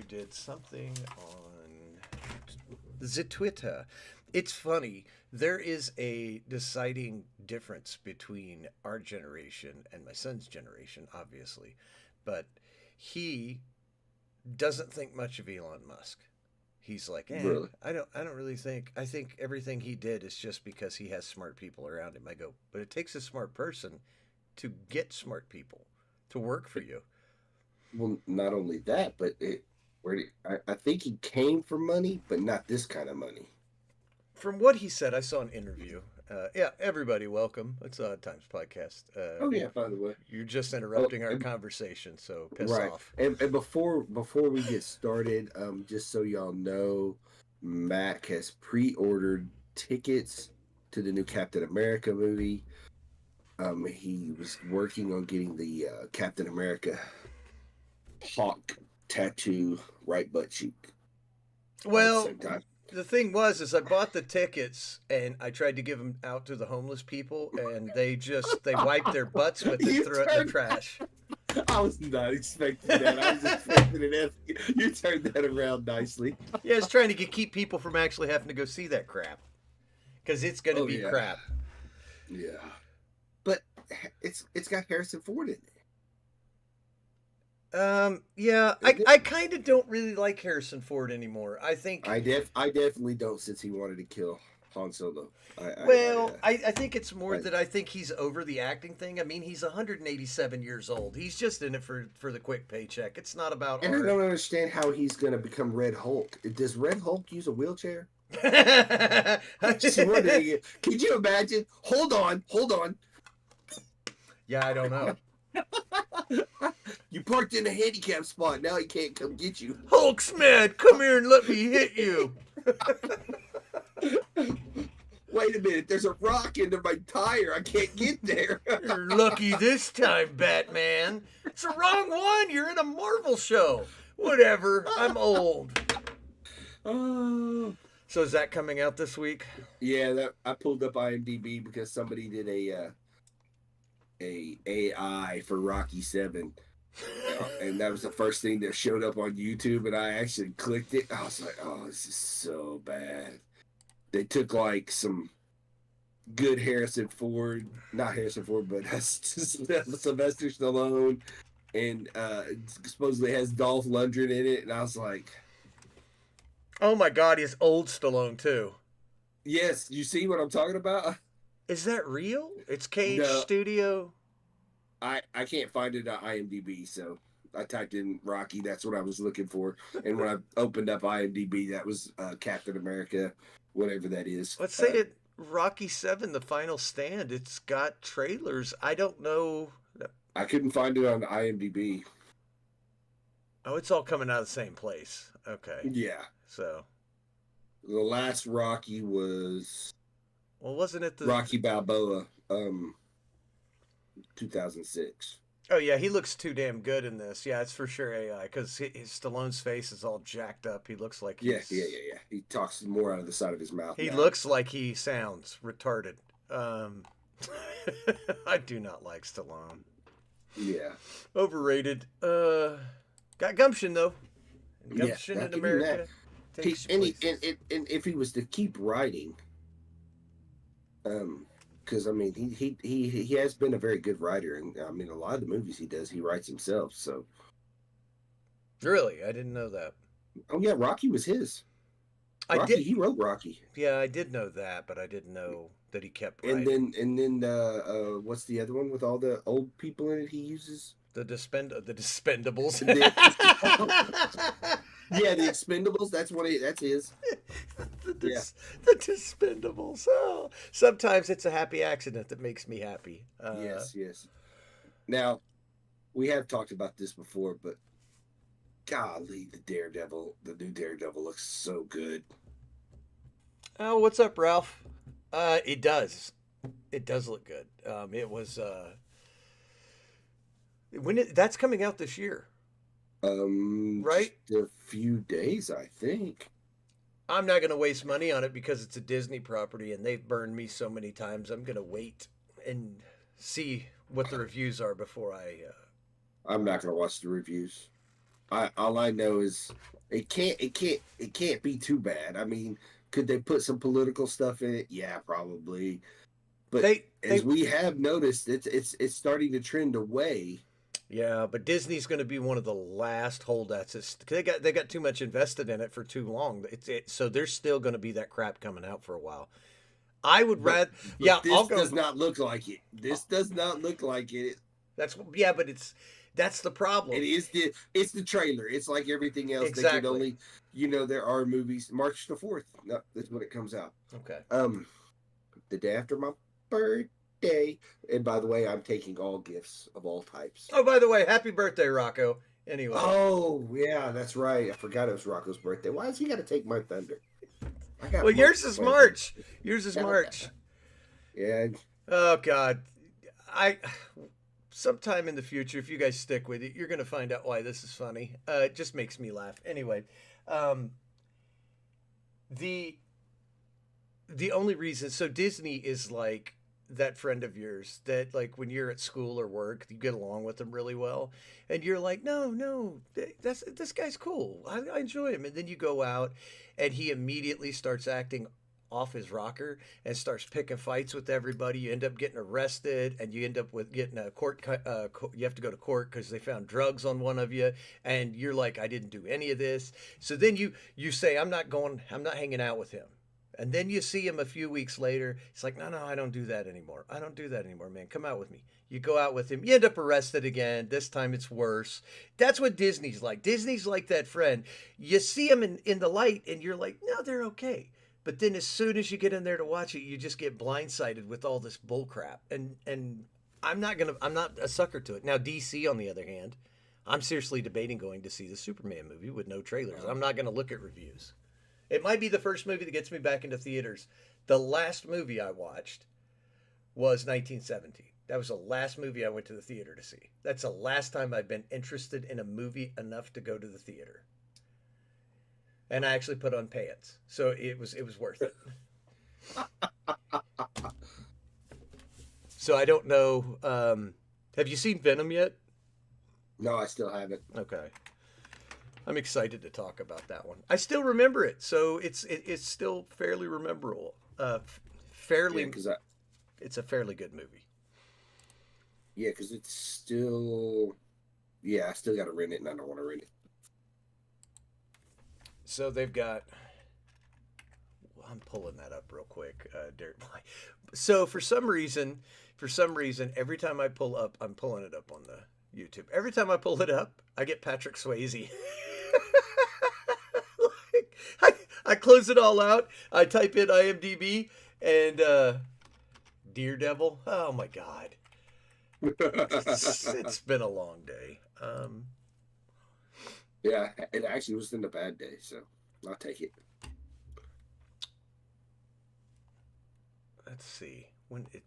did something on the Twitter. It's funny. There is a deciding difference between our generation and my son's generation, obviously, but he doesn't think much of Elon Musk. He's like, Really? I don't really think. I think everything he did is just because he has smart people around him. I go, but it takes a smart person to get smart people to work for you. Well, not only that, but I think he came for money, but not this kind of money. From what he said, I saw an interview. Yeah, everybody, welcome. It's Odd Times podcast. Oh yeah, by the way. You're just Oh, interrupting our conversation, so piss right. off. And before we get started, just so y'all know, Mac has pre-ordered tickets to the new Captain America movie. He was working on getting the Captain America hawk tattoo right butt cheek all at the Well, same time. the thing was, is I bought the tickets and I tried to give them out to the homeless people, and they wiped their butts with it, You threw it in the turned trash. I was not expecting that. I was expecting an F. You turned that around nicely. Yeah, it's trying to keep people from actually having to go see that crap, because it's going to Oh be yeah, crap. yeah. But it's got Harrison Ford in it. Yeah, I kind of don't really like Harrison Ford anymore. I think. I definitely don't since he wanted to kill Han Solo. Well, I think it's more I that I think he's over the acting thing. I mean, he's 187 years old. He's just in it for the quick paycheck. It's not about and I art. don't understand how he's gonna become Red Hulk. Does Red Hulk use a wheelchair? I'm just wondering. Could you imagine? Hold on. Yeah, I don't know. You parked in a handicap spot. Now he can't come get you. Hulk's mad. Come here and let me hit you. Wait a minute. There's a rock into my tire. I can't get there. You're lucky this time, Batman. It's the wrong one. You're in a Marvel show. Whatever. I'm old. Oh. So is that coming out this week? Yeah, that I pulled up IMDb because somebody did a AI for Rocky 7. And that was the first thing that showed up on YouTube, and I actually clicked it. I was like, "Oh, this is so bad." They took like some good Harrison Ford, not Harrison Ford, but Sylvester Stallone, and supposedly has Dolph Lundgren in it, and I was like, Oh my God, he's old Stallone too. "Yes, you see what I'm talking about?" Is that real? It's Cage No, Studio. I can't find it on IMDb, so I typed in Rocky. That's what I was looking for, and when I opened up IMDb, that was Captain America, whatever that is. Let's say it. Rocky 7, The Final Stand. It's got trailers. I don't know. I couldn't find it on IMDb. Oh, it's all coming out of the same place. Okay. Yeah, So, the last Rocky was well, wasn't it the. Rocky Balboa, 2006. Oh, yeah, he looks too damn good in this. Yeah, it's for sure AI, because his Stallone's face is all jacked up. He looks like Yeah, he's. yeah. He talks more out of the side of his mouth. He now. looks like he sounds retarded. Um, I do not like Stallone. Yeah. Overrated. Got gumption though. And Yeah, gumption I'll in give him that. America takes you And, places. and if he was to keep writing, because I mean he has been a very good writer, and I mean a lot of the movies he does he writes himself. So Really, I didn't know that. oh yeah, Rocky was his. I Rocky, did. he wrote Rocky, Yeah, I did know that, but I didn't know that he kept and writing. then what's the other one with all the old people in it he uses? The Dispendables. The, yeah, the Expendables. That's his. Yeah. The Dispendables. Oh, sometimes it's a happy accident that makes me happy. Yes. Now, we have talked about this before, but golly, the new Daredevil looks so good. Oh, what's up, Ralph? It does. It does look good. It was that's coming out this year, right? Just a few days, I think. I'm not going to waste money on it because it's a Disney property and they've burned me so many times. I'm going to wait and see what the reviews are before I. I'm not gonna watch the reviews. All I know is It can't be too bad. I mean, could they put some political stuff in it? Yeah, probably. But They as we have noticed, it's starting to trend away. Yeah, but Disney's going to be one of the last holdouts. They got too much invested in it for too long. So there's still going to be that crap coming out for a while. I would But rather, but yeah, I'll this go. does not look like it. This does not look like it. But that's the problem. It's the trailer. It's like everything else. They can Exactly. only, there are movies. March the 4th. No, that's when it comes out. Okay. The day after my birthday. And by the way, I'm taking all gifts of all types. Oh, by the way, happy birthday, Rocco. Anyway. Oh yeah, that's right. I forgot it was Rocco's birthday. Why has he got to take my thunder? I got Well, yours is plans. March. Yours is March. Yeah. Oh God, sometime in the future, if you guys stick with it, you're gonna find out why this is funny. It just makes me laugh. Anyway, um, the the only reason, so Disney is like that friend of yours that, like, when you're at school or work, you get along with them really well, and you're like, no, no, that's this guy's cool. I enjoy him, and then you go out, and he immediately starts acting off his rocker and starts picking fights with everybody. You end up getting arrested, and you end up with getting a you have to go to court because they found drugs on one of you, and you're like, I didn't do any of this. So then you say, I'm not hanging out with him. And then you see him a few weeks later. He's like, no, no, I don't do that anymore. I don't do that anymore, man. Come out with me. You go out with him. You end up arrested again. This time it's worse. That's what Disney's like. Disney's like that friend. You see them in the light and you're like, no, they're okay. But then as soon as you get in there to watch it, you just get blindsided with all this bull crap. And I'm not a sucker to it. Now, DC, on the other hand, I'm seriously debating going to see the Superman movie with no trailers. I'm not going to look at reviews. It might be the first movie that gets me back into theaters. The last movie I watched was 1917. That was the last movie I went to the theater to see. That's the last time I've been interested in a movie enough to go to the theater. And I actually put on pants, so it was worth it. So I don't know. Have you seen Venom yet? No, I still haven't. Okay. I'm excited to talk about that one. I still remember it, so it's still fairly memorable. Fairly, Yeah, it's a fairly good movie. because it's still. Yeah, I still got to rent it, and I don't want to rent it. So they've got. I'm pulling that up real quick, Derek. So for some reason, every time I pull up, I'm pulling it up on the YouTube. Every time I pull it up, I get Patrick Swayze. I close it all out. I type in IMDb and Daredevil. Oh my God. It's been a long day. Yeah, it actually wasn't a bad day, so I'll take it. Let's see.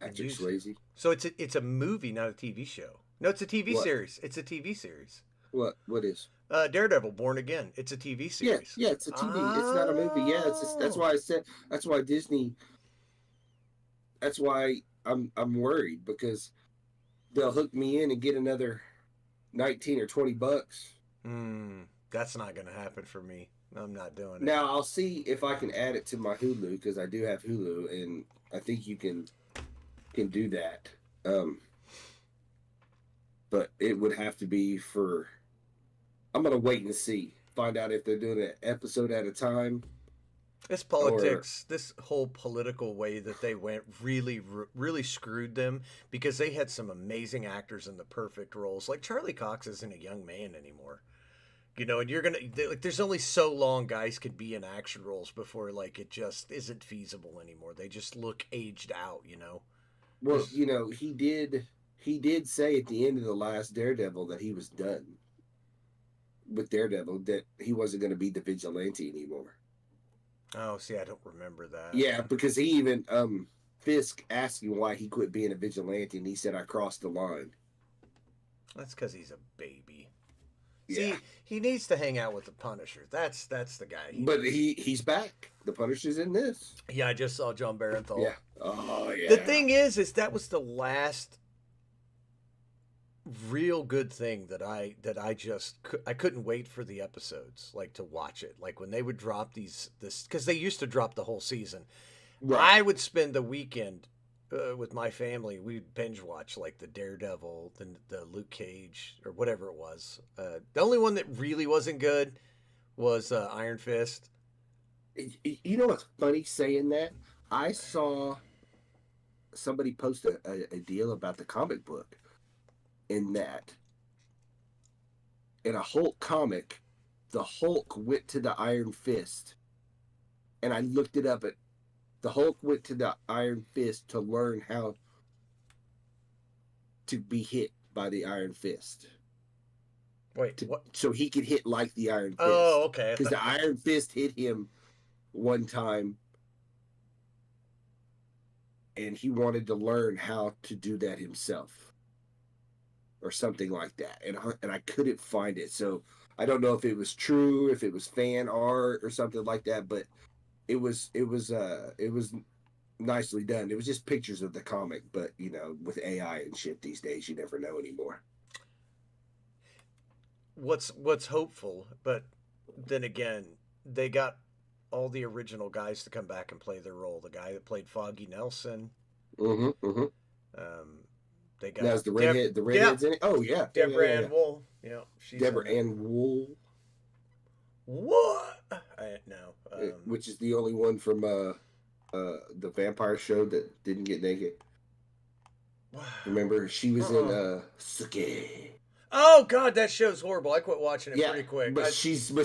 Patrick Swayze. So it's a movie, not a TV show. No, it's a TV What? series. It's a TV series. What is? Daredevil, Born Again. It's a TV Yeah, series. yeah, it's a TV. It's not a movie. Yeah, that's why I said that's why Disney. That's why I'm worried because they'll hook me in and get another 19 or 20 bucks. That's not going to happen for me. I'm not doing it. Now I'll see if I can add it to my Hulu because I do have Hulu and I think you can do that. But it would have to be for. I'm gonna wait and see. Find out if they're doing an episode at a time. This politics, this whole political way that they went really, really screwed them because they had some amazing actors in the perfect roles. Like Charlie Cox isn't a young man anymore. And there's only so long guys can be in action roles before, like, it just isn't feasible anymore. They just look aged out, Well, he did say at the end of the last Daredevil that he was done with Daredevil, that he wasn't going to be the vigilante anymore. Oh, see, I don't remember that. Yeah, because he even Fisk asked him why he quit being a vigilante, and he said, "I crossed the line." That's because he's a baby. Yeah. See, he needs to hang out with the Punisher. That's the guy. But he's back. The Punisher's in this. Yeah, I just saw John Barenthal. Yeah. Oh yeah. The thing is that was the last real good thing that I just I couldn't wait for the episodes, like, to watch it. Like when they would drop this, because they used to drop the whole season. Right. I would spend the weekend with my family. We'd binge watch like the Daredevil, the Luke Cage, or whatever it was. The only one that really wasn't good was Iron Fist. You know what's funny saying that? I saw somebody post a deal about the comic book in that in a Hulk comic, the Hulk went to the Iron Fist, and I looked it up. The Hulk went to the Iron Fist to learn how to be hit by the Iron Fist. Wait, what? So he could hit like the Iron Fist. Oh, okay. Because the Iron Fist hit him one time, and he wanted to learn how to do that himself, or something like that. And I couldn't find it, so I don't know if it was true, if it was fan art or something like that. But it was nicely done. It was just pictures of the comic, but you know, with AI and shit these days, you never know anymore. What's hopeful, but then again, they got all the original guys to come back and play their role. The guy that played Foggy Nelson. They got That's the redhead. The redhead's in it. Oh yeah, Deborah Ann Wool. Yeah, she's Deborah Ann Wool. What? No. Which is the only one from the vampire show that didn't get naked. Remember, she was in Suki. Oh God, that show's horrible. I quit watching it pretty quick. But she's in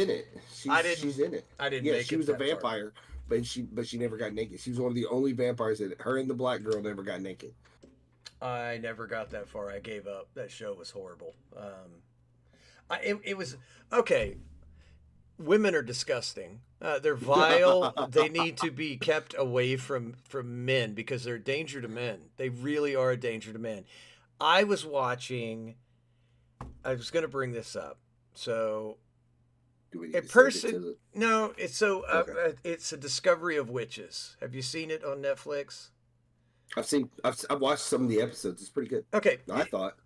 it. She's in it. I didn't. Yeah, make she it was a that far. vampire, but she never got naked. She was one of the only vampires that her and the black girl never got naked. I never got that far. I gave up. That show was horrible. It was okay. Women are disgusting. They're vile. They need to be kept away from men because they're a danger to men. They really are a danger to men. I was going to bring this up. So, Do we need a to send it person. to the- No, it's Okay. it's a Discovery of Witches. Have you seen it on Netflix? I've watched some of the episodes. It's pretty good. Okay. I thought.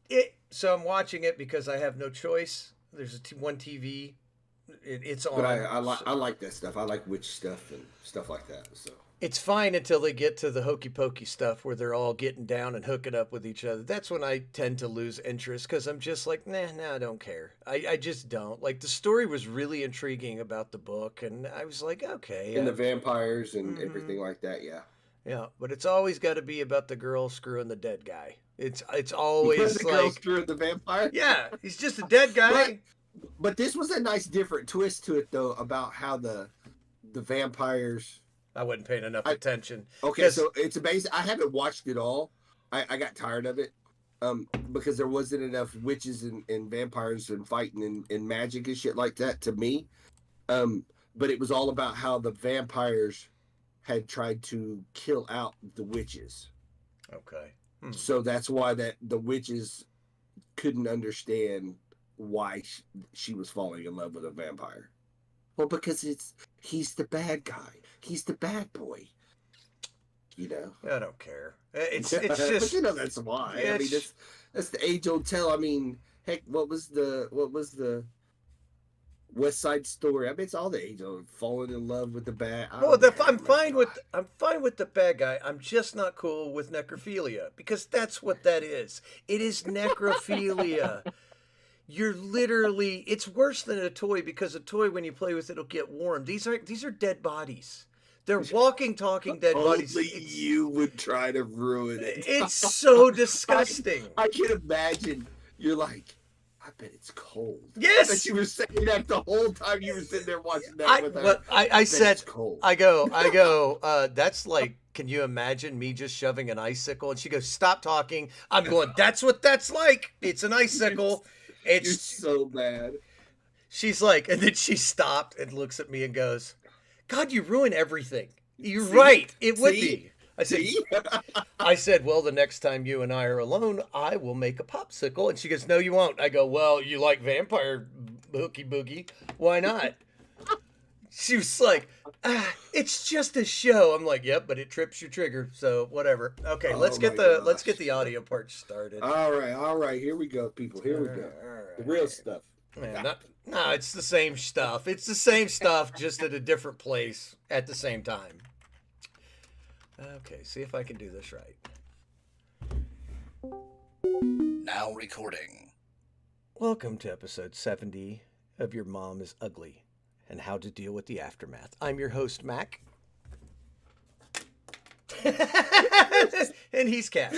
So I'm watching it because I have no choice. There's one TV. It's on. But I like that stuff. I like witch stuff and stuff like that. So It's fine until they get to the hokey pokey stuff where they're all getting down and hooking up with each other. That's when I tend to lose interest because I'm just like, nah, I don't care. I just don't. Like, the story was really intriguing about the book, and I was like, okay. and the vampires and everything like that. Yeah. Yeah, but it's always got to be about the girl screwing the dead guy. It's always the girl like, screwing the vampire. yeah, he's just a dead guy. But this was a nice different twist to it though, about how the vampires. I wasn't paying enough attention. Okay, so it's amazing. I haven't watched it all. I got tired of it because there wasn't enough witches and vampires and fighting and magic and shit like that to me. But it was all about how the vampires had tried to kill out the witches. Okay. So that's why the witches couldn't understand why she was falling in love with a vampire. Well, because he's the bad guy. He's the bad boy. You know. I don't care. It's but just, you know, that's why. I mean, that's the age old tale. I mean, heck, what was the West Side Story? I mean, it's all the age old falling in love with the bad. I'm fine with the bad guy. I'm just not cool with necrophilia because that's what that is. It is necrophilia. You're literally, it's worse than a toy because a toy, when you play with it, it'll get warm. These are dead bodies. They're walking, talking dead bodies. Only you would try to ruin it. It's so disgusting. I can imagine. You're like, I bet it's cold. Yes. I bet you were saying that the whole time you were sitting there watching that with her. But I said, it's cold. I go, that's like, can you imagine me just shoving an icicle? And she goes, stop talking. I'm going, that's what that's like. It's an icicle. You're so bad. She's like, and then she stopped and looks at me and goes, God, you ruin everything. You're right. It would be. I said, well, the next time you and I are alone, I will make a popsicle. And she goes, no, you won't. I go, well, you like vampire hooky boogie. Why not? She was like, It's just a show. I'm like, yep, but it trips your trigger, so whatever. Okay, Oh let's get my the gosh. audio part started. All right. Here we go, people. Here we go. All The real right. stuff. Man, no, it's the same stuff. It's the same stuff, just at a different place at the same time. Okay, see if I can do this right. Now recording. Welcome to episode 70 of Your Mom is Ugly and How to Deal with the Aftermath. I'm your host, Mac. And he's Cat.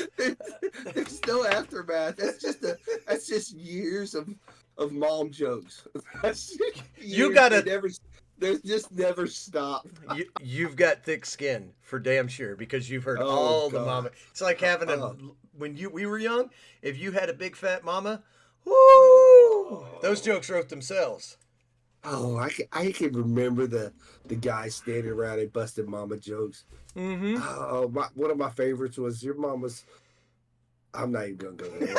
There's no aftermath. That's just years of mom jokes. That's just You years. gotta- There's just never stop. You've got thick skin for damn sure because you've heard Oh, all the God. mama. It's like having Uh-uh. when we were young. If you had a big fat mama, woo, those jokes wrote themselves. Oh, I can remember the guys standing around and busting mama jokes. Mm-hmm. Oh, one of my favorites was your mom was. I'm not even gonna go there.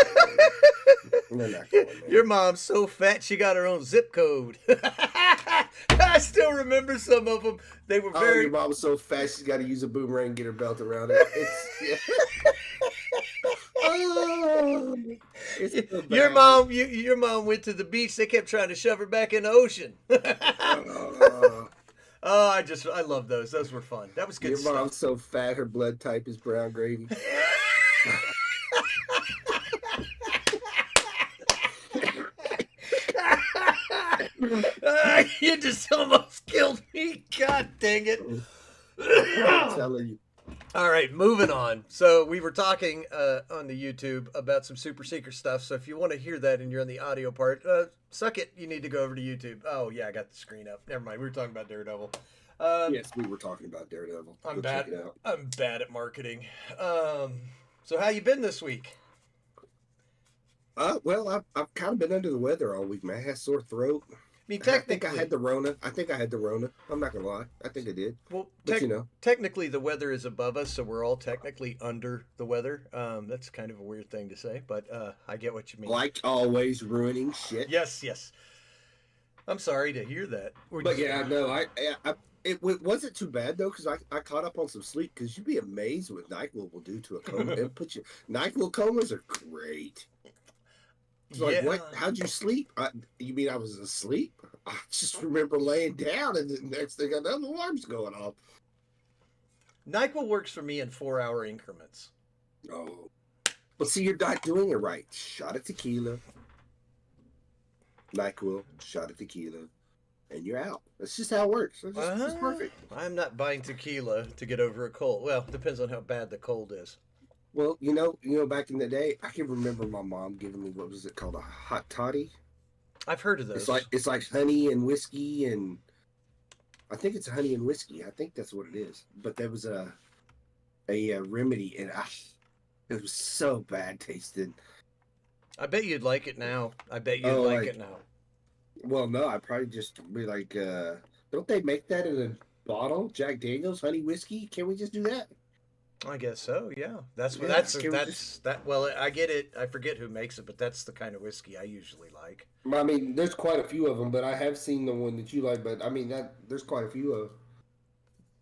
We're not going there. Your mom's so fat she got her own zip code. I still remember some of them. They were Oh, very. your mom was so fat she's got to use a boomerang and get her belt around it. Oh, it's so Your bad. your mom went to the beach. They kept trying to shove her back in the ocean. Oh, Oh, I love those. Those were fun. That was good your stuff. mom's so fat her blood type is brown gravy. You just almost killed me. God dang it. I'm telling you. All right, moving on. So we were talking on the YouTube about some super secret stuff. So if you want to hear that and you're on the audio part, suck it. You need to go over to YouTube. Oh yeah, I got the screen up. Never mind. We were talking about Daredevil. Yes, we were talking about Daredevil. I'm Go bad. check it out. I'm bad at marketing. So how you been this week? Well, I've kind of been under the weather all week, man. I had sore throat. I mean, I think technically, I had the Rona. I'm not gonna lie. I think I did. well, But you know, technically the weather is above us, so we're all technically under the weather. That's kind of a weird thing to say, but I get what you mean. like always, ruining shit. Yes, yes. I'm sorry to hear that. But yeah, no, it wasn't too bad though, because I caught up on some sleep. Because you'd be amazed what NyQuil will do to a coma. And put you NyQuil comas are great. It's like, Yeah. what? How'd you sleep? You mean I was asleep? I just remember laying down, and the next thing I know, the alarm's going off. NyQuil works for me in 4-hour increments. Oh, but see, you're not doing it right. Shot of tequila, NyQuil, shot of tequila, and you're out. That's just how it works. It's perfect. I'm not buying tequila to get over a cold. Well, depends on how bad the cold is. Well, you know, back in the day, I can remember my mom giving me what was it called, a hot toddy. I've heard of those. It's like honey and whiskey, and I think it's honey and whiskey. I think that's what it is. But there was a remedy, and it was so bad tasting. I bet you'd like it now. I bet you'd Oh, like like- it now. Well, no, I'd probably just be like, don't they make that in a bottle? Jack Daniels honey whiskey? Can we just do that? I guess so. Yeah, that's what Yeah, that's can we that's that. Well, I get it. I forget who makes it, but that's the kind of whiskey I usually like. I mean, there's quite a few of them, but I have seen the one that you like. But I mean, there's quite a few of.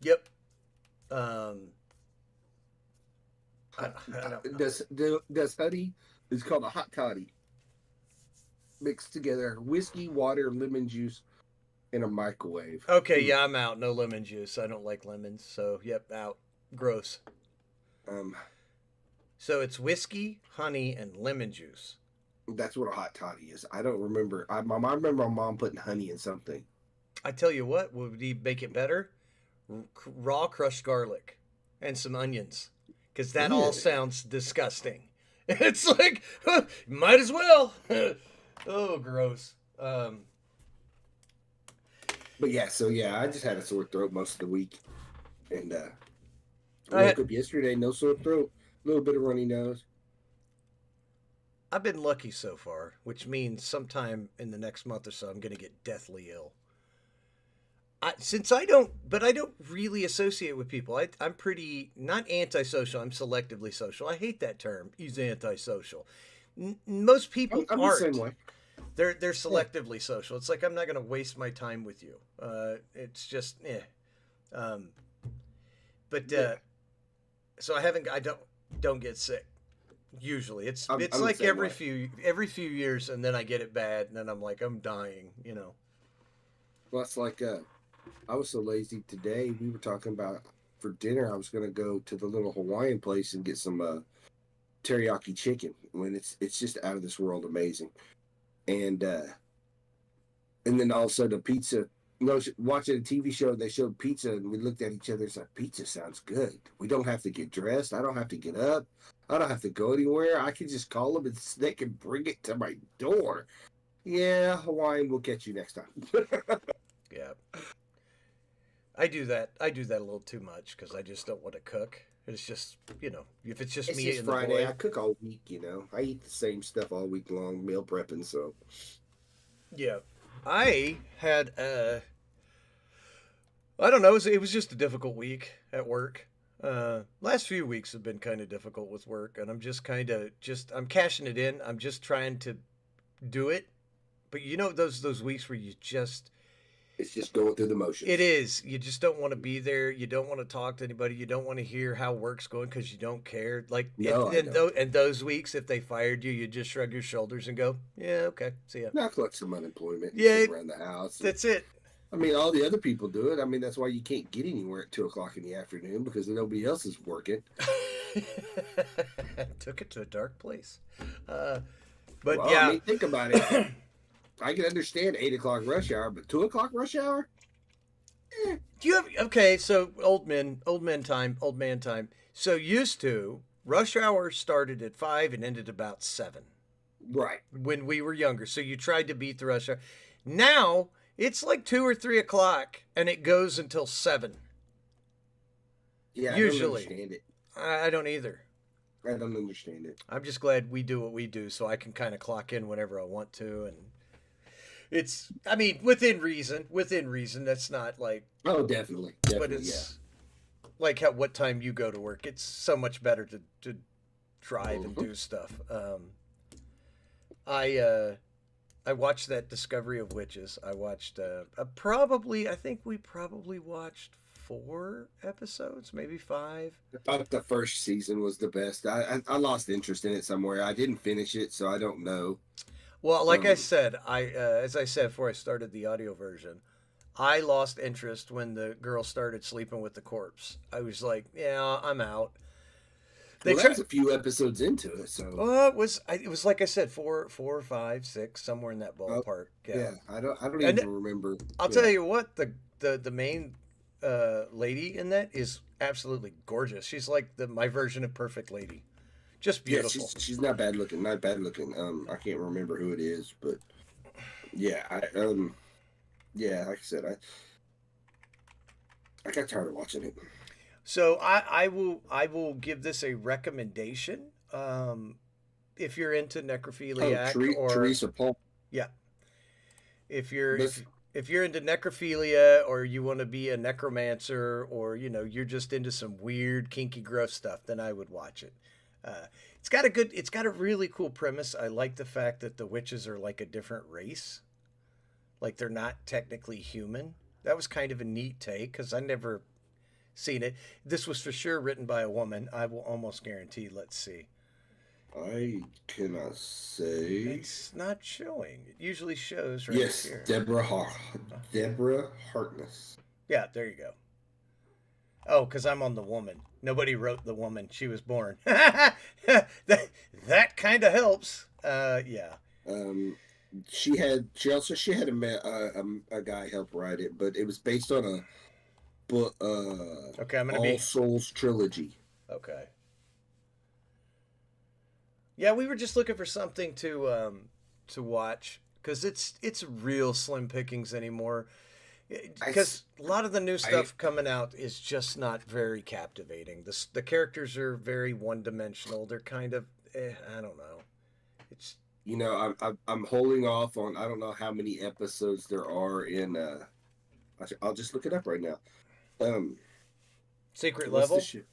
Yep. I don't know. Does honey? It's called a hot toddy. Mixed together, whiskey, water, lemon juice, in a microwave. Okay, yeah, I'm out. No lemon juice. I don't like lemons. So, yep, out. Gross. So it's whiskey, honey, and lemon juice. That's what a hot toddy is. I don't remember. I remember my mom putting honey in something. I tell you what, would he make it better? Raw crushed garlic and some onions. Because that all Really? sounds disgusting. It's like, might as well. Oh, gross. But yeah, I just had a sore throat most of the week, and I woke up yesterday, no sore throat, a little bit of runny nose. I've been lucky so far, which means sometime in the next month or so, I'm going to get deathly ill. I don't really associate with people. I'm pretty, not antisocial, I'm selectively social. I hate that term. He's antisocial. Most people I'm aren't. the same way. They're selectively social. It's like, I'm not going to waste my time with you. It's just, Um, but Yeah. so I don't get sick. Usually, it's I'm the like same every few years, and then I get it bad, and then I'm like I'm dying. Well, it's like I was so lazy today. We were talking about for dinner. I was gonna go to the little Hawaiian place and get some teriyaki chicken. When it's just out of this world amazing. And then all of a sudden a pizza. No, watching a TV show, they showed pizza, and we looked at each other. It's like pizza sounds good. We don't have to get dressed. I don't have to get up. I don't have to go anywhere. I can just call them and they can bring it to my door. Yeah, Hawaiian. We'll catch you next time. Yeah, I do that. I do that a little too much because I just don't want to cook. It's just if it's just It's me just and the Friday. boy. I cook all week. I eat the same stuff all week long, meal prepping. So Yeah, I had I don't know. It was just a difficult week at work. Last few weeks have been kind of difficult with work, and I'm just I'm cashing it in. I'm just trying to do it, but those weeks where it's just going through the it motions. is you just don't want to be there. You don't want to talk to anybody. You don't want to hear how work's going because you don't care. Like No, I don't. and those weeks, if they fired you, you just shrug your shoulders and go, yeah, okay, see ya. Now collect some unemployment and Yeah, sit around the house. that's it. I mean, all the other people do it. I mean, that's why you can't get anywhere at 2 o'clock in the afternoon because nobody else is working. Took it to a dark place. But Well, yeah, I mean, think about it. I can understand 8 o'clock rush hour, but 2 o'clock rush hour? do you have okay? So old man time. So used to rush hour started at 5 and ended about 7 Right. when we were younger. So you tried to beat the rush hour. Now it's like 2 or 3 o'clock and it goes until 7. Yeah, Usually. I don't understand it. I don't either. I don't understand it. I'm just glad we do what we do, so I can kind of clock in whenever I want to, and I mean, within reason. Within reason. That's not like, Oh, definitely. but Definitely, it's like what time you go to work. It's so much better to drive and do stuff. I watched that Discovery of Witches. I watched I think we probably watched 4 episodes, maybe 5. I thought the first season was the best. I lost interest in it somewhere. I didn't finish it, so I don't know. Well, like I Um, said, as I said before I started the audio version, I lost interest when the girl started sleeping with the corpse. I was like, yeah, I'm out. They well, that tried. was a few episodes into it, so Oh, it was like I said, 4, 5, 6, somewhere in that oh, ballpark. Yeah. yeah. I don't And even remember. I'll Yeah, tell you what, the main lady in that is absolutely gorgeous. She's like my version of perfect lady, just yeah. beautiful. She's not bad looking. Not bad looking. I can't remember who it is, but yeah. Yeah. Like I said, I got tired of watching it. So I will give this a recommendation. If you're into Oh, necrophiliac or Teresa Palmer. yeah, if you're This, if you're into necrophilia or you want to be a necromancer or you're just into some weird kinky gross stuff, then I would watch it. It's got a really cool premise. I like the fact that the witches are like a different race, like they're not technically human. That was kind of a neat take because I never seen it. This was for sure written by a woman. I will almost guarantee. Let's see. I cannot say. It's not showing. It usually shows right Yes, here. Deborah Harkness. Yeah, there you go. Oh, because I'm on the woman. Nobody wrote the woman. She was born. That kind of helps. Yeah. She had a guy help write it, but it was based on a book, Okay, I'm gonna All be Souls trilogy. okay. Yeah, we were just looking for something to watch because it's real slim pickings anymore. Because a lot of the new stuff coming out is just not very captivating. The characters are very one dimensional. They're kind of I don't know. It's I'm holding off on. I don't know how many episodes there are in. I'll just look it up right now. Secret What's the Level. shit?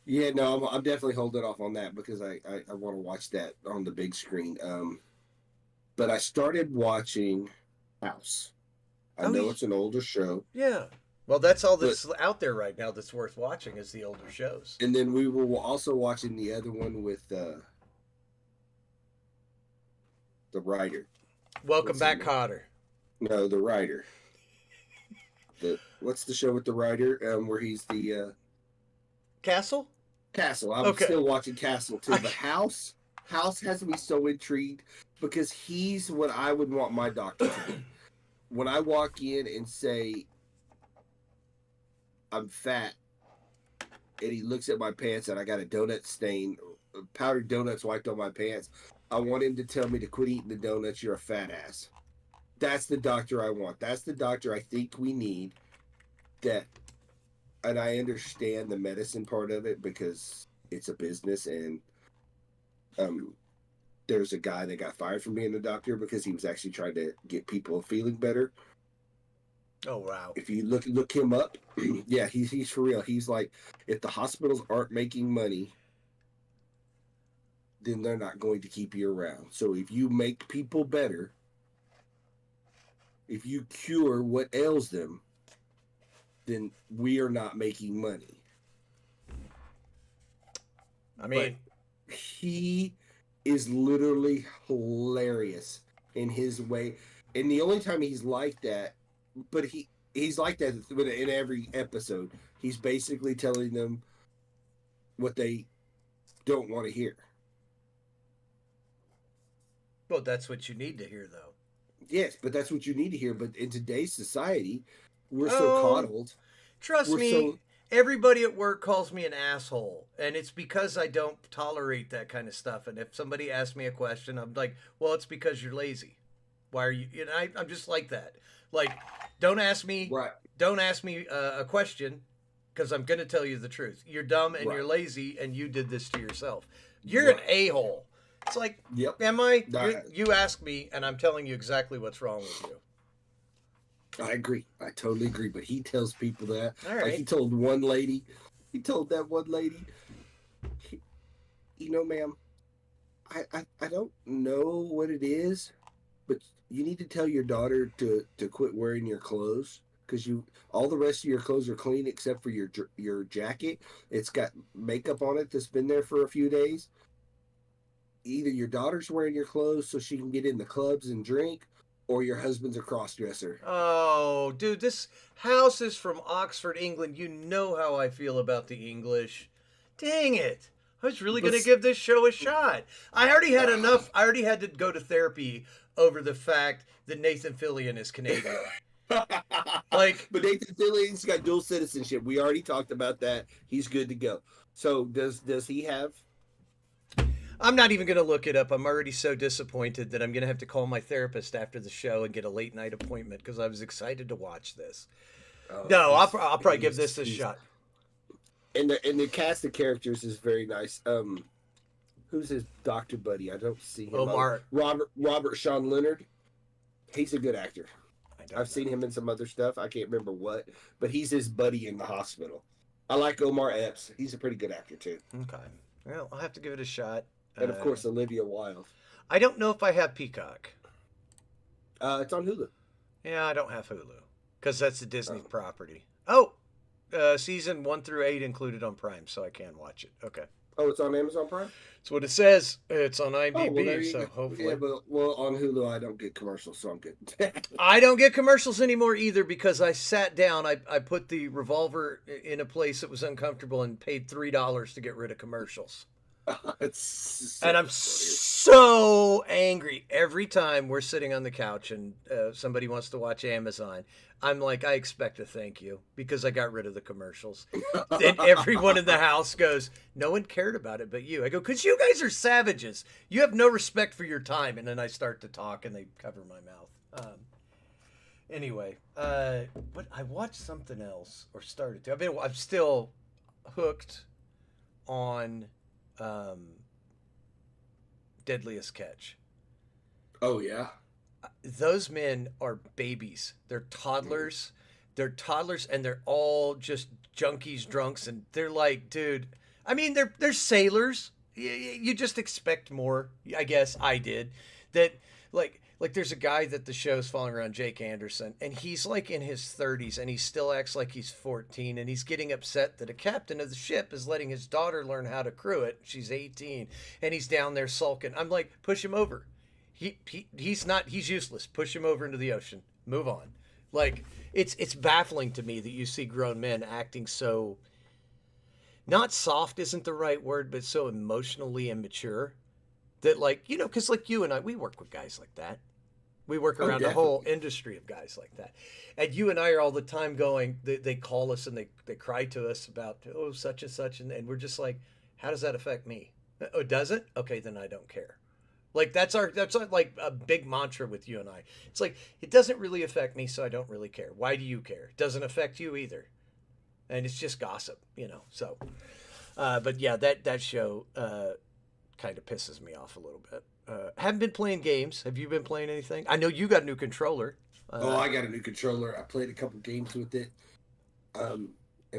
Yeah, no, I'm definitely holding off on that because I want to watch that on the big screen. But I started watching House. I Oh, know it's an older show. yeah. Well, that's all that's out there right now that's worth watching is the older shows. And then we were also watching the other one with the writer. Welcome back, Cotter. No, the writer. What's the show with the writer? Where he's the Castle. Castle. I'm still watching Castle too. But House has me so intrigued because he's what I would want my doctor to be. When I walk in and say I'm fat, and he looks at my pants and I got a donut stain, powdered donuts wiped on my pants, I want him to tell me to quit eating the donuts. You're a fat ass. That's the doctor I want. That's the doctor I think we need. And I understand the medicine part of it because it's a business, and there's a guy that got fired from being a doctor because he was actually trying to get people feeling better. Oh wow! If you look him up, yeah, he's for real. He's like, if the hospitals aren't making money, then they're not going to keep you around. So if you make people better, if you cure what ails them, then we are not making money. I mean, but he is literally hilarious in his way. And the only time he's like that, but he's like that in every episode. He's basically telling them what they don't want to hear. Well, that's what you need to hear, though. Yes, but that's what you need to hear. But in today's society, we're so coddled. Trust me, everybody at work calls me an asshole, and it's because I don't tolerate that kind of stuff. And if somebody asks me a question, I'm like, well, it's because you're lazy. Why are you? You know, I'm just like that. Like, don't ask me. Right. Don't ask me a question because I'm going to tell you the truth. You're dumb and you're lazy, and you did this to yourself. You're an a-hole. It's like, am I? You ask me, and I'm telling you exactly what's wrong with you. I agree. I totally agree. But he tells people that. All right. Like he told that one lady, you know, ma'am, I don't know what it is, but you need to tell your daughter to quit wearing your clothes because all the rest of your clothes are clean except for your jacket. It's got makeup on it that's been there for a few days. Either your daughter's wearing your clothes so she can get in the clubs and drink, or your husband's a cross-dresser. Oh, dude, this house is from Oxford, England. You know how I feel about the English. Dang it. I was really going to give this show a shot. I already had enough. I already had to go to therapy over the fact that Nathan Fillion is Canadian. But Nathan Fillion's got dual citizenship. We already talked about that. He's good to go. So does he have... I'm not even going to look it up. I'm already so disappointed that I'm going to have to call my therapist after the show and get a late night appointment because I was excited to watch this. No, I'll probably give this a shot. And the cast of characters is very nice. Who's his doctor buddy? I don't see him. Omar. Robert Sean Leonard. He's a good actor. I've seen him in some other stuff. I can't remember what, but he's his buddy in the hospital. I like Omar Epps. He's a pretty good actor too. Okay. Well, I'll have to give it a shot. And of course, Olivia Wilde. I don't know if I have Peacock. It's on Hulu. Yeah, I don't have Hulu because that's a Disney property. Oh, season 1 through 8 included on Prime, so I can watch it. Okay. Oh, it's on Amazon Prime? That's what it says. It's on IMDb, so hopefully. Yeah, but on Hulu, I don't get commercials, so I'm good. I don't get commercials anymore either because I sat down. I put the revolver in a place that was uncomfortable and paid $3 to get rid of commercials. And I'm so angry every time we're sitting on the couch and somebody wants to watch Amazon. I'm like, I expect a thank you because I got rid of the commercials. Then everyone in the house goes, no one cared about it but you. I go, because you guys are savages. You have no respect for your time. And then I start to talk and they cover my mouth. Anyway, but I watched something else or started to. I'm still hooked on Deadliest Catch. Oh yeah. Those men are babies. They're toddlers. They're toddlers, and they're all just junkies, drunks, and they're like, dude. I mean, they're sailors. You just expect more. I guess I did. That like Like there's a guy that the show's following around, Jake Anderson, and he's like in his 30s and he still acts like he's 14, and he's getting upset that a captain of the ship is letting his daughter learn how to crew it. She's 18 and he's down there sulking. I'm like, push him over. He's useless. Push him over into the ocean. Move on. Like it's baffling to me that you see grown men acting so, not soft isn't the right word, but so emotionally immature that, like, you know, because like you and I, we work with guys like that. We work around a whole industry of guys like that. And you and I are all the time going, they call us and they cry to us about, oh, such and such. And we're just like, how does that affect me? Oh, does it? Okay, then I don't care. Like that's like a big mantra with you and I. It's like, it doesn't really affect me, so I don't really care. Why do you care? It doesn't affect you either. And it's just gossip, you know? So, but yeah, that show, kind of pisses me off a little bit. Haven't been playing games. Have you been playing anything? I know you got a new controller. I got a new controller. I played a couple games with it, and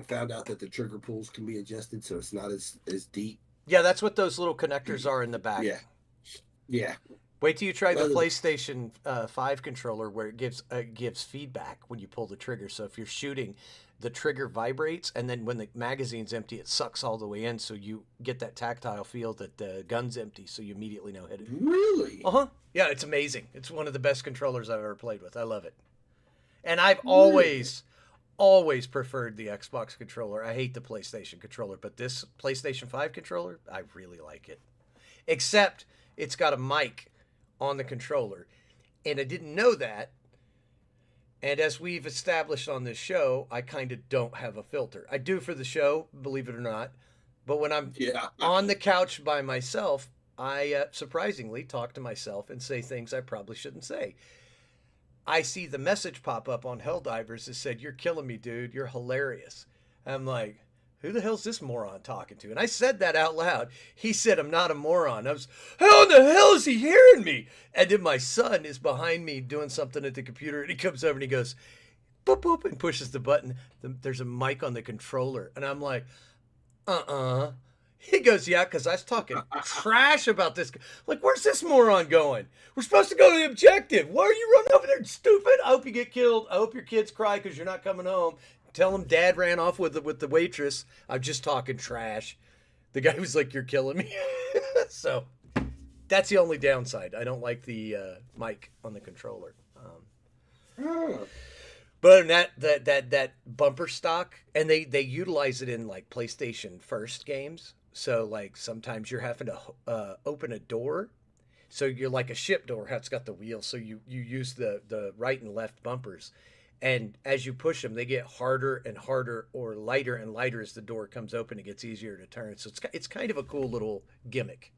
found out that the trigger pulls can be adjusted, so it's not as deep. Yeah, that's what those little connectors are in the back. Yeah. Wait till you try the PlayStation 5 controller, where it gives feedback when you pull the trigger. So if you're shooting, the trigger vibrates, and then when the magazine's empty, it sucks all the way in, so you get that tactile feel that the gun's empty, so you immediately know hit it. Really? Yeah, it's amazing. It's one of the best controllers I've ever played with. I love it. And I've always preferred the Xbox controller. I hate the PlayStation controller, but this PlayStation 5 controller, I really like it. Except it's got a mic on the controller, and I didn't know that. And as we've established on this show, I kind of don't have a filter. I do for the show, believe it or not. But when I'm on the couch by myself, I surprisingly talk to myself and say things I probably shouldn't say. I see the message pop up on Helldivers that said, "You're killing me, dude. You're hilarious." I'm like, who the hell's this moron talking to? And I said that out loud. He said, "I'm not a moron." I was, how in the hell is he hearing me? And then my son is behind me doing something at the computer, and he comes over and he goes, boop, boop, and pushes the button. There's a mic on the controller. And I'm like, He goes, yeah, because I was talking trash about this. Like, where's this moron going? We're supposed to go to the objective. Why are you running over there, stupid? I hope you get killed. I hope your kids cry because you're not coming home. Tell him dad ran off with the waitress. I'm just talking trash. The guy was like, "You're killing me." So that's the only downside. I don't like the mic on the controller. But other than that bumper stock, and they utilize it in like PlayStation First games. So like sometimes you're having to open a door. So you're like a ship door, how it's got the wheels. So you use the right and left bumpers. And as you push them, they get harder and harder, or lighter and lighter as the door comes open. It gets easier to turn. So it's kind of a cool little gimmick.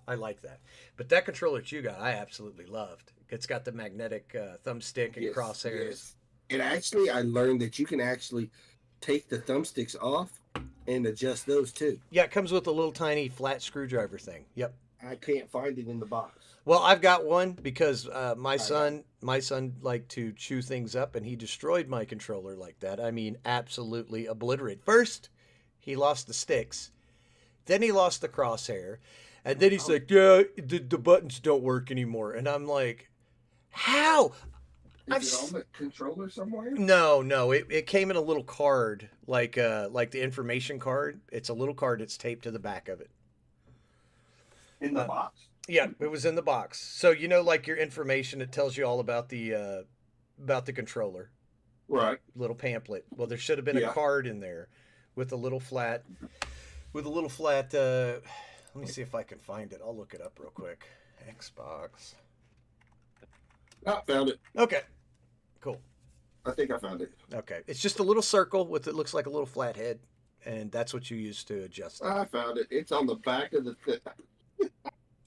I like that. But that controller that you got, I absolutely loved. It's got the magnetic thumbstick and crosshairs. Yes. And actually, I learned that you can actually take the thumbsticks off and adjust those too. Yeah, it comes with a little tiny flat screwdriver thing. Yep. I can't find it in the box. Well, I've got one because my son liked to chew things up, and he destroyed my controller like that. I mean, absolutely obliterated. First, he lost the sticks, then he lost the crosshair, and then he's like, "Yeah, the buttons don't work anymore." And I'm like, "How?" Is it on the controller somewhere? No, it came in a little card, like the information card. It's a little card that's taped to the back of it. In the box? Yeah, it was in the box. So you know, like your information, it tells you all about the controller. Right. Little pamphlet. Well, there should have been a card in there with a little flat. Let me see if I can find it. I'll look it up real quick. Xbox. I found it. Okay. Cool. I think I found it. Okay. It's just a little circle with it looks like a little flat head, and that's what you use to adjust it. I found it. It's on the back of the.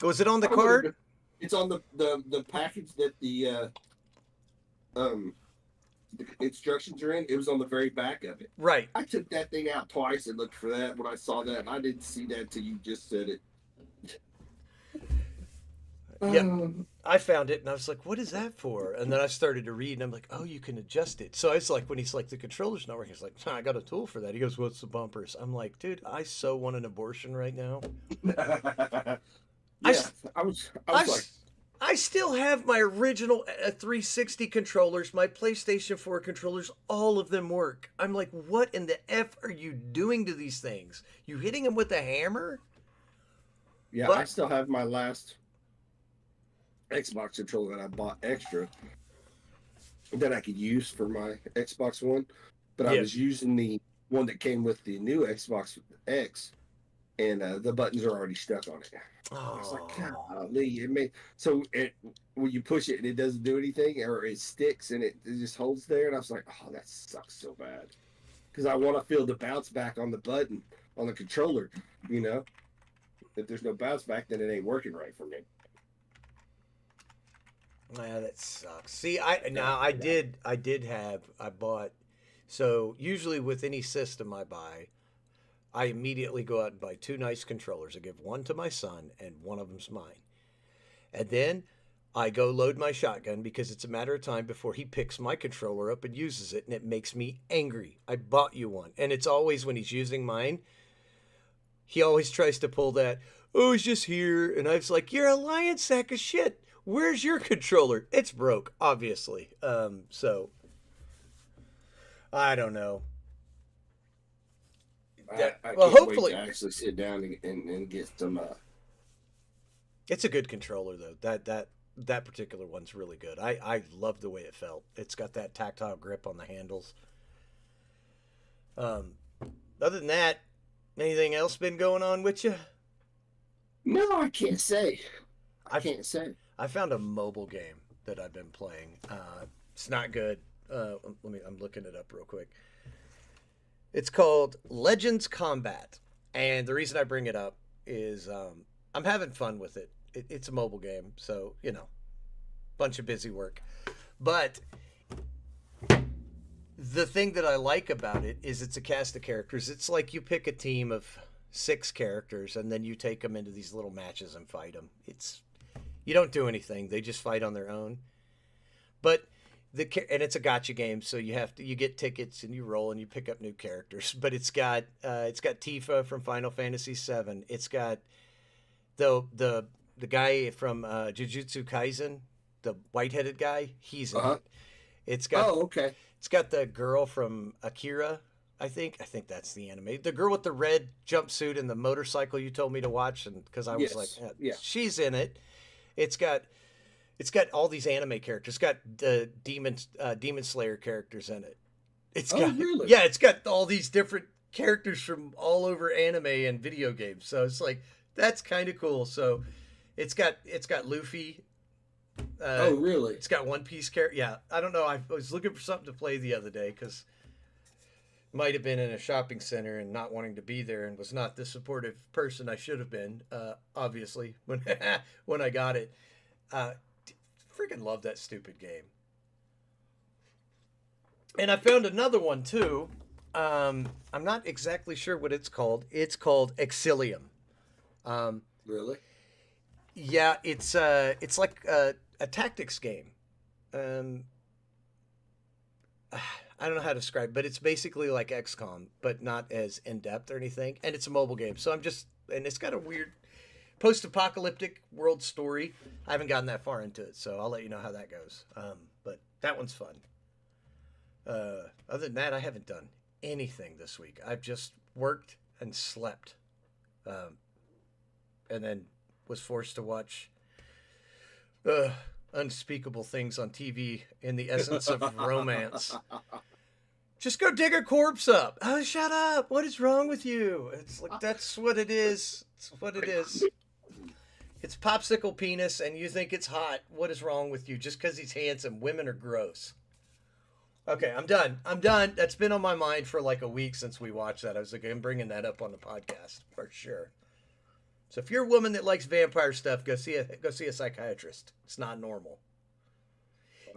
Was it on the card? It's on the package that the instructions are in. It was on the very back of it. Right. I took that thing out twice and looked for that when I saw that, and I didn't see that till you just said it. Yeah, I found it, and I was like, "What is that for?" And then I started to read, and I'm like, "Oh, you can adjust it." So it's like when he's like, "The controller's not working," he's like, "I got a tool for that." He goes, "What's the bumpers?" I'm like, "Dude, I so want an abortion right now." Yeah, I was like, I still have my original 360 controllers, my PlayStation 4 controllers, all of them work. I'm like, what in the F are you doing to these things? You hitting them with a hammer? Yeah, But- I still have my last Xbox controller that I bought extra that I could use for my Xbox One, but I Yeah. was using the one that came with the new Xbox X, and the buttons are already stuck on it. I was like, golly, when you push it and it doesn't do anything, or it sticks and it just holds there, and I was like, oh, that sucks so bad, because I want to feel the bounce back on the button on the controller. You know, if there's no bounce back, then it ain't working right for me. Yeah, that sucks. See, I bought, so usually with any system I buy, I immediately go out and buy 2 nice controllers. I give one to my son and one of them's mine. And then I go load my shotgun because it's a matter of time before he picks my controller up and uses it, and it makes me angry. I bought you one. And it's always when he's using mine, he always tries to pull that, oh, it's just here. And I was like, you're a lying sack of shit. Where's your controller? It's broke, obviously. So I don't know. I well, can't hopefully wait to actually sit down and get some. it's a good controller though. That particular one's really good. I love the way it felt. It's got that tactile grip on the handles. Other than that, anything else been going on with you? No, I can't say. I can't say. I found a mobile game that I've been playing. It's not good. I'm looking it up real quick. It's called Legends Combat, and the reason I bring it up is I'm having fun with it. It's a mobile game, so bunch of busy work. But the thing that I like about it is it's a cast of characters. It's like you pick a team of 6 characters, and then you take them into these little matches and fight them. You don't do anything; they just fight on their own. But and it's a gotcha game, so you get tickets and you roll and you pick up new characters. But it's got Tifa from Final Fantasy VII. It's got the guy from Jujutsu Kaisen, the white-headed guy. He's in it. It's got okay. It's got the girl from Akira. I think that's the anime. The girl with the red jumpsuit and the motorcycle you told me to watch, and because I was like, yeah, she's in it. It's got all these anime characters. It's got the Demon Slayer characters in it. Really? Yeah, it's got all these different characters from all over anime and video games. So it's like that's kind of cool. So it's got Luffy. Really? It's got One Piece character. Yeah, I don't know. I was looking for something to play the other day because might have been in a shopping center and not wanting to be there and was not the supportive person I should have been. Obviously, when I got it. Freaking love that stupid game. And I found another one too. I'm not exactly sure what it's called. It's called Exilium. Really? Yeah, it's like a tactics game. I don't know how to describe it, but it's basically like XCOM, but not as in depth or anything. And it's a mobile game, so and it's got a weird post-apocalyptic world story. I haven't gotten that far into it, so I'll let you know how that goes. But that one's fun. Other than that, I haven't done anything this week. I've just worked and slept, and then was forced to watch unspeakable things on TV in the essence of romance. Just go dig a corpse up. Oh, shut up. What is wrong with you? It's like, that's what it is. It's what it is. It's popsicle penis and you think it's hot. What is wrong with you? Just because he's handsome. Women are gross. Okay, I'm done. That's been on my mind for like a week since we watched that. I was like, I'm bringing that up on the podcast for sure. So if you're a woman that likes vampire stuff, go see a psychiatrist. It's not normal.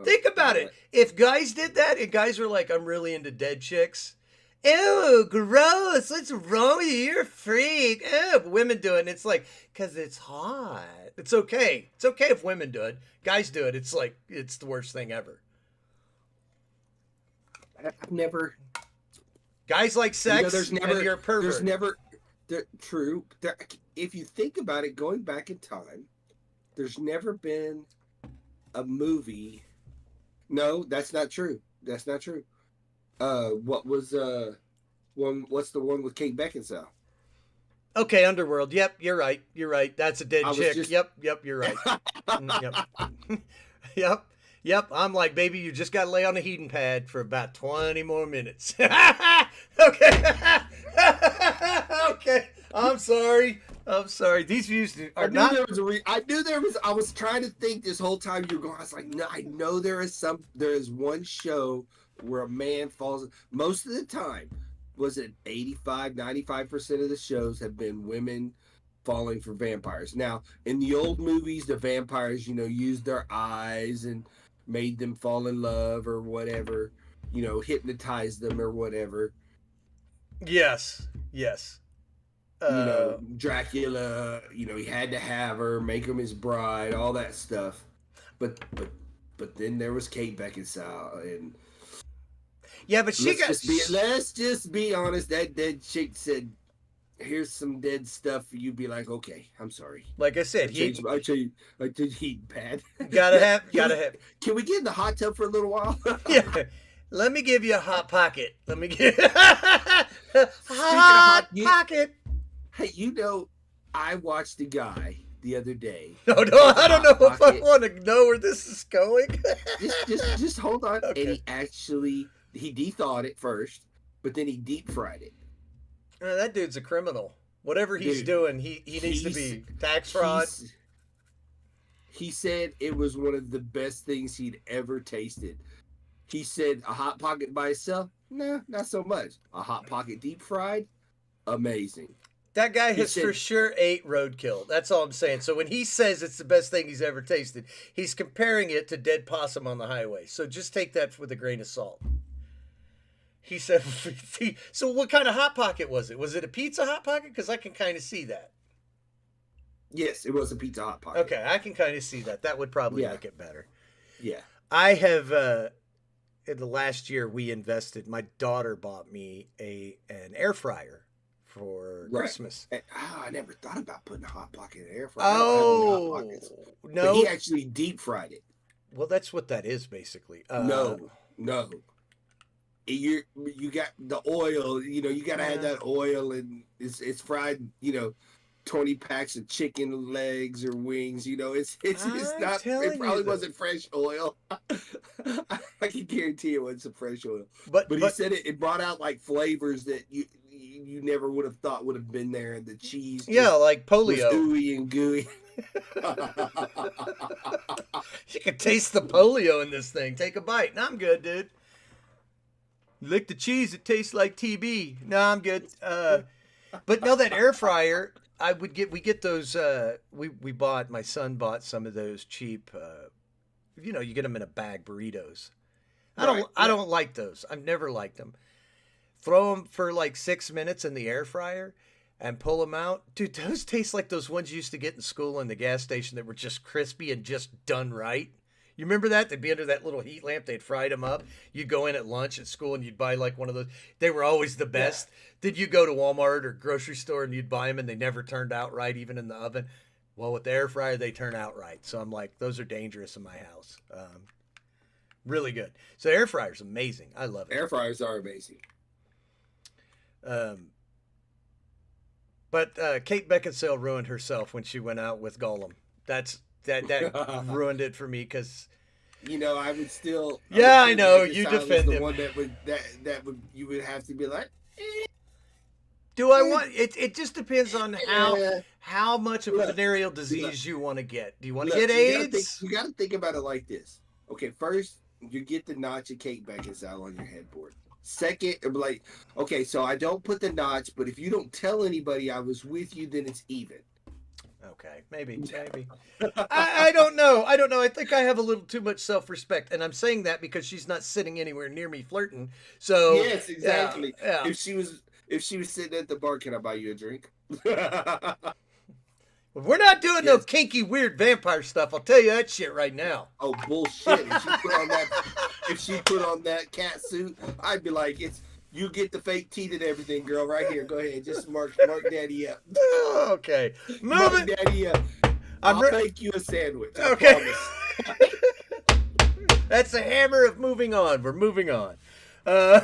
Think about it. If guys did that and guys were like, I'm really into dead chicks. Ew, gross. What's wrong with you? You're a freak. Ew. Women do it. And it's like, because it's hot. It's okay. It's okay if women do it. Guys do it. It's like, it's the worst thing ever. I've never. Guys like sex and you're a pervert. There's never. True. If you think about it, going back in time, there's never been a movie. No, that's not true. That's not true. What was one? What's the one with Kate Beckinsale? Okay, Underworld. Yep, you're right. You're right. That's a dead I was chick. just- Yep, you're right. Yep. Yep. I'm like, baby, you just got to lay on the heating pad for about 20 more minutes. Okay. Okay. I'm sorry. These views are not. I knew there was. I was trying to think this whole time you were going. I was like, no, I know there is one show where a man falls. Most of the time, was it 95% of the shows have been women falling for vampires. Now, in the old movies, the vampires, used their eyes and made them fall in love or whatever, hypnotized them or whatever. Yes. Dracula, he had to have her, make him his bride, all that stuff. But then there was Kate Beckinsale, and yeah, but let's just be honest. That dead chick said, "Here's some dead stuff." You'd be like, "Okay, I'm sorry." Like I said, I did heat pad. gotta have. Can we get in the hot tub for a little while? Yeah. Let me give you a hot pocket. Let me give hot pocket. Hey, I watched a guy the other day. No, I don't know if I want to know where this is going. just hold on. Okay. And he de-thawed it first, but then he deep fried it. That dude's a criminal. Whatever he's doing, he needs to be tax fraud. He said it was one of the best things he'd ever tasted. He said a Hot Pocket by itself, nah, not so much. A Hot Pocket deep fried, amazing. That guy has for sure ate roadkill. That's all I'm saying. So when he says it's the best thing he's ever tasted, he's comparing it to dead possum on the highway. So just take that with a grain of salt. He said, so what kind of Hot Pocket was it? Was it a pizza Hot Pocket? Because I can kind of see that. Yes, it was a Pizza Hot Pocket. Okay, I can kind of see that. That would probably make it better. Yeah. I have, in the last year, my daughter bought me an air fryer for Christmas. I never thought about putting a Hot Pocket in an air fryer. Oh, no. But he actually deep fried it. Well, that's what that is, basically. No. You got the oil, you got to have that oil, and it's fried, 20 packs of chicken legs or wings, it's not, it probably wasn't fresh oil. I can guarantee it wasn't fresh oil. But he said it brought out like flavors that you never would have thought would have been there, and the cheese. Yeah, like polio. Ooey and gooey. You can taste the polio in this thing. Take a bite. No, I'm good, dude. Lick the cheese, it tastes like TB. No, I'm good. But no, that air fryer, we get those, my son bought some of those cheap, you get them in a bag, burritos. I don't like those. I've never liked them. Throw them for like 6 minutes in the air fryer and pull them out. Dude, those taste like those ones you used to get in school in the gas station that were just crispy and just done right. You remember that? They'd be under that little heat lamp. They'd fried them up. You'd go in at lunch at school and you'd buy like one of those. They were always the best. Yeah. Did you go to Walmart or grocery store and you'd buy them and they never turned out right, even in the oven? Well, with the air fryer, they turn out right. So I'm like, those are dangerous in my house. Really good. So air fryer's amazing. I love it. Air fryers are amazing. But Kate Beckinsale ruined herself when she went out with Gollum. That ruined it for me because I would still. Yeah, I know you defend him. One that would you would have to be like. Do I want it? It just depends on how much of a venereal disease you want to get. Do you want to get AIDS? You got to think about it like this. Okay, first you get the notch of Kate Beckinsale on your headboard. Second, like, okay, so I don't put the notch, but if you don't tell anybody I was with you, then it's even. Okay, maybe. I don't know. I think I have a little too much self-respect, and I'm saying that because she's not sitting anywhere near me flirting. So yes, exactly. Yeah. If she was sitting at the bar, can I buy you a drink? We're not doing no kinky, weird vampire stuff. I'll tell you that shit right now. Oh bullshit! If she put on that cat suit, I'd be like, you get the fake teeth and everything, girl. Right here, go ahead. Just mark Daddy up. Okay, Mark Daddy up. I'll make you a sandwich. I promise. That's the hammer of moving on. We're moving on. Uh,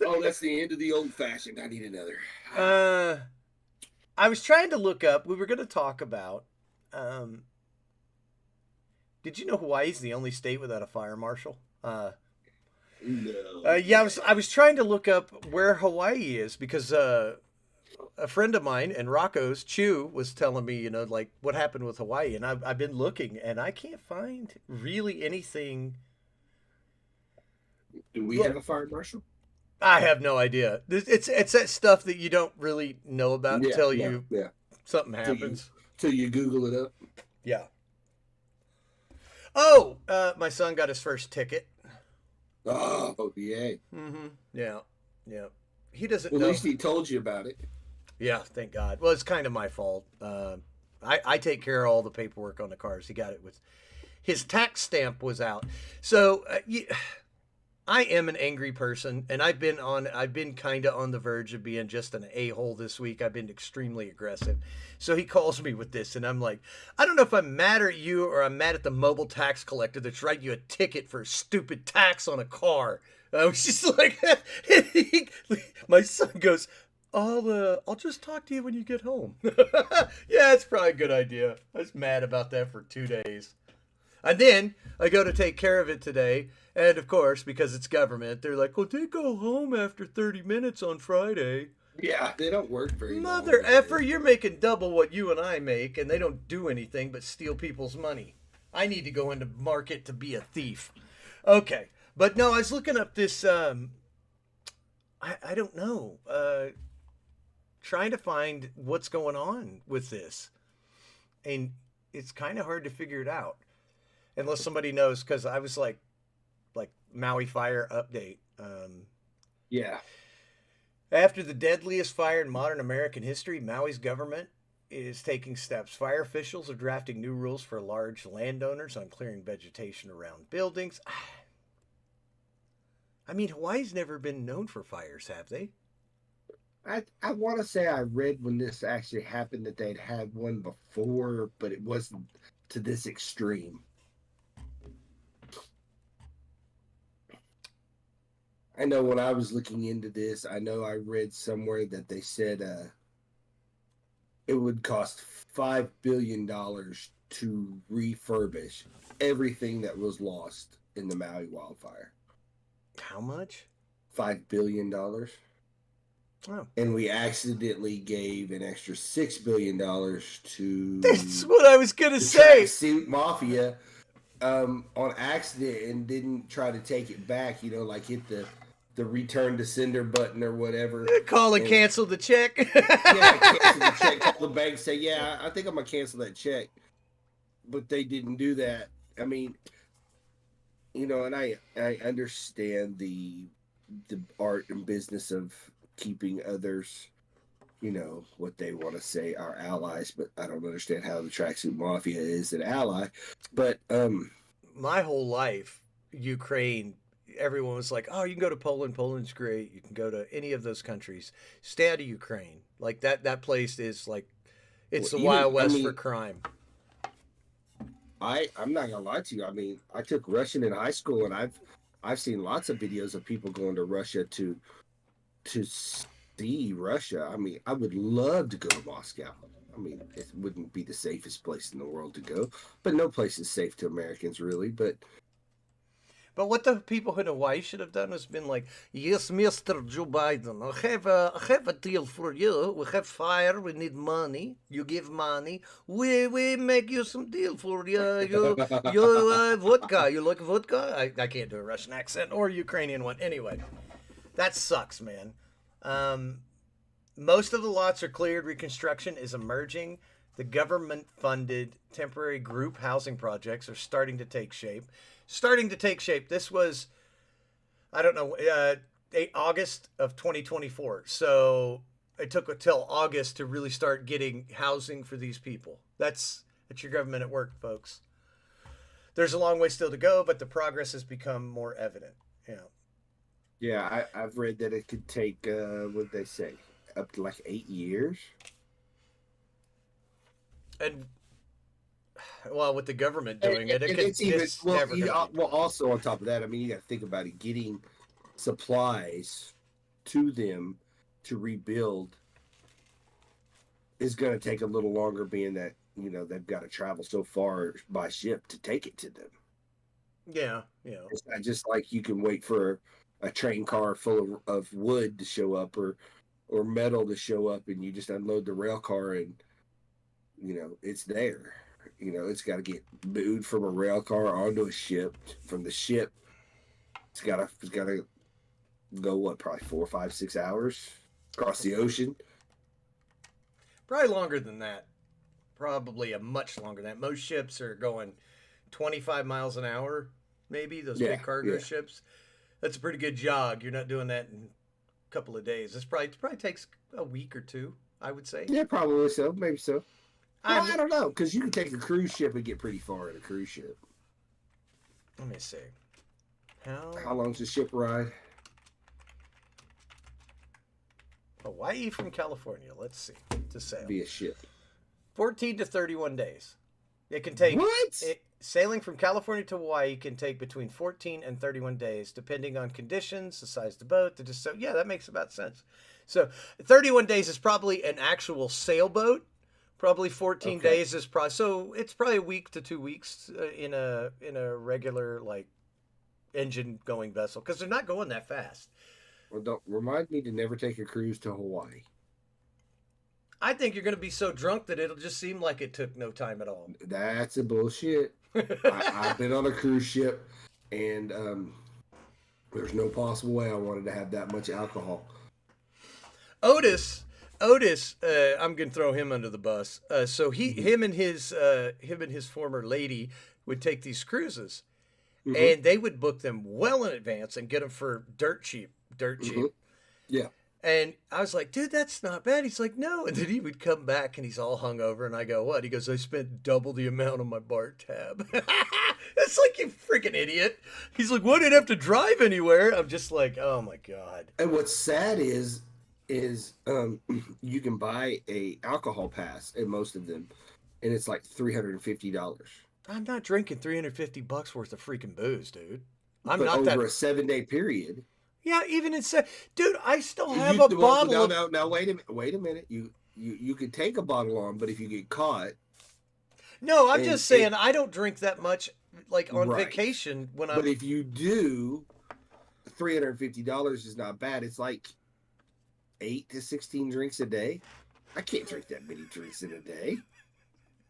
Oh, that's the end of the old fashioned. I need another. I was trying to look up. We were going to talk about. Did you know Hawaii's the only state without a fire marshal? No. Yeah, I was trying to look up where Hawaii is because a friend of mine and Rocco's Chew was telling me, like what happened with Hawaii, and I've been looking and I can't find really anything. Do we have a fire marshal? I have no idea. It's that stuff that you don't really know about until something happens. Till you Google it up. Yeah. Oh, my son got his first ticket. Oh, yeah. Mm-hmm. Yeah. He doesn't Well, know. at least he told you about it. Yeah, thank God. Well, it's kind of my fault. I take care of all the paperwork on the cars. He got it with his tax stamp was out. So I am an angry person, and I've been kind of on the verge of being just an a-hole this week. I've been extremely aggressive. So he calls me with this, and I'm like, I don't know if I'm mad at you or I'm mad at the mobile tax collector that's writing you a ticket for a stupid tax on a car. I was just like, my son goes, I'll just talk to you when you get home. Yeah, it's probably a good idea. I was mad about that for 2 days. And then I go to take care of it today. And of course, because it's government, they're like, well, they go home after 30 minutes on Friday. Yeah, they don't work very long. Mother effer, you're making double what you and I make, and they don't do anything but steal people's money. I need to go into market to be a thief. Okay. But no, I was looking up this, I don't know, trying to find what's going on with this. And it's kind of hard to figure it out. Unless somebody knows, because I was like Maui fire update. Yeah. After the deadliest fire in modern American history, Maui's government is taking steps. Fire officials are drafting new rules for large landowners on clearing vegetation around buildings. I mean, Hawaii's never been known for fires, have they? I want to say I read when this actually happened that they'd had one before, but it wasn't to this extreme. I know when I was looking into this, I know I read somewhere that they said it would cost $5 billion to refurbish everything that was lost in the Maui wildfire. How much? $5 billion. Oh. And we accidentally gave an extra $6 billion to... That's what I was going to say. Tracksuit Mafia on accident and didn't try to take it back, like hit the return to sender button or whatever. Call and cancel the check. Cancel the check. Call the bank, say, yeah, I think I'm going to cancel that check. But they didn't do that. I mean, and I understand the art and business of keeping others, what they want to say are allies, but I don't understand how the Tracksuit Mafia is an ally. But my whole life, Ukraine, everyone was like, oh, you can go to Poland. Poland's great. You can go to any of those countries. Stay out of Ukraine. Like that place is like, it's the Wild West for crime. I'm not gonna lie to you. I mean, I took Russian in high school, and I've seen lots of videos of people going to Russia to see Russia. I mean, I would love to go to Moscow. I mean, it wouldn't be the safest place in the world to go, but no place is safe to Americans, really. But what the people in Hawaii should have done was been like, yes, Mr. Joe Biden, I have a deal for you. We have fire. We need money. You give money. We make you some deal for you. You vodka. You like vodka? I can't do a Russian accent or Ukrainian one. Anyway, that sucks, man. Most of the lots are cleared. Reconstruction is emerging. The government-funded temporary group housing projects are starting to take shape. This was, I don't know, August of 2024. So it took until August to really start getting housing for these people. That's your government at work, folks. There's a long way still to go, but the progress has become more evident. Yeah, I've read that it could take, what'd they say, up to like 8 years. And Well, with the government And, doing it, and it's even it's well. never gonna be. Well, also on top of that, I mean, you got to think about it. Getting supplies to them to rebuild is going to take a little longer, being that they've got to travel so far by ship to take it to them. Yeah. It's not just like you can wait for a train car full of wood to show up or metal to show up, and you just unload the rail car and it's there. It's got to get moved from a rail car onto a ship. From the ship, it's got to go what, probably 4, 5, 6 hours across the ocean. Probably longer than that. Probably a much longer than that. Most ships are going 25 miles an hour, maybe, those big cargo ships. That's a pretty good jog. You're not doing that in a couple of days. It probably takes a week or two, I would say. Yeah, probably so. Maybe so. Well, I don't know, because you can take a cruise ship and get pretty far in a cruise ship. Let me see. How long's the ship ride? Hawaii from California. Let's see. To sail. Via ship. 14 to 31 days. It can take. What? Sailing from California to Hawaii can take between 14 and 31 days, depending on conditions, the size of the boat. Yeah, that makes about sense. So 31 days is probably an actual sailboat. Probably 14 days is probably, so it's probably a week to 2 weeks in a regular like engine going vessel, because they're not going that fast. Well, don't remind me to never take a cruise to Hawaii. I think you're going to be so drunk that it'll just seem like it took no time at all. That's a bullshit. I've been on a cruise ship, and there's no possible way I wanted to have that much alcohol. Otis, I'm gonna throw him under the bus. So him and his former lady would take these cruises, and they would book them well in advance and get them for dirt cheap. Yeah. And I was like, dude, that's not bad. He's like, no. And then he would come back and he's all hungover, and I go, what? He goes, I spent double the amount on my bar tab. It's like, you freaking idiot. He's like, well, I didn't have to drive anywhere. I'm just like, oh my God. And what's sad is you can buy a alcohol pass at most of them, and it's like $350. I'm not drinking $350 worth of freaking booze, dude. I'm but not over that. a 7-day period. Yeah, even in dude, I still have a bottle. No, wait a minute. You could take a bottle on, but if you get caught. No, I'm just saying I don't drink that much, like on vacation when I'm. But if you do, $350 is not bad. It's like 8 to 16 drinks a day. I can't drink that many drinks in a day.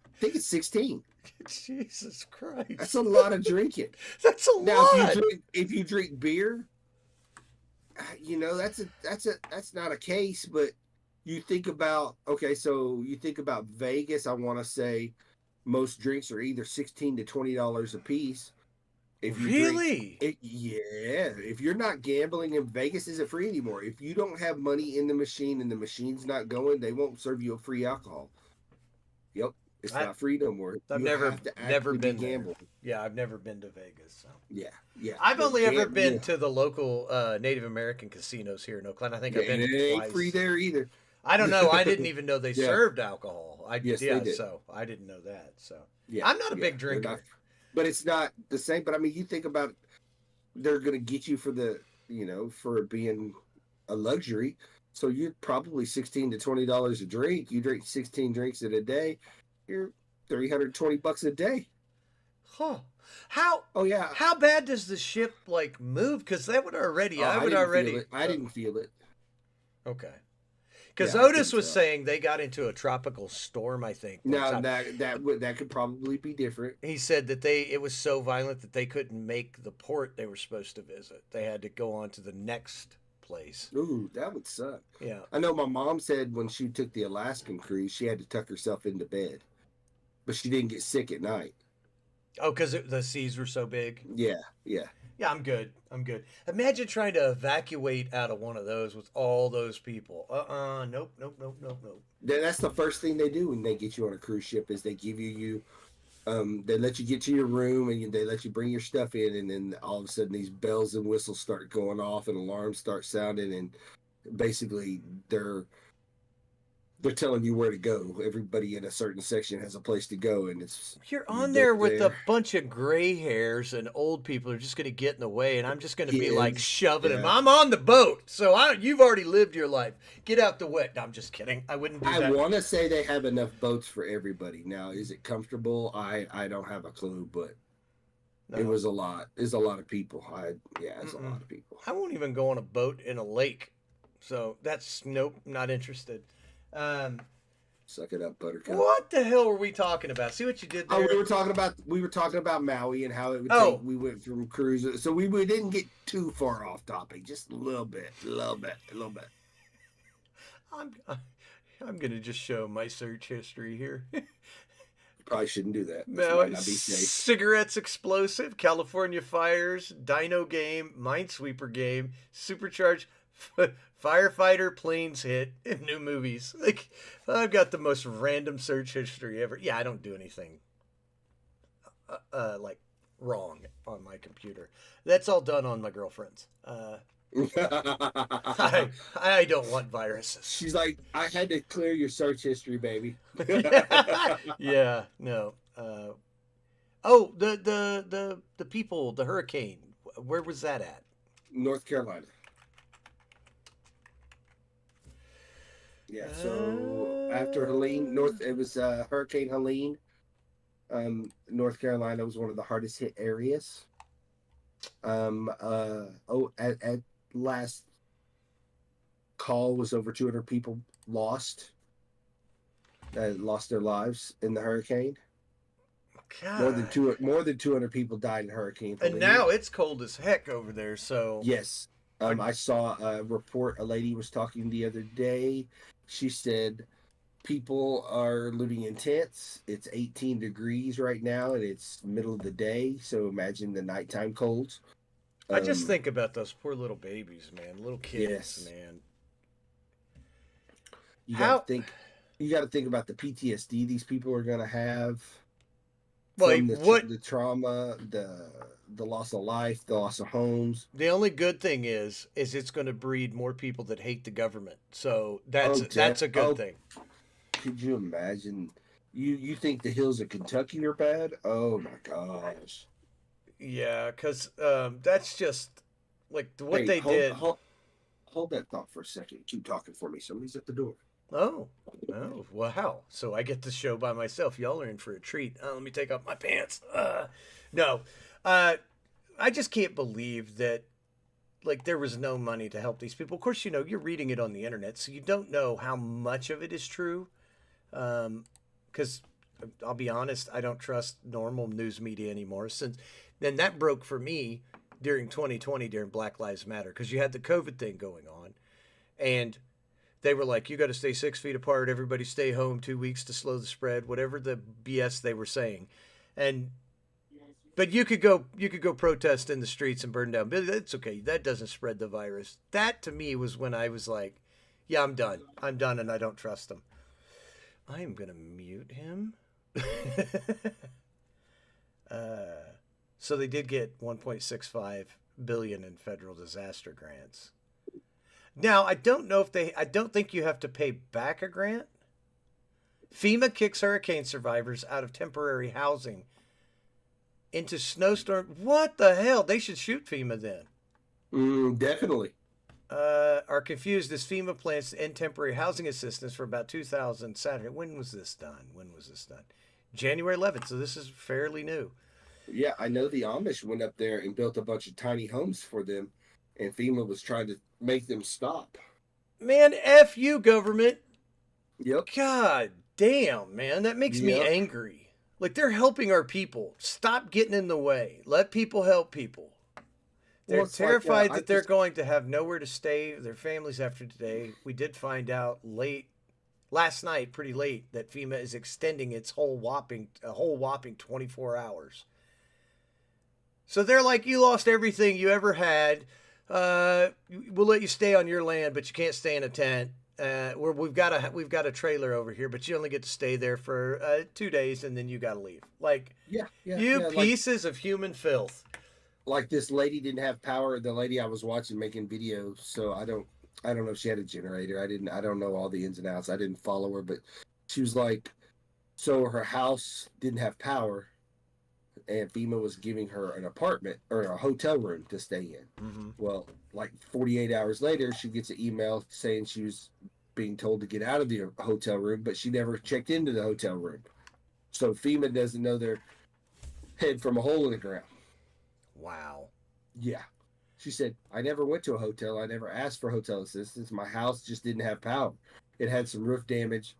I think it's 16. Jesus Christ. That's a lot of drinking. That's a lot. Now, if you drink beer, that's not a case. But you think about Vegas. I want to say most drinks are either $16 to $20 a piece. If you really? If you're not gambling, and Vegas isn't free anymore. If you don't have money in the machine and the machine's not going, they won't serve you a free alcohol. Yep, it's not free no more. I've never been gambling. Yeah, I've never been to Vegas. So. Yeah. I've only ever been to the local Native American casinos here in Oakland. I think I've been it ain't twice. Free there either. I don't know. I didn't even know they served alcohol. Yes, they did. So I didn't know that. So yeah, I'm not a big drinker. But it's not the same. But I mean, you think about it, they're going to get you for for it being a luxury. So you're probably $16 to $20 a drink. You drink 16 drinks in a day, you're $320 a day. Huh. How? Oh yeah. How bad does the ship like move? Because that would already. I didn't feel it. Okay. Because Otis was saying they got into a tropical storm, I think. No, that could probably be different. He said that it was so violent that they couldn't make the port they were supposed to visit. They had to go on to the next place. Ooh, that would suck. Yeah. I know my mom said when she took the Alaskan cruise, she had to tuck herself into bed. But she didn't get sick at night. Oh, because the seas were so big? Yeah. Yeah, I'm good. Imagine trying to evacuate out of one of those with all those people. Nope. That's the first thing they do when they get you on a cruise ship is they give you they let you get to your room and they let you bring your stuff in, and then all of a sudden these bells and whistles start going off and alarms start sounding, and basically they're they're telling you where to go. Everybody in a certain section has a place to go, and it's You're you on go there with a there. bunch of gray hairs and old people are just going to get in the way, and I'm just going to be like Kids, shoving them. yeah. I'm on the boat, so you've already lived your life. Get out the way. No, I'm just kidding. I wouldn't do I that. want to say they have enough boats for everybody. Now, is it comfortable? I don't have a clue, but No. it was a lot. It's a lot of people. It's a Mm-mm. lot of people. I won't even go on a boat in a lake. So that's nope, not interested. Suck it up, Buttercup. What the hell were we talking about? See what you did there? Oh, we were talking about Maui and how it would Oh. take. We went from cruises, so we didn't get too far off topic, just a little bit. I'm gonna just show my search history here. Probably shouldn't do that. This No, might not be safe. cigarettes explosive, California fires, Dino game, Minesweeper game, Supercharged, firefighter planes hit, and new movies. Like I've got the most random search history ever. Yeah, I don't do anything like wrong on my computer. That's all done on my girlfriend's. I don't want viruses. She's like, I had to clear your search history, baby. Yeah, no. Oh, the people, the hurricane. Where was that at? North Carolina. Yeah, so after Helene, it was Hurricane Helene. North Carolina was one of the hardest hit areas. At last call was over 200 people lost their lives in the hurricane. God. More than 200 people died in Hurricane Helene. And now it's cold as heck over there. So Yes. I saw a report. A lady was talking the other day. She said people are living in tents. It's 18 degrees right now, and it's middle of the day. So imagine the nighttime colds. I just think about those poor little babies, man, little kids, Yes. man. You got to think about the PTSD these people are going to have. Well, From what the trauma, the loss of life, the loss of homes. the only good thing is it's going to breed more people that hate the government. So that's Oh, that's a good oh. thing. Could you imagine? You think the hills of Kentucky are bad? Oh my gosh! Yeah, because that's just like what Hey, they did. Hold that thought for a second. Keep talking for me. Somebody's at the door. Oh, wow. So I get the show by myself. Y'all are in for a treat. Let me take off my pants. No, I just can't believe that. Like there was no money to help these people. Of course, you're reading it on the internet, so you don't know how much of it is true. Because I'll be honest, I don't trust normal news media anymore. Since then, that broke for me during 2020 during Black Lives Matter because you had the COVID thing going on, and they were like, you got to stay 6 feet apart. Everybody stay home 2 weeks to slow the spread. Whatever the BS they were saying, but you could go protest in the streets and burn down. But it's okay. That doesn't spread the virus. That to me was when I was like, yeah, I'm done, and I don't trust them. I am gonna mute him. So they did get 1.65 billion in federal disaster grants. Now, I don't think you have to pay back a grant. FEMA kicks hurricane survivors out of temporary housing into snowstorm. What the hell? They should shoot FEMA then. Definitely. Are confused as FEMA plans to end temporary housing assistance for about 2,000 Saturday. When was this done? January 11th. So this is fairly new. Yeah, I know the Amish went up there and built a bunch of tiny homes for them, and FEMA was trying to make them stop. Man, F you, government. Yep. God damn, man. That makes me Yep. angry. Like, they're helping our people. Stop getting in the way. Let people help people. They're Well, it's like, terrified I that they're just- going to have nowhere to stay, their families after today. We did find out last night, pretty late, that FEMA is extending its whole whopping 24 hours. So they're like, you lost everything you ever had. We'll let you stay on your land, but you can't stay in a tent. We've got a trailer over here, but you only get to stay there for 2 days, and then you got to leave. Like, Yeah. pieces of human filth. Like this lady didn't have power. The lady I was watching making videos, so I don't know if she had a generator. I don't know all the ins and outs. I didn't follow her, but she was like, so her house didn't have power, and FEMA was giving her an apartment or a hotel room to stay in. Mm-hmm. Well, like 48 hours later, she gets an email saying she was being told to get out of the hotel room, but she never checked into the hotel room. So FEMA doesn't know their head from a hole in the ground. Wow. Yeah. She said, I never went to a hotel. I never asked for hotel assistance. My house just didn't have power. It had some roof damage,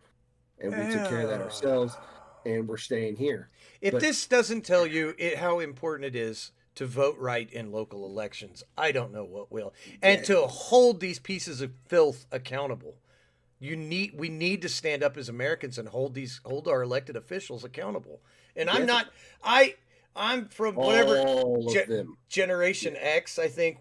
and we took care of that ourselves, and we're staying here. If But- this doesn't tell you how important it is to vote right in local elections, I don't know what will. And Yeah. to hold these pieces of filth accountable. We need to stand up as Americans and hold our elected officials accountable. And I'm from whatever All of them. Generation X, I think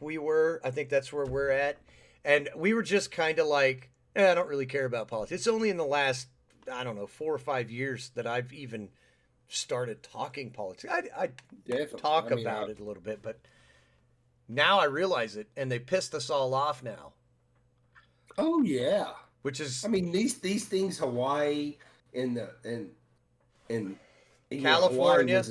that's where we're at. And we were just kind of like, I don't really care about politics. It's only in the last, I don't know, 4 or 5 years that I've even started talking politics. I Definitely. talk I mean, about it a little bit, but now I realize it, and they pissed us all off now, Oh yeah. which is I mean these things, Hawaii and California.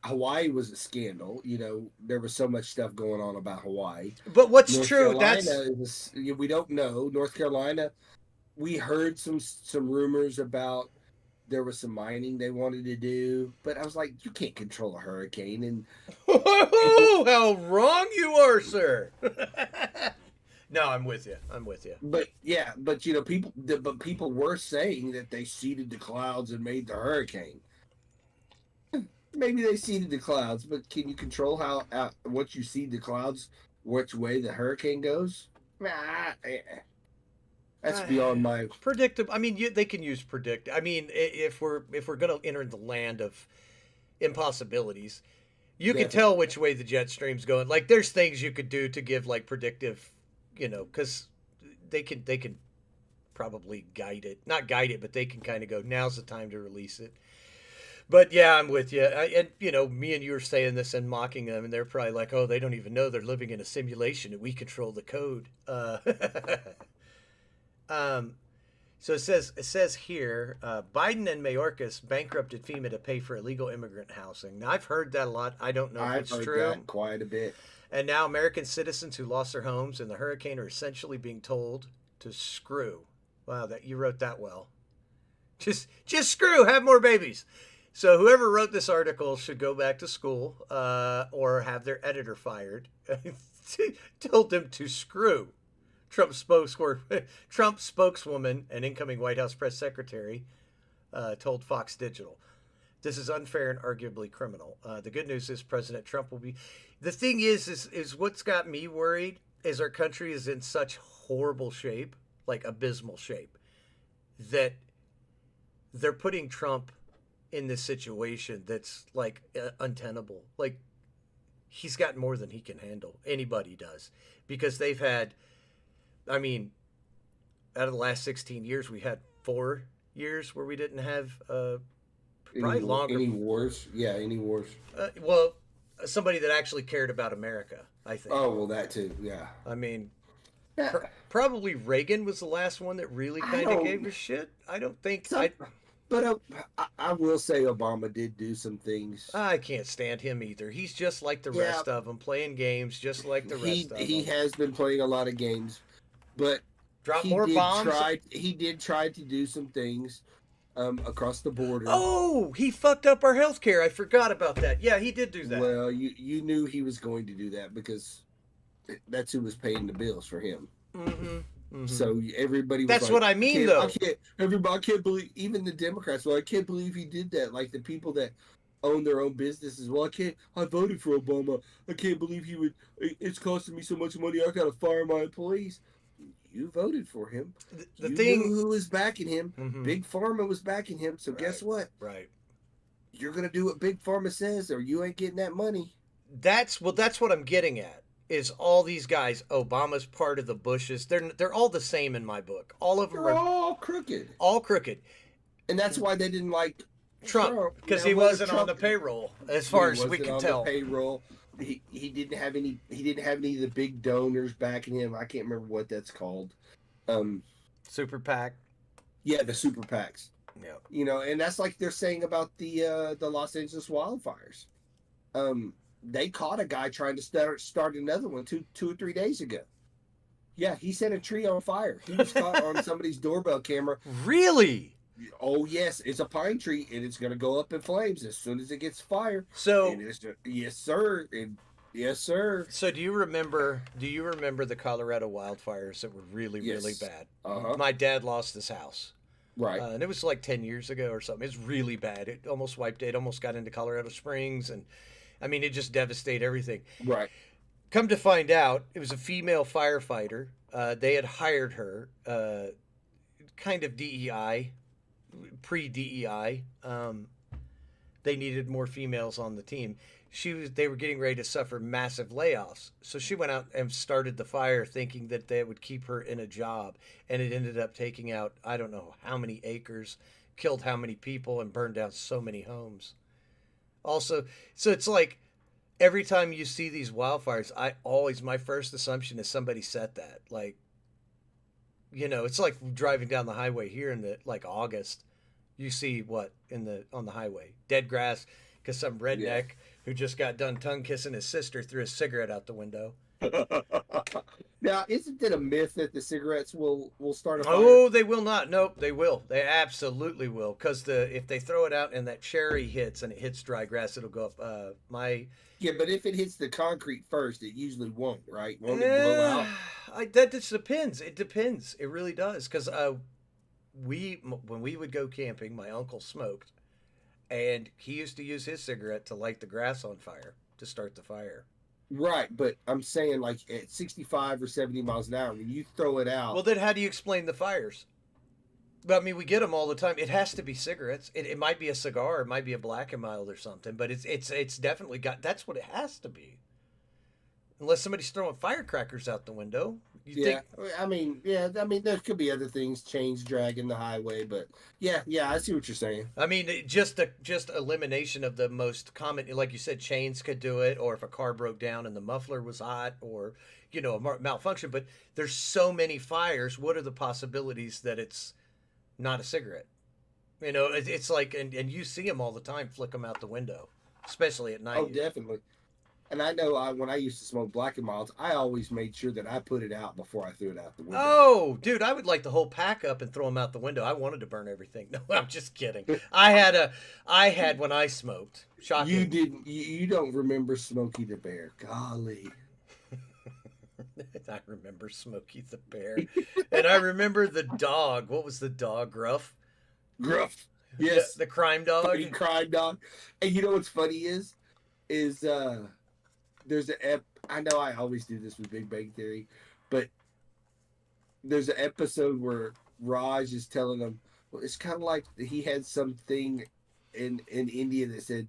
Hawaii was a scandal. You know, there was so much stuff going on about Hawaii. But what's North true? Carolina we don't know. North Carolina, we heard some rumors about there was some mining they wanted to do, but I was like, you can't control a hurricane. And How wrong you are, sir. No, I'm with you. but you know, people were saying that they seeded the clouds and made the hurricane. Maybe they seeded the clouds, but can you control how once you seed the clouds, which way the hurricane goes? That's beyond my. Predictable. I mean, they can use predict. I mean, if we're going to enter the land of impossibilities, you can tell which way the jet stream's going. Like, there's things you could do to give like predictive, because they can probably guide it. Not guide it, but they can kind of go, now's the time to release it. But yeah, I'm with you. And me and you are saying this and mocking them, and they're probably like, "Oh, they don't even know they're living in a simulation, and we control the code." So it says here, Biden and Mayorkas bankrupted FEMA to pay for illegal immigrant housing. Now I've heard that a lot. I don't know if I've it's heard true. that quite a bit. And now American citizens who lost their homes in the hurricane are essentially being told to screw. Wow, that you wrote that well. Just screw. Have more babies. So whoever wrote this article should go back to school or have their editor fired. Told them to screw. Trump spokeswoman and incoming White House press secretary told Fox Digital. This is unfair and arguably criminal. The good news is President Trump will be... The thing is what's got me worried is our country is in such horrible shape, like abysmal shape, that they're putting Trump in this situation that's like untenable. Like, he's got more than he can handle. Anybody does. Because they've had, I mean, out of the last 16 years, we had 4 years where we didn't have probably longer. Any wars? Yeah, any wars. Well, somebody that actually cared about America, I think. Oh, well, that too, yeah. I mean, Yeah. probably Reagan was the last one that really kind of gave a shit. I don't think... But I will say Obama did do some things. I can't stand him either. He's just like the rest of them, playing games just like the rest of them. He has been playing a lot of games, but Drop more bombs. He did try to do some things across the border. Oh, he fucked up our health care. I forgot about that. Yeah, he did do that. Well, you knew he was going to do that because that's who was paying the bills for him. Mm-hmm. Mm-hmm. So everybody was That's like, what I mean, though. I can't believe, even the Democrats, well, I can't believe he did that. Like the people that own their own businesses. Well, I voted for Obama. I can't believe it's costing me so much money. I got to fire my employees. You voted for him. The you thing, knew who was backing him. Mhm. Big Pharma was backing him. So Right. guess what? right. You're going to do what Big Pharma says or you ain't getting that money. That's what I'm getting at. Is all these guys, Obama's part of the Bushes, they're all the same in my book. All of them They're are all crooked. all crooked. And that's why they didn't like Trump, because Now, he whether wasn't on Trump- the payroll, as far as we wasn't can on tell. the payroll. he didn't have any of the big donors backing him. I can't remember what that's called. Super PAC. Yeah, the super PACs. Yeah. You know, and that's like they're saying about the Los Angeles wildfires. They caught a guy trying to start another one two or 3 days ago. Yeah, he set a tree on fire. He was caught on somebody's doorbell camera. Really? Oh yes, it's a pine tree, and it's going to go up in flames as soon as it gets fire. So And it's yes, sir. Yes, sir. So do you remember the Colorado wildfires that were really really Yes. bad? Uh-huh. My dad lost his house. Right. And it was like 10 years ago or something. It's really bad. It almost wiped it. Almost got into Colorado Springs, and I mean it just devastated everything. Right. Come to find out, it was a female firefighter. They had hired her, kind of DEI, pre-DEI. They needed more females on the team. They were getting ready to suffer massive layoffs. So she went out and started the fire thinking that they would keep her in a job. And it ended up taking out, I don't know how many acres, killed how many people, and burned down so many homes. Also, so it's like, every time you see these wildfires, my first assumption is somebody set that. Like, you know, it's like driving down the highway here in August. You see what on the highway? Dead grass, because some redneck who just got done tongue kissing his sister threw a cigarette out the window. Now, isn't it a myth that the cigarettes will start a fire? Oh, they will not. Nope, they will. They absolutely will. Because if they throw it out and that cherry hits and it hits dry grass, it'll go up. Yeah, but if it hits the concrete first, it usually won't, right? Won't it blow out? That just depends. It depends. It really does. Because when we would go camping, my uncle smoked, and he used to use his cigarette to light the grass on fire to start the fire. Right, but I'm saying like at 65 or 70 miles an hour, when you throw it out. Well, then how do you explain the fires? But I mean, we get them all the time. It has to be cigarettes. It might be a cigar. It might be a Black and Mild or something. But it's definitely got. That's what it has to be. Unless somebody's throwing firecrackers out the window. Yeah, I mean, there could be other things, chains dragging the highway, but yeah, I see what you're saying. I mean, just elimination of the most common, like you said, chains could do it, or if a car broke down and the muffler was hot, or a malfunction. But there's so many fires. What are the possibilities that it's not a cigarette? It's like, and you see them all the time, flick them out the window, especially at night. Oh, definitely. And I know when I used to smoke Black and Milds, I always made sure that I put it out before I threw it out the window. Oh, dude, I would light the whole pack up and throw them out the window. I wanted to burn everything. No, I'm just kidding. I had when I smoked. Shocking. You didn't. You don't remember Smokey the Bear? Golly. I remember Smokey the Bear, and I remember the dog. What was the dog? Gruff. Gruff. Yes. The crime dog. Funny crime dog. And you know what's funny is there's I know I always do this with Big Bang Theory, but there's an episode where Raj is telling him, well, it's kind of like he had something in India that said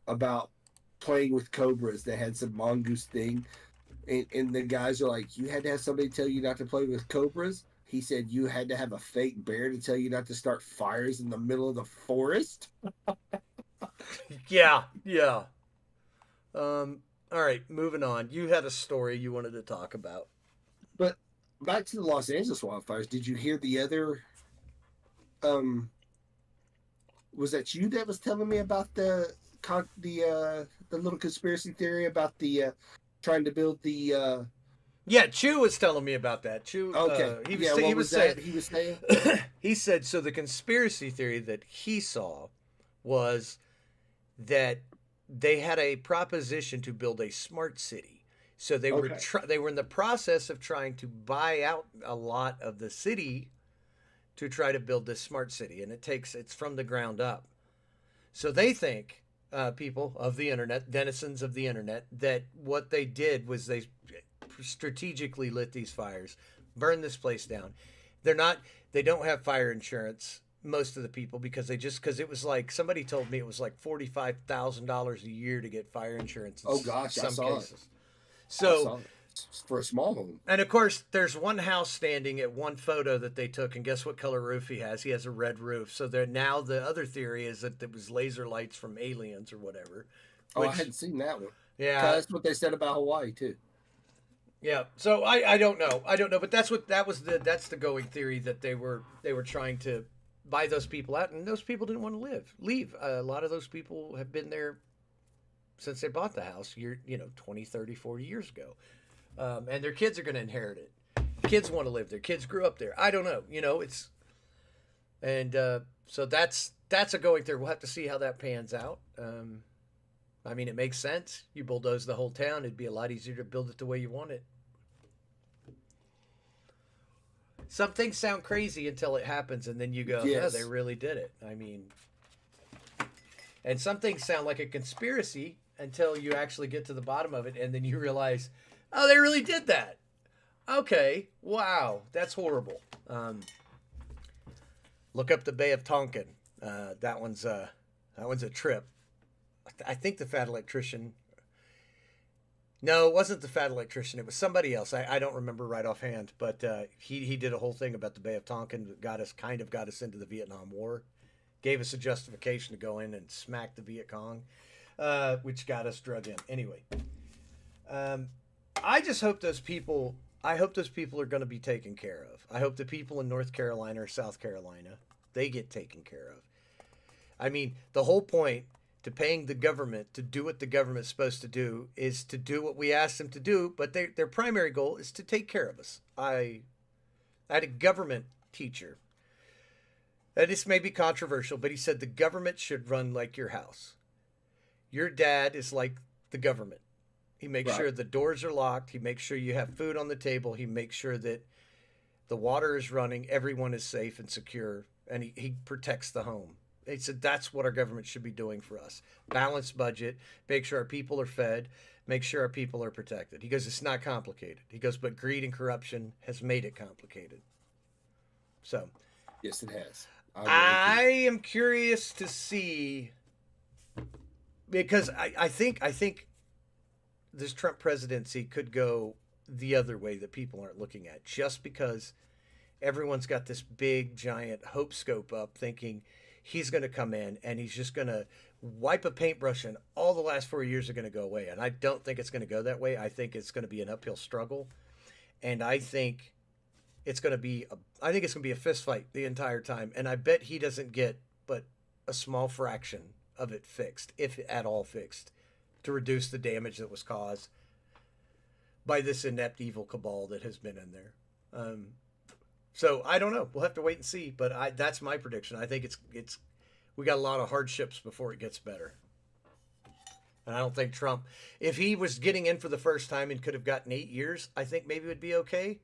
about playing with cobras. They had some mongoose thing, and the guys are like, you had to have somebody tell you not to play with cobras. He said you had to have a fake bear to tell you not to start fires in the middle of the forest. Yeah. All right, moving on. You had a story you wanted to talk about. But back to the Los Angeles wildfires. Did you hear the other? Was that you that was telling me about the little conspiracy theory about the trying to build the? Yeah, Chew was telling me about that. Chew. Okay. He was saying. He was saying. He said so. The conspiracy theory that he saw was that they had a proposition to build a smart city. So they were they were in the process of trying to buy out a lot of the city to try to build this smart city, and it's from the ground up. So they think, people of the internet, denizens of the internet, that what they did was they strategically lit these fires, burned this place down. They don't have fire insurance, most of the people, because it was like, somebody told me it was like $45,000 a year to get fire insurance in some cases. It. So for a small home. And of course, there's one house standing at one photo that they took, and guess what color roof he has? He has a red roof. So now the other theory is that it was laser lights from aliens or whatever. I hadn't seen that one. Yeah, That's what they said about Hawaii too. yeah. So I don't know. I don't know, but that's the going theory that they were trying to buy those people out, and those people didn't want to leave. A lot of those people have been there since they bought the house, 20, 30, 40 years ago. And their kids are going to inherit it. Kids want to live there. Kids grew up there. I don't know. It's and so that's a going theory. We'll have to see how that pans out. I mean, it makes sense. You bulldoze the whole town. It'd be a lot easier to build it the way you want it. Some things sound crazy until it happens, and then you go, Yes. "Oh, they really did it." I mean, and some things sound like a conspiracy until you actually get to the bottom of it, and then you realize, "Oh, they really did that." Okay, wow, that's horrible. Look up the Bay of Tonkin. That one's a trip. I think the Fat Electrician. No, it wasn't the Fat Electrician. It was somebody else. I don't remember right offhand, but he did a whole thing about the Bay of Tonkin that got us into the Vietnam War, gave us a justification to go in and smack the Viet Cong, which got us drug in. Anyway, I just hope those people. I hope those people are going to be taken care of. I hope the people in North Carolina or South Carolina, they get taken care of. I mean, the whole point to paying the government to do what the government's supposed to do is to do what we ask them to do, but their primary goal is to take care of us. I had a government teacher, and this may be controversial, but he said the government should run like your house. Your dad is like the government. He makes Right. sure the doors are locked. He makes sure you have food on the table. He makes sure that the water is running, everyone is safe and secure, and he protects the home. He said that's what our government should be doing for us. Balanced budget, make sure our people are fed, make sure our people are protected. He goes, it's not complicated. He goes, but greed and corruption has made it complicated. So Yes, it has. I am curious to see, because I think this Trump presidency could go the other way that people aren't looking at, just because everyone's got this big giant hope scope up thinking he's going to come in and he's just going to wipe a paintbrush and all the last 4 years are going to go away. And I don't think it's going to go that way. I think it's going to be an uphill struggle. And I think it's going to be a fist fight the entire time. And I bet he doesn't get but a small fraction of it fixed, if at all fixed, to reduce the damage that was caused by this inept evil cabal that has been in there. So I don't know. We'll have to wait and see. But that's my prediction. I think it's we got a lot of hardships before it gets better. And I don't think Trump, if he was getting in for the first time and could have gotten 8 years, I think maybe it would be okay.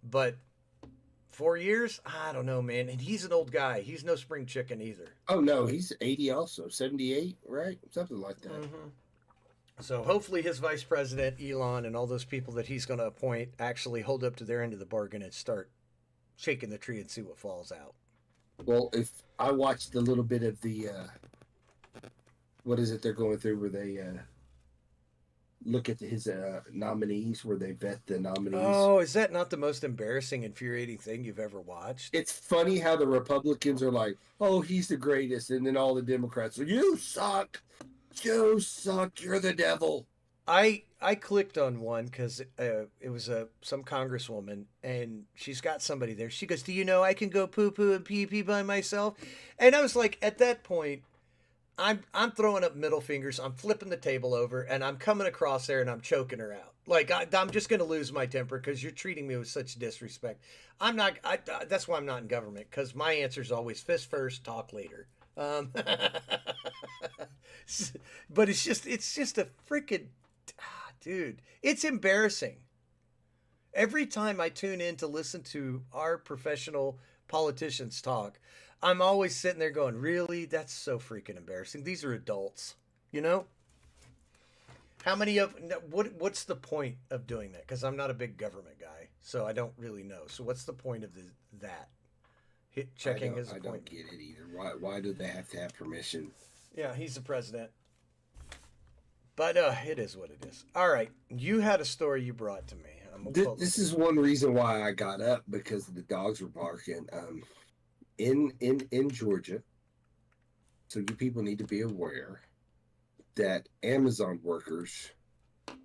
But 4 years, I don't know, man. And he's an old guy. He's no spring chicken either. Oh no, he's 80 also, 78, right? Something like that. Mm-hmm. So hopefully his vice president, Elon, and all those people that he's going to appoint actually hold up to their end of the bargain and start shaking the tree and see what falls out. Well, if I watched a little bit of the what is it they're going through where they look at his nominees, where they vet the nominees. Oh, is that not the most embarrassing, infuriating thing you've ever watched? It's funny how the Republicans are like, "Oh, he's the greatest," and then all the Democrats are, "You suck, you suck, you're the devil." I clicked on one because it was some congresswoman, and she's got somebody there. She goes, "Do you know I can go poo poo and pee pee by myself?" And I was like, at that point, I'm throwing up middle fingers. I'm flipping the table over, and I'm coming across there, and I'm choking her out. Like I'm just gonna lose my temper because you're treating me with such disrespect. I'm not. That's why I'm not in government, because my answer is always fist first, talk later. But it's just a freaking dude. It's embarrassing. Every time I tune in to listen to our professional politicians talk, I'm always sitting there going, really? That's so freaking embarrassing. These are adults, you know? How many of what's the point of doing that? Because I'm not a big government guy, so I don't really know. So what's the point of that? Checking his I appointment. don't get it either. Why do they have to have permission? Yeah, he's the president. But it is what it is. All right, you had a story you brought to me. This is one reason why I got up, because the dogs were barking. In Georgia, so you people need to be aware. that Amazon workers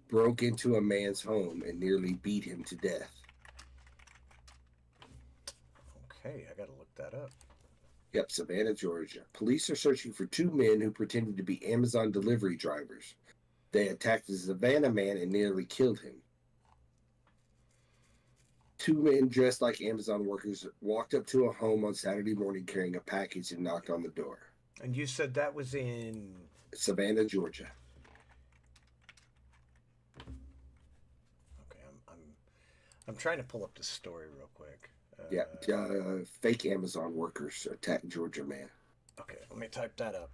broke into a man's home and nearly beat him to death. Okay, I gotta look that up. Yep, Savannah, Georgia. Police are searching for two men who pretended to be Amazon delivery drivers. They attacked the Savannah man and nearly killed him. Two men dressed like Amazon workers walked up to a home on Saturday morning carrying a package and knocked on the door. And you said that was in Savannah, Georgia. Okay, I'm trying to pull up the story real quick. Fake Amazon workers attacked Georgia man. Okay, let me type that up.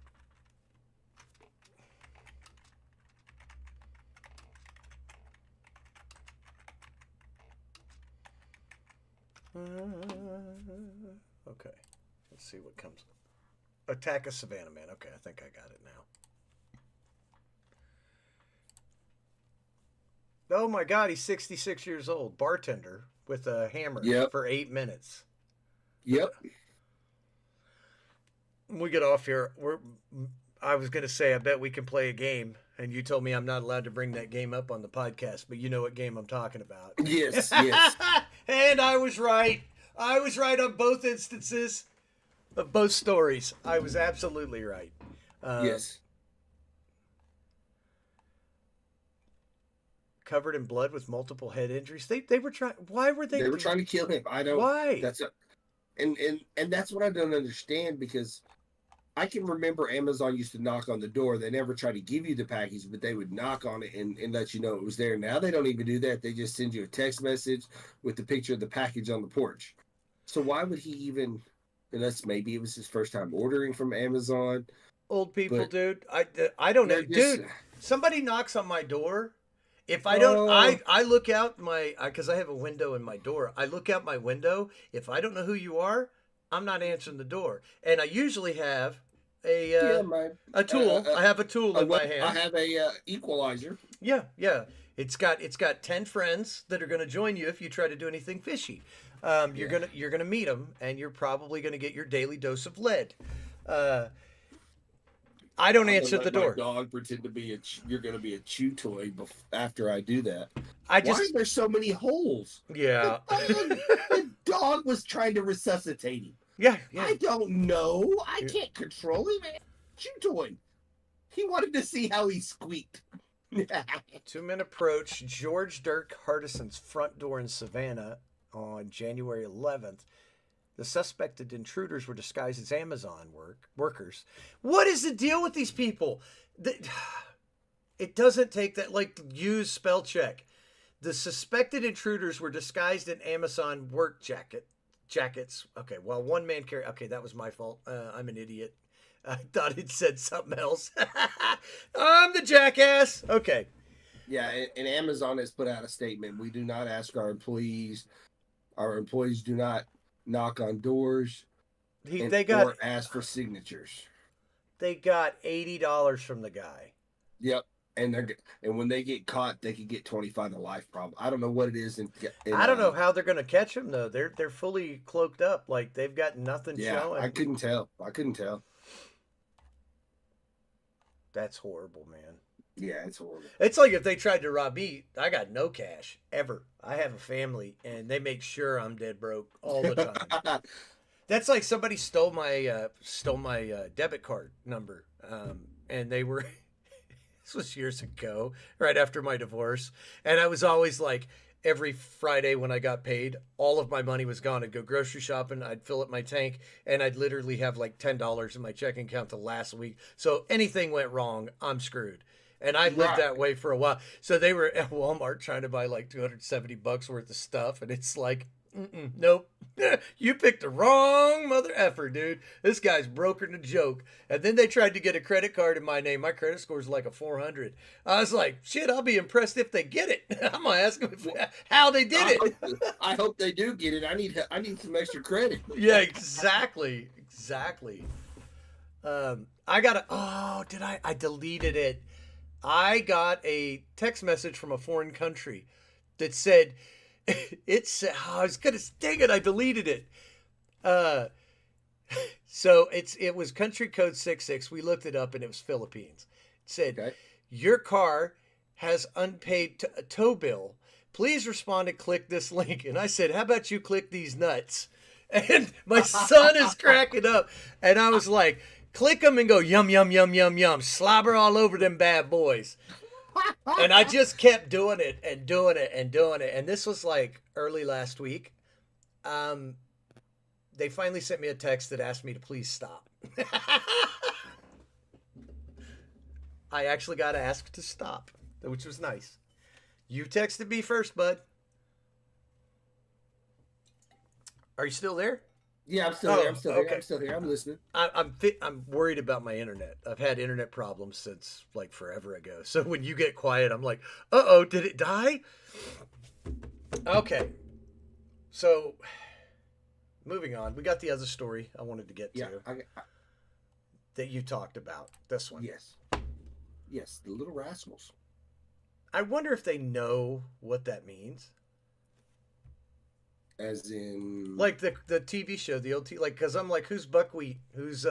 Okay, let's see what comes up. Attack a Savannah man. Okay, I think I got it now. Oh my God, he's 66 years old. Bartender with a hammer for 8 minutes. Yep. We get off here. I was going to say, I bet we can play a game. And you told me I'm not allowed to bring that game up on the podcast, but you know what game I'm talking about. Yes, yes. And I was right. I was right on both instances of both stories. I was absolutely right. Yes. Covered in blood with multiple head injuries. They were trying. Why were they? They were trying to kill him. I don't. Why? And that's what I don't understand, because I can remember Amazon used to knock on the door. They never tried to give you the package, but they would knock on it and let you know it was there. Now they don't even do that. They just send you a text message with the picture of the package on the porch. So why would he even, unless maybe it was his first time ordering from Amazon? Old people, dude. I don't know. Dude, somebody knocks on my door. If I don't, I look out because I have a window in my door. I look out my window. If I don't know who you are, I'm not answering the door. And I usually have a tool. I have a tool in my hand. I have a equalizer. Yeah. It's got 10 friends that are going to join you if you try to do anything fishy. You're gonna meet them, and you're probably gonna get your daily dose of lead. I don't answer the door. My dog pretend to be you're going to be a chew toy after I do that. Why are there so many holes? Yeah. The dog was trying to resuscitate him. Yeah. I don't know. I can't control him. Chew toy. He wanted to see how he squeaked. 2 men approach George Dirk Hardison's front door in Savannah on January 11th. The suspected intruders were disguised as Amazon workers. What is the deal with these people? It doesn't take that, use spell check. The suspected intruders were disguised in Amazon work jackets. Okay, well, one man carried... Okay, that was my fault. I'm an idiot. I thought it said something else. I'm the jackass. Okay. Yeah, and Amazon has put out a statement. We do not ask our employees. Our employees do not knock on doors or ask for signatures. They got $80 from the guy. Yep. And when they get caught, they could get 25 to life problem. I don't know what it is. I don't know how they're going to catch them, though. They're fully cloaked up. Like, they've got nothing showing. I couldn't tell. That's horrible, man. Yeah, it's horrible. It's like if they tried to rob me, I got no cash, ever. I have a family, and they make sure I'm dead broke all the time. That's like somebody stole my debit card number, and they were... This was years ago, right after my divorce, and I was always like, every Friday when I got paid, all of my money was gone. I'd go grocery shopping, I'd fill up my tank, and I'd literally have like $10 in my checking account the last week. So anything went wrong, I'm screwed. And I lived that way for a while. So they were at Walmart trying to buy like $270 worth of stuff. And it's like, nope. You picked the wrong mother effer, dude. This guy's brokering a joke. And then they tried to get a credit card in my name. My credit score is like a 400. I was like, shit, I'll be impressed if they get it. I'm going to ask them how they did it. I hope they do get it. I need some extra credit. Yeah, exactly. I deleted it. I got a text message from a foreign country that said, I was going to dang it, I deleted it. So it was country code 66. We looked it up and it was Philippines. Said, Okay. your car has unpaid tow bill. Please respond and click this link. And I said, how about you click these nuts? And my son is cracking up. And I was like, click them and go yum, yum, yum, yum, yum. Slobber all over them bad boys. And I just kept doing it and doing it and doing it. And this was like early last week. They finally sent me a text that asked me to please stop. I actually got asked to stop, which was nice. You texted me first, bud. Are you still there? Yeah, I'm still here. I'm still here. okay. I'm still here. I'm listening. I'm worried about my internet. I've had internet problems since like forever ago. So when you get quiet, I'm like, uh-oh, did it die? Okay. So moving on. We got the other story I wanted to get to that you talked about. This one. Yes. Yes, the Little Rascals. I wonder if they know what that means. As in, Like the TV show, the old like, because I'm like, who's Buckwheat? Who's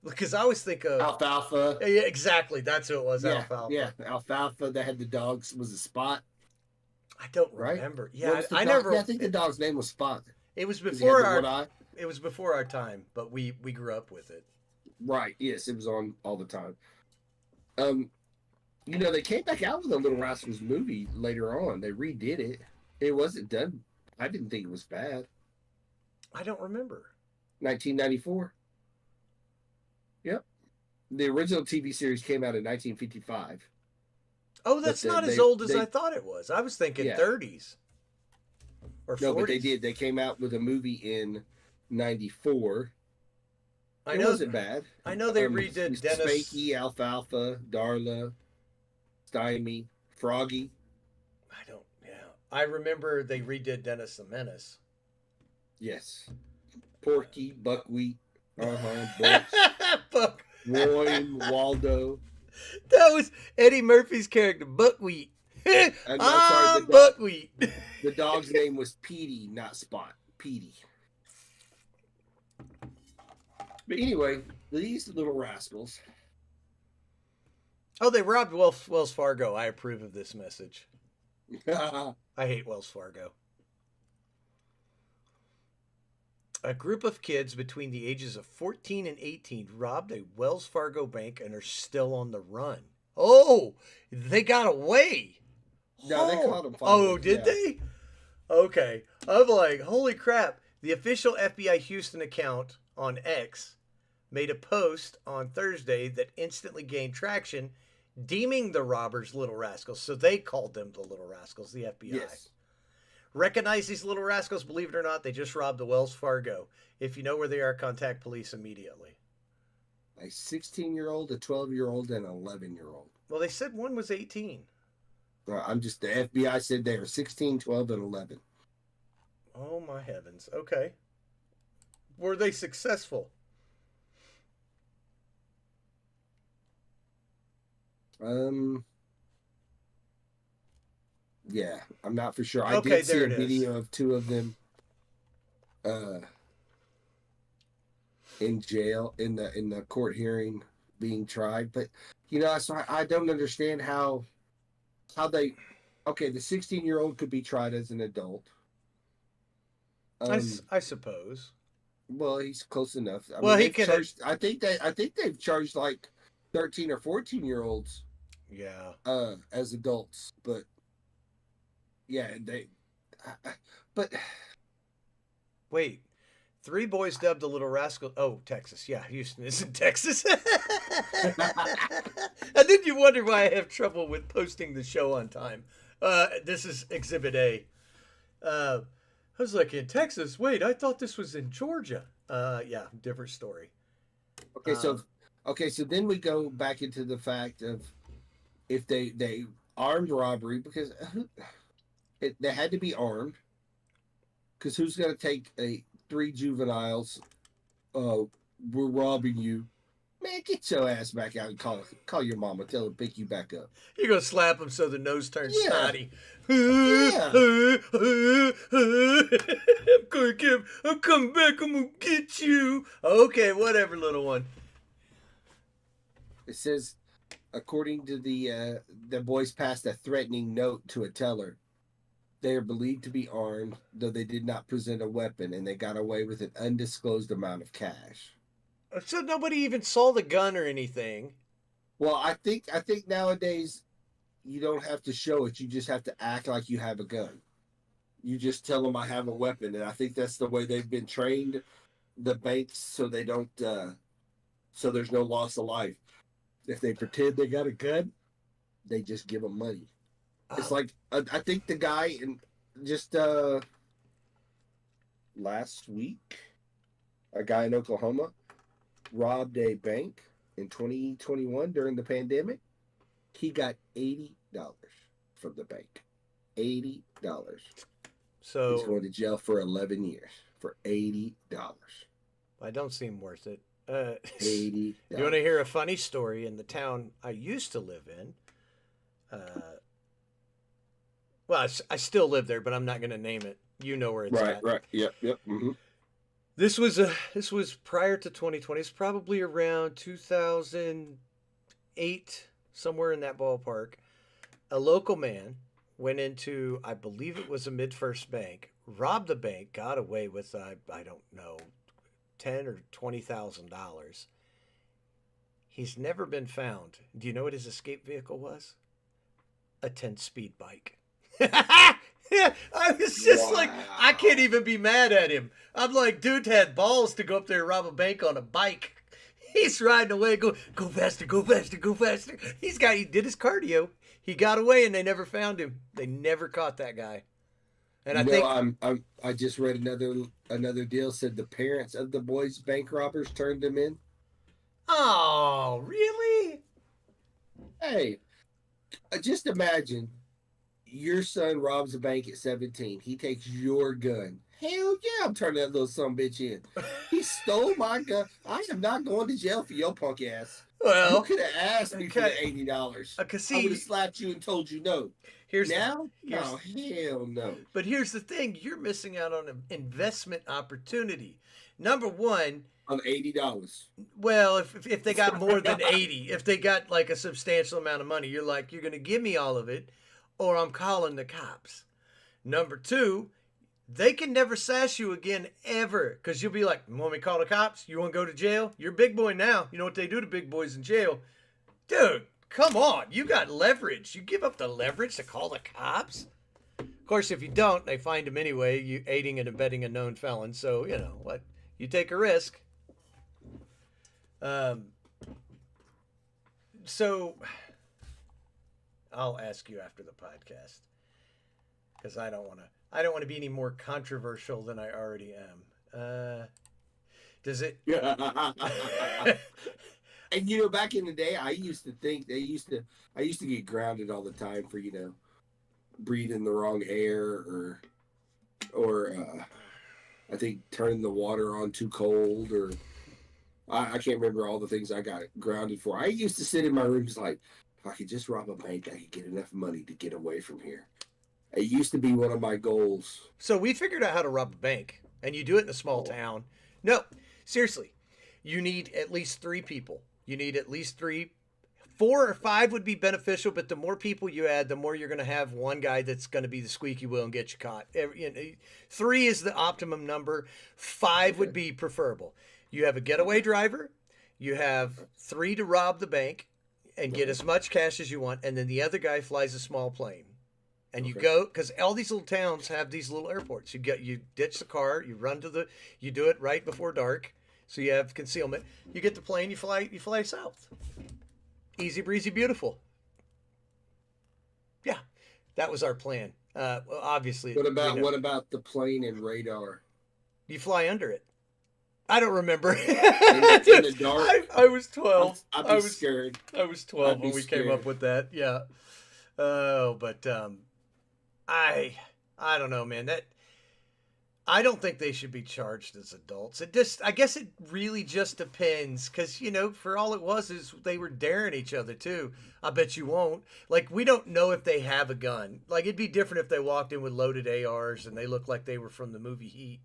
because I always think of Alfalfa. Yeah, exactly. That's who it was. Yeah, Alfalfa. yeah, Alfalfa. That had the dogs was a Spot. I don't Right? remember. What Yeah, was the I dog? never. Yeah, I think the dog's name was Spot. It was 'Cause he before had the one our. eye. It was before our time, but we grew up with it. Right. Yes, it was on all the time. You know, they came back out with a Little Rascals movie later on. They redid it. It wasn't done. I didn't think it was bad. I don't remember. 1994. Yep. The original TV series came out in 1955. Oh, that's But not as they- old as they- I thought it was. I was thinking Yeah. 30s or 40s. No, but they did. They came out with a movie in 94. I It know. wasn't bad. I know they redid Dennis. Spanky, Alfalfa, Darla, Stymie, Froggy. I don't. Yeah, I remember they redid Dennis the Menace. Yes. Porky, Buckwheat, Butch, Fuck. Roy, and Waldo. That was Eddie Murphy's character, Buckwheat. I'm sorry, the dog- Buckwheat. The dog's name was Petey, not Spot. Petey. But anyway, these Little Rascals. Oh, they robbed Wells Fargo. I approve of this message. Yeah, I hate Wells Fargo. A group of kids between the ages of 14 and 18 robbed a Wells Fargo bank and are still on the run. Oh, they got away. No, they caught 'em Oh, finally, did yeah. they? Okay. I'm like, holy crap. The official FBI Houston account on X made a post on Thursday that instantly gained traction, deeming the robbers Little Rascals. So they called them the Little Rascals, the FBI. yes. Recognize these Little Rascals, believe it or not, they just robbed the Wells Fargo. If you know where they are, contact police immediately. A 16-year-old, a 12-year-old, and an 11-year-old. Well, they said one was 18. The FBI said they are 16, 12, and 11. Oh my heavens. Okay. Were they successful? Yeah, I'm not for sure. I Okay, did see there a it is. video of two of them in jail in the court hearing being tried. But you know, so I don't understand how they the 16-year-old could be tried as an adult. I suppose. Well, he's close enough. Well, he they've can- charged, I think they've charged like 13 or 14-year-olds Yeah. as adults, but yeah, but Wait. 3 boys dubbed the Little Rascal. Oh, Texas. Yeah, Houston is in Texas. And then you wonder why I have trouble with posting the show on time. This is Exhibit A. I was like, in Texas? Wait, I thought this was in Georgia. Yeah, different story. okay, so then we go back into the fact of if they armed robbery because they had to be armed because who's going to take 3 juveniles? We're robbing you. Man, get your ass back out and call your mama. Tell her to pick you back up. You're going to slap him so the nose turns Yeah. snotty. Yeah. I'm coming back. I'm going to get you. Okay, whatever, little one. It says according to the boys passed a threatening note to a teller. They are believed to be armed, though they did not present a weapon, and they got away with an undisclosed amount of cash. So nobody even saw the gun or anything. Well, I think nowadays you don't have to show it. You just have to act like you have a gun. You just tell them I have a weapon, and I think that's the way they've been trained, the banks, so they don't, so there's no loss of life. If they pretend they got a gun, they just give them money. It's like I think the guy in just last week, a guy in Oklahoma robbed a bank in 2021 during the pandemic. He got $80 from the bank. $80. So he's going to jail for 11 years for $80. I don't seem worth it. $80. You want to hear a funny story? In the town I used to live in, well, I still live there, but I'm not going to name it. You know where it's at. Right. Yep. Mm-hmm. This was prior to 2020. It's probably around 2008, somewhere in that ballpark. A local man went into, I believe it was a MidFirst Bank, robbed the bank, got away with I don't know, $10,000 or $20,000. He's never been found. Do you know what his escape vehicle was? A 10-speed bike. Yeah, I was just like, I can't even be mad at him. I'm like, dude had balls to go up there and rob a bank on a bike. He's riding away, go faster, go faster, go faster. He did his cardio. He got away and they never found him. They never caught that guy. And I just read another deal said the parents of the boys bank robbers turned them in. Oh, really? Hey, just imagine your son robs a bank at 17. He takes your gun. Hell yeah, I'm turning that little son bitch in. He stole my gun. I am not going to jail for your punk ass. Well, you could have asked me for the $80. I would have slapped you and told you no. No, hell no. But here's the thing: you're missing out on an investment opportunity. Number one, on $80. Well, if they got more than 80, if they got like a substantial amount of money, you're like, you're going to give me all of it, or I'm calling the cops. Number two, they can never sass you again ever, because you'll be like, you want me to call the cops? You want to go to jail? You're a big boy now. You know what they do to big boys in jail? Dude, come on. You got leverage. You give up the leverage to call the cops? Of course, if you don't, they find him anyway, you aiding and abetting a known felon. So, you know, what? You take a risk. So I'll ask you after the podcast, because I don't want to be any more controversial than I already am. Does it? And you know, back in the day, I used to think I used to get grounded all the time for, you know, breathing the wrong air or I think turning the water on too cold, or I can't remember all the things I got grounded for. I used to sit in my room just like, if I could just rob a bank, I could get enough money to get away from here. It used to be one of my goals. So we figured out how to rob a bank, and you do it in a small town. No, seriously, you need at least 3 people. You need at least 3. 4 or 5 would be beneficial, but the more people you add, the more you're going to have one guy that's going to be the squeaky wheel and get you caught. 3 is the optimum number. 5 would be preferable. You have a getaway driver. You have 3 to rob the bank and get as much cash as you want, and then the other guy flies a small plane. And you go, because all these little towns have these little airports. You ditch the car, you do it right before dark, so you have concealment. You get the plane, you fly south. Easy breezy, beautiful. Yeah, that was our plan. Obviously. What about the plane and radar? You fly under it. I don't remember. In the dark. I was 12. I'd be scared. I was 12 when we came up with that. Yeah. Oh, but I don't know, man. I don't think they should be charged as adults. I guess it really just depends, because, you know, for all it was is they were daring each other too. I bet you won't. Like, we don't know if they have a gun. Like, it'd be different if they walked in with loaded ARs and they looked like they were from the movie Heat.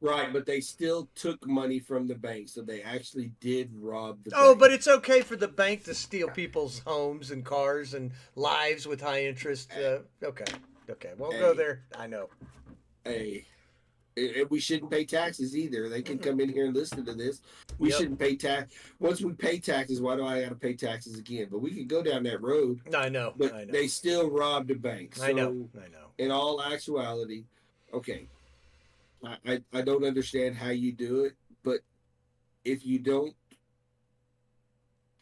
Right, but they still took money from the bank, so they actually did rob the Oh, bank. but it's okay for the bank to steal people's homes and cars and lives with high interest. Okay, okay, won't go Hey, there. I know. hey, and we shouldn't pay taxes either. They can come in here and listen to this. We Yep, shouldn't pay tax. Once we pay taxes, why do I got to pay taxes again? But we could go down that road. I know. But I know. they still robbed a bank. I know. So, I know. in all actuality, okay, I don't understand how you do it, but if you don't,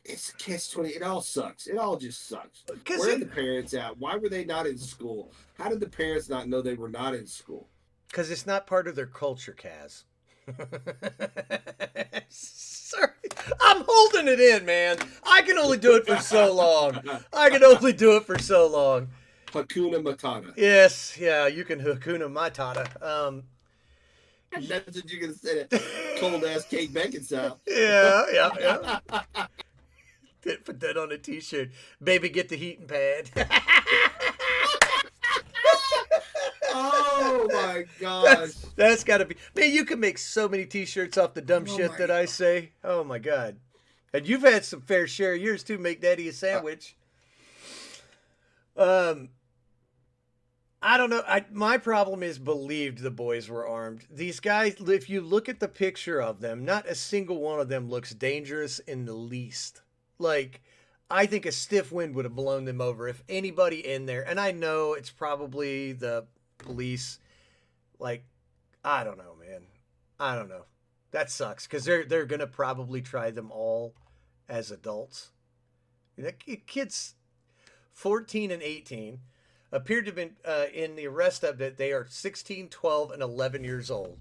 it's a catch 20. It all sucks. It all just sucks. Because Where are the parents at? Why were they not in school? How did the parents not know they were not in school? it's not part of their culture, Kaz. Sorry, I'm holding it in, man. I can only do it for so long. I can only do it for so long. Hakuna Matata. Yes, yeah, you can Hakuna Matata. That's what you're gonna say. That cold ass Kate Beckinsale. Yeah, yeah, yeah. Put that on a t-shirt. Baby, get the heating pad. Oh my gosh. That's got to be. Man, you can make so many t-shirts off the dumb Oh shit my that I say. Oh my god. And you've had some fair share of yours too. Make Daddy a sandwich. I don't know. My problem is believed the boys were armed. These guys, if you look at the picture of them, not a single one of them looks dangerous in the least. Like, I think a stiff wind would have blown them over if anybody in there. And I know it's probably the police. Like, I don't know, man. I don't know. That sucks because they're gonna probably try them all as adults. The kids, 14 and 18. Appeared to have been in the arrest of it. They are 16, 12, and 11 years old.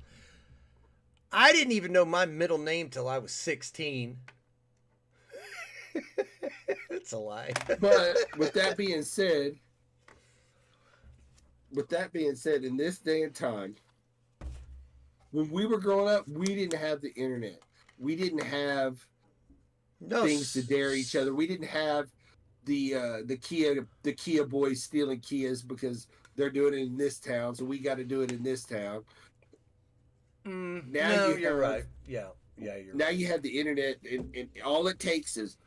I didn't even know my middle name till I was 16. That's a lie. But with that being said, in this day and time, when we were growing up, we didn't have the internet. We didn't have No, things to dare each other. We didn't have the Kia boys stealing Kias because they're doing it in this town, so we got to do it in this town. Now no, you're right. Yeah, you're now right. you have the internet, and all it takes is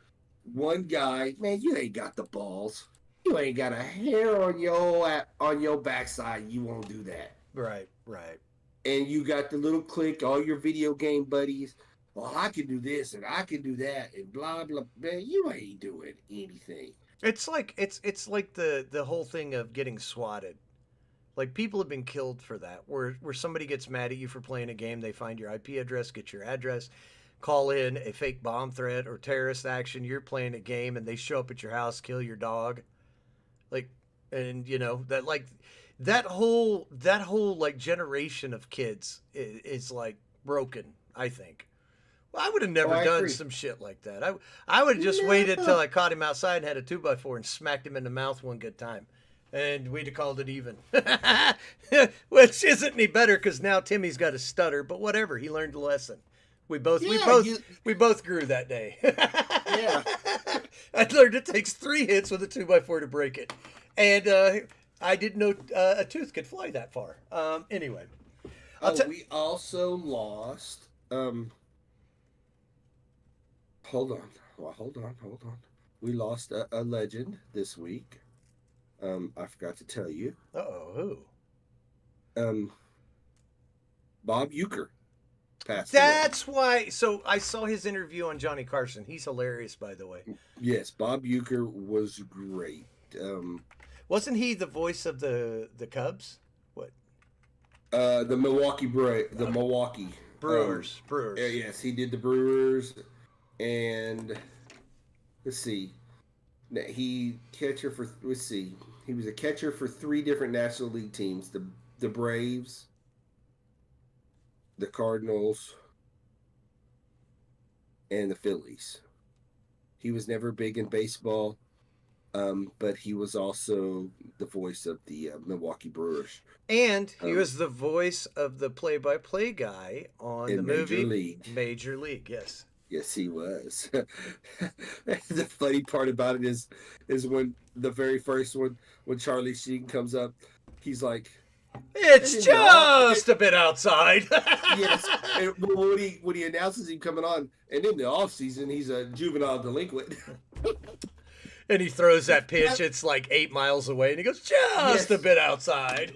one guy. Man, you ain't got the balls. You ain't got a hair on your backside. You won't do that. Right. And you got the little clique, all your video game buddies. Well, I can do this and I can do that and blah blah. Man, you ain't doing anything. It's like the whole thing of getting swatted. Like people have been killed for that. Where somebody gets mad at you for playing a game, they find your IP address, get your address, call in a fake bomb threat or terrorist action. You're playing a game and they show up at your house, kill your dog. Like, and you know that like that whole like generation of kids is like broken. I think. Well, I would have never I done agree. some shit like that. I would have just waited till I caught him outside and had a 2x4 and smacked him in the mouth one good time. And we'd have called it even. Which isn't any better because now Timmy's got a stutter, but whatever. He learned a lesson. We both grew that day. Yeah. I learned it takes 3 hits with a 2x4 to break it. And I didn't know a tooth could fly that far. Anyway. We also lost. Hold on. Well, hold on. We lost a legend this week. I forgot to tell you. Who? Bob Euchre passed away. That's why. So I saw his interview on Johnny Carson. He's hilarious, by the way. Yes, Bob Euchre was great. Wasn't he the voice of the Cubs? What? The Milwaukee Brewers. yes, he did the Brewers, and let's see, he was a catcher for 3 different National League teams: the Braves, the Cardinals, and the Phillies. He was never big in baseball, but he was also the voice of the Milwaukee Brewers. And he was the voice of the play-by-play guy on the movie Major League. Yes. Yes, he was. The funny part about it is when the very first one, when Charlie Sheen comes up, he's like, It's It is not. just a bit outside. Yes. And when he announces him coming on, and in the off season, he's a juvenile delinquent. And he throws that pitch. It's like 8 miles away, and he goes just a bit outside.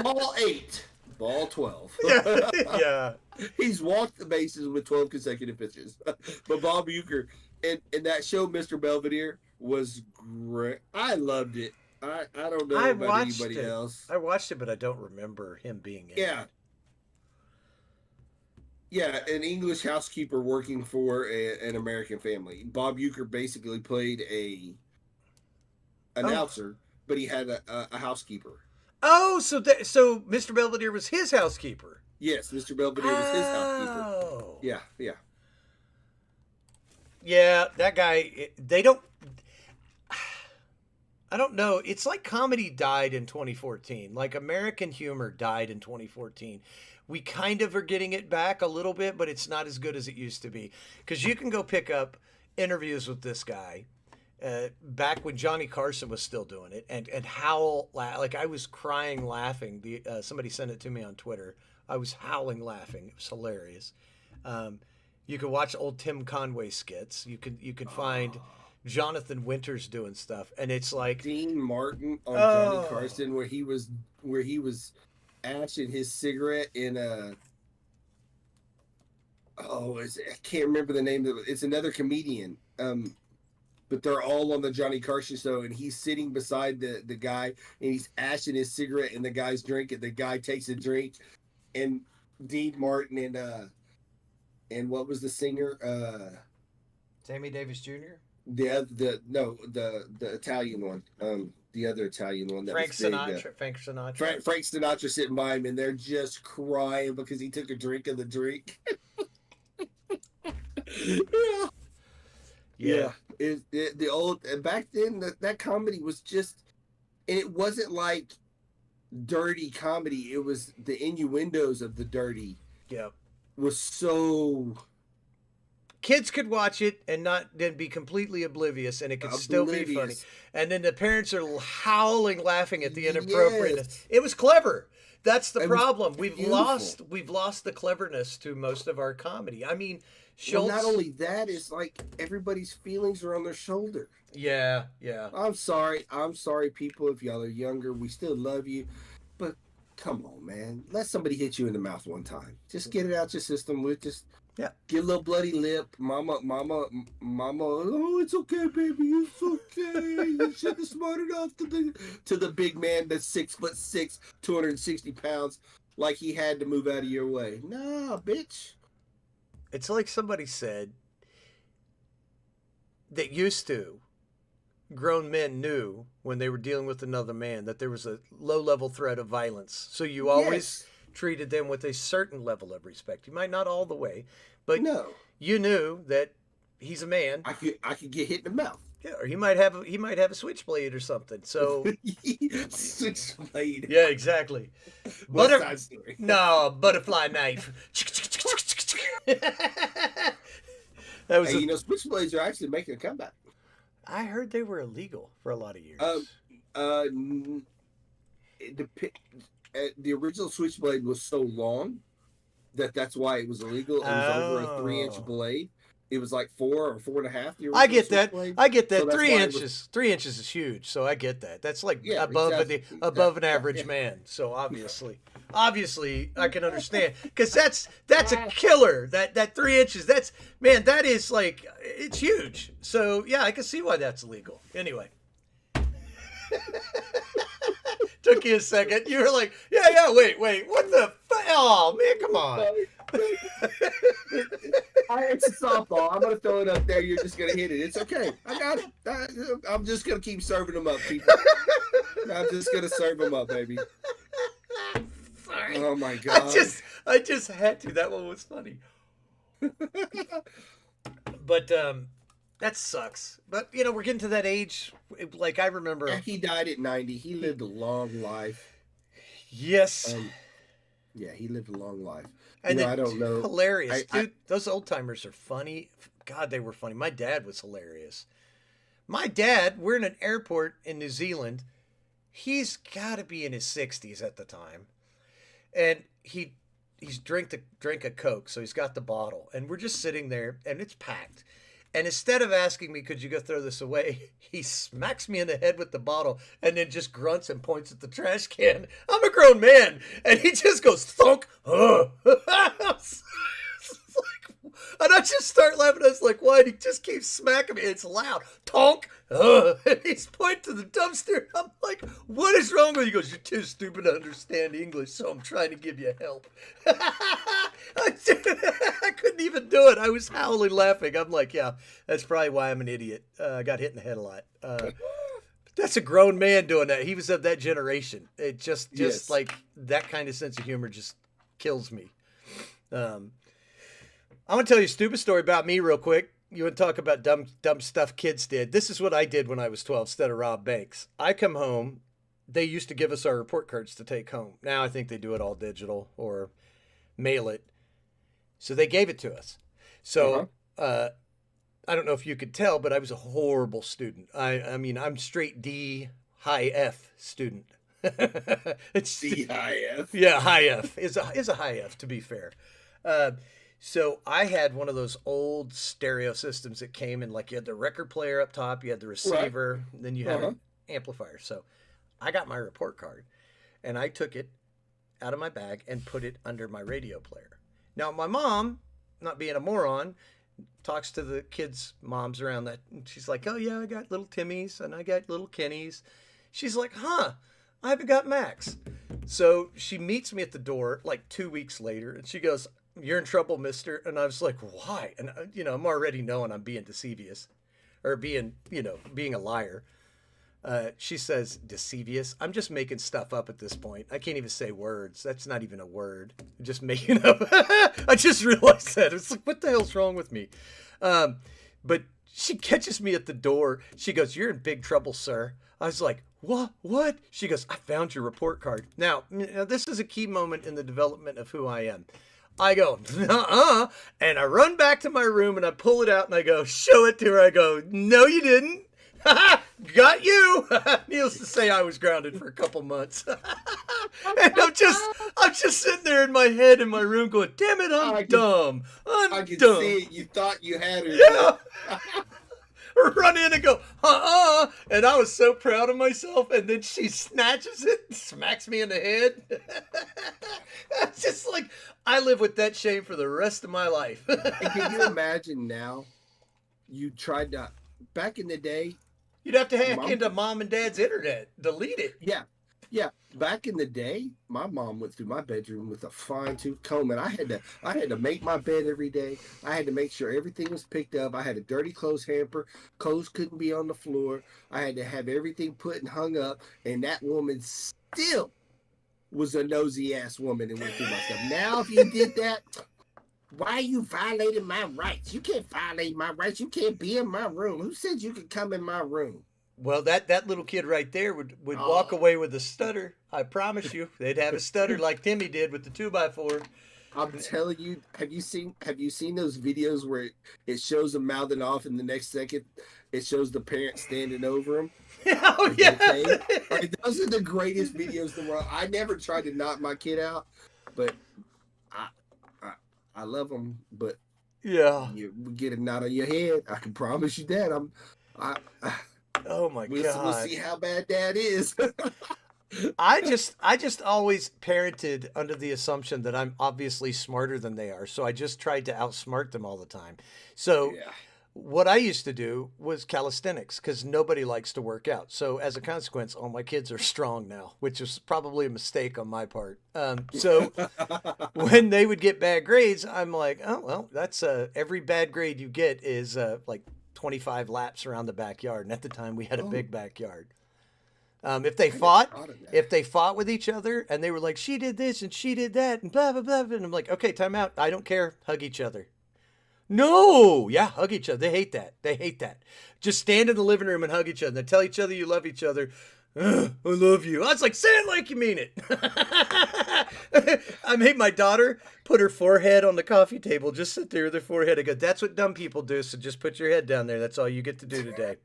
Ball 8, ball 12. Yeah. He's walked the bases with 12 consecutive pitches. But Bob Uecker and that show, Mr. Belvedere, was great. I loved it. I don't know I about watched anybody it. else. I watched it, but I don't remember him being in Yeah. it. Yeah, an English housekeeper working for an American family. Bob Uecker basically played a announcer, but he had a housekeeper. Oh, so Mr. Belvedere was his housekeeper. Yes, Mr. Belvedere was his housekeeper. Oh. Yeah, yeah. Yeah, that guy, they don't, I don't know. It's like comedy died in 2014. Like American humor died in 2014. We kind of are getting it back a little bit, but it's not as good as it used to be. Because you can go pick up interviews with this guy back when Johnny Carson was still doing it, and howl, like I was crying laughing. Somebody sent it to me on Twitter. I was howling laughing. It was hilarious. You can watch old Tim Conway skits. You can find Jonathan Winters doing stuff, and it's like Dean Martin on Johnny Carson, where he was ashing his cigarette in a. I can't remember the name of it. It's another comedian. But they're all on the Johnny Carson show, and he's sitting beside the guy, and he's ashing his cigarette, and the guy's drinking. The guy takes a drink, and Dean Martin and what was the singer? Sammy Davis Jr. The Italian one. The other Italian one. That Frank was big, Sinatra. Frank Sinatra. Frank Sinatra sitting by him, and they're just crying because he took a drink of the drink. Yeah. Yeah. The old back then that comedy was just, and it wasn't like dirty comedy. It was the innuendos of the dirty. Yeah. Was so. Kids could watch it and then be completely oblivious, and it could still be funny. And then the parents are howling, laughing at the inappropriateness. It was clever. That's the problem. We've lost the cleverness to most of our comedy. I mean, Schultz. Well, not only that, it's like everybody's feelings are on their shoulder. Yeah. I'm sorry, people. If y'all are younger, we still love you, but come on, man. Let somebody hit you in the mouth one time. Just get it out your system. With just. Yeah. Get a little bloody lip. Mama. Oh, it's okay, baby. It's okay. You should have smarted off to the big man that's 6'6", 260 pounds, like he had to move out of your way. Nah, bitch. It's like somebody said that used to, grown men knew when they were dealing with another man that there was a low-level threat of violence. So you always treated them with a certain level of respect. You might not all the way, but you knew that he's a man. I could get hit in the mouth. Yeah, or he might have a switchblade or something. So switchblade. Yeah, exactly. Butterfly knife. That was switchblades are actually making a comeback. I heard they were illegal for a lot of years. The original switchblade was so long that's why it was illegal. It was over a 3-inch blade. It was like 4 or 4.5. I get that. So 3 inches. 3 inches is huge. So I get that. That's like above an average man. So obviously I can understand, because that's a killer. That 3 inches. That is like, it's huge. So yeah, I can see why that's illegal. Anyway. Took you a second. You were like, yeah, wait, what the oh man, come on. It's a softball. I'm gonna throw it up there. You're just gonna hit it. It's okay. I got it. I'm just gonna keep serving them up, people. I'm just gonna serve them up, baby. Sorry. Oh my god. I just had to. That one was funny. But that sucks. But we're getting to that age. Like I remember. Yeah, he died at 90. He lived a long life. Yes. Yeah, he lived a long life. And I don't know. Hilarious. Dude, those old timers are funny. God, they were funny. My dad was hilarious. We're in an airport in New Zealand, He's got to be in his 60s at the time, and he's drank a Coke, so he's got the bottle, and we're just sitting there, and it's packed. And instead of asking me, could you go throw this away, he smacks me in the head with the bottle and then just grunts and points at the trash can. I'm a grown man. And he just goes, thunk. And I just start laughing. I was like, why? And he just keeps smacking me. It's loud. Tonk. And he's pointing to the dumpster. I'm like, what is wrong with you? He goes, you're too stupid to understand English, so I'm trying to give you help. I couldn't even do it. I was howling laughing. I'm like, yeah, that's probably why I'm an idiot. I got hit in the head a lot. That's a grown man doing that. He was of that generation. It just Yes. like that kind of sense of humor just kills me. I'm going to tell you a stupid story about me real quick. You want to talk about dumb stuff kids did. This is what I did when I was 12 instead of rob banks. I come home. They used to give us our report cards to take home. Now I think they do it all digital or mail it. So they gave it to us. So I don't know if you could tell, but I was a horrible student. I mean, I'm straight D, high F student. It's CIF. yeah, high F is a high F, to be fair. So I had one of those old stereo systems that came in, like you had the record player up top, you had the receiver, then you had an amplifier. So I got my report card and I took it out of my bag and put it under my radio player. Now my mom, not being a moron, talks to the kids' moms around that. And she's like, oh yeah, I got little Timmys and I got little Kennys. She's like, huh, I haven't got Max. So she meets me at the door like 2 weeks later and she goes, you're in trouble, mister. And I was like, why? And, I'm already knowing I'm being deceivious or being a liar. She says, deceivious? I'm just making stuff up at this point. I can't even say words. That's not even a word. I'm just making up. I just realized that. It's like, what the hell's wrong with me? But she catches me at the door. She goes, you're in big trouble, sir. I was like, what? She goes, I found your report card. Now, this is a key moment in the development of who I am. I go, and I run back to my room and I pull it out and I go, show it to her. I go, no, you didn't. Got you. Needless to say, I was grounded for a couple months. And I'm just sitting there in my head in my room going, damn it, I'm dumb. I can dumb. see it. You thought you had her. Yeah. Run in and go, and I was so proud of myself. And then she snatches it and smacks me in the head. It's just like, I live with that shame for the rest of my life. And can you imagine now? You tried to, back in the day. You'd have to hack into mom and dad's internet, delete it. Yeah. Back in the day, my mom went through my bedroom with a fine-tooth comb, and I had to make my bed every day. I had to make sure everything was picked up. I had a dirty clothes hamper. Clothes couldn't be on the floor. I had to have everything put and hung up, and that woman still was a nosy ass woman and went through my stuff. Now, if you did that, why are you violating my rights? You can't violate my rights. You can't be in my room. Who said you could come in my room? Well, that little kid right there would walk away with a stutter. I promise you, they'd have a stutter like Timmy did with the 2x4. I'm telling you, have you seen those videos where it shows them mouthing off, and the next second it shows the parent standing over them? Oh yeah, Like, those are the greatest videos in the world. I never tried to knock my kid out, but I love them. But yeah, you get a knot on your head. I can promise you that. Oh my We'll God. see how bad that is. I just always parented under the assumption that I'm obviously smarter than they are. So I just tried to outsmart them all the time. So Yeah. what I used to do was calisthenics because nobody likes to work out. So as a consequence, all my kids are strong now, which is probably a mistake on my part. So when they would get bad grades, I'm like, oh, well, that's every bad grade you get is like 25 laps around the backyard. And at the time we had a big backyard. If they fought with each other and they were like, she did this and she did that and blah, blah, blah. And I'm like, okay, time out. I don't care. Hug each other. No. Yeah. Hug each other. They hate that. Just stand in the living room and hug each other and tell each other you love each other. I love you. I was like, say it like you mean it. I made my daughter put her forehead on the coffee table. Just sit there with her forehead. I go, that's what dumb people do. So just put your head down there. That's all you get to do today.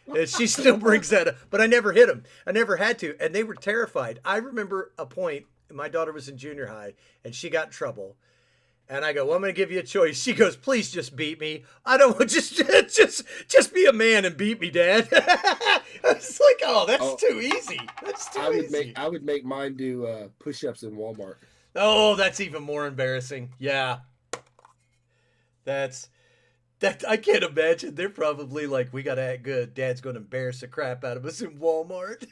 And she still brings that up. But I never hit them. I never had to. And they were terrified. I remember a point, my daughter was in junior high, and she got in trouble. And I go, well, I'm going to give you a choice. She goes, please just beat me. I don't want just be a man and beat me, Dad. I was like, oh, that's too easy. That's too easy. I would make mine do push-ups in Walmart. Oh, that's even more embarrassing. Yeah. That I can't imagine. They're probably like, we got to act good. Dad's going to embarrass the crap out of us in Walmart.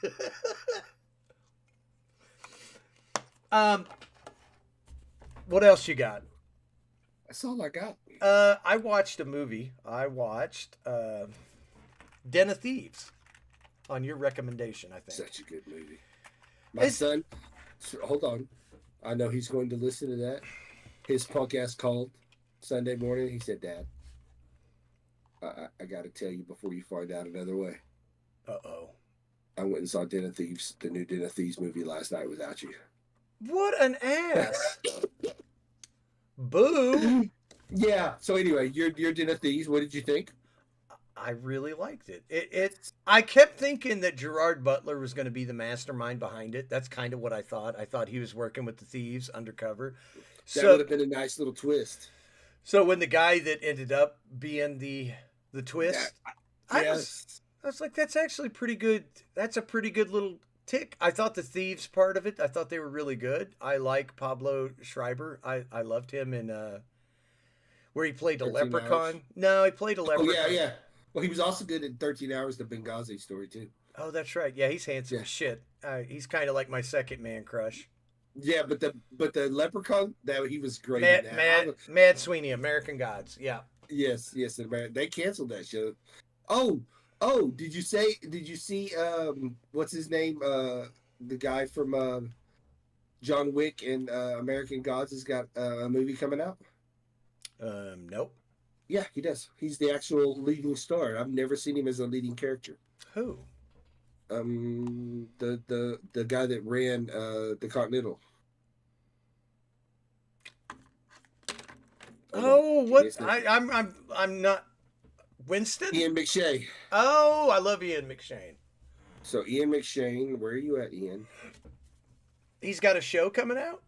What else you got? That's all I got. I watched a movie. I watched Den of Thieves on your recommendation, I think. Such a good movie. My son, hold on. I know he's going to listen to that. His punk ass called Sunday morning. He said, Dad, I got to tell you before you find out another way. Uh-oh. I went and saw Den of Thieves, the new Den of Thieves movie last night without you. What an ass. Boo. Yeah. So anyway, your Den of Thieves, what did you think? I really liked it. I kept thinking that Gerard Butler was going to be the mastermind behind it. That's kind of what I thought. I thought he was working with the thieves undercover. That would have been a nice little twist. So when the guy that ended up being the twist, I was like, that's actually pretty good. That's a pretty good little tick. I thought the thieves part of it, I thought they were really good. I like Pablo Schreiber. I loved him in where he played a leprechaun. Hours. No, he played a leprechaun. Oh, yeah. Well, he was also good in 13 Hours, the Benghazi story, too. Oh, that's right. Yeah, he's handsome as shit. He's kind of like my second man crush. Yeah, but the leprechaun, that he was great. Mad Sweeney, American Gods. Yeah. Yes, they canceled that show. Oh, did you see what's his name? The guy from John Wick and American Gods has got a movie coming out. Nope. Yeah, he does. He's the actual leading star. I've never seen him as a leading character. Who? The guy that ran the Continental. Oh, what? I'm not. Winston? Ian McShane. Oh, I love Ian McShane. So Ian McShane, where are you at, Ian? He's got a show coming out?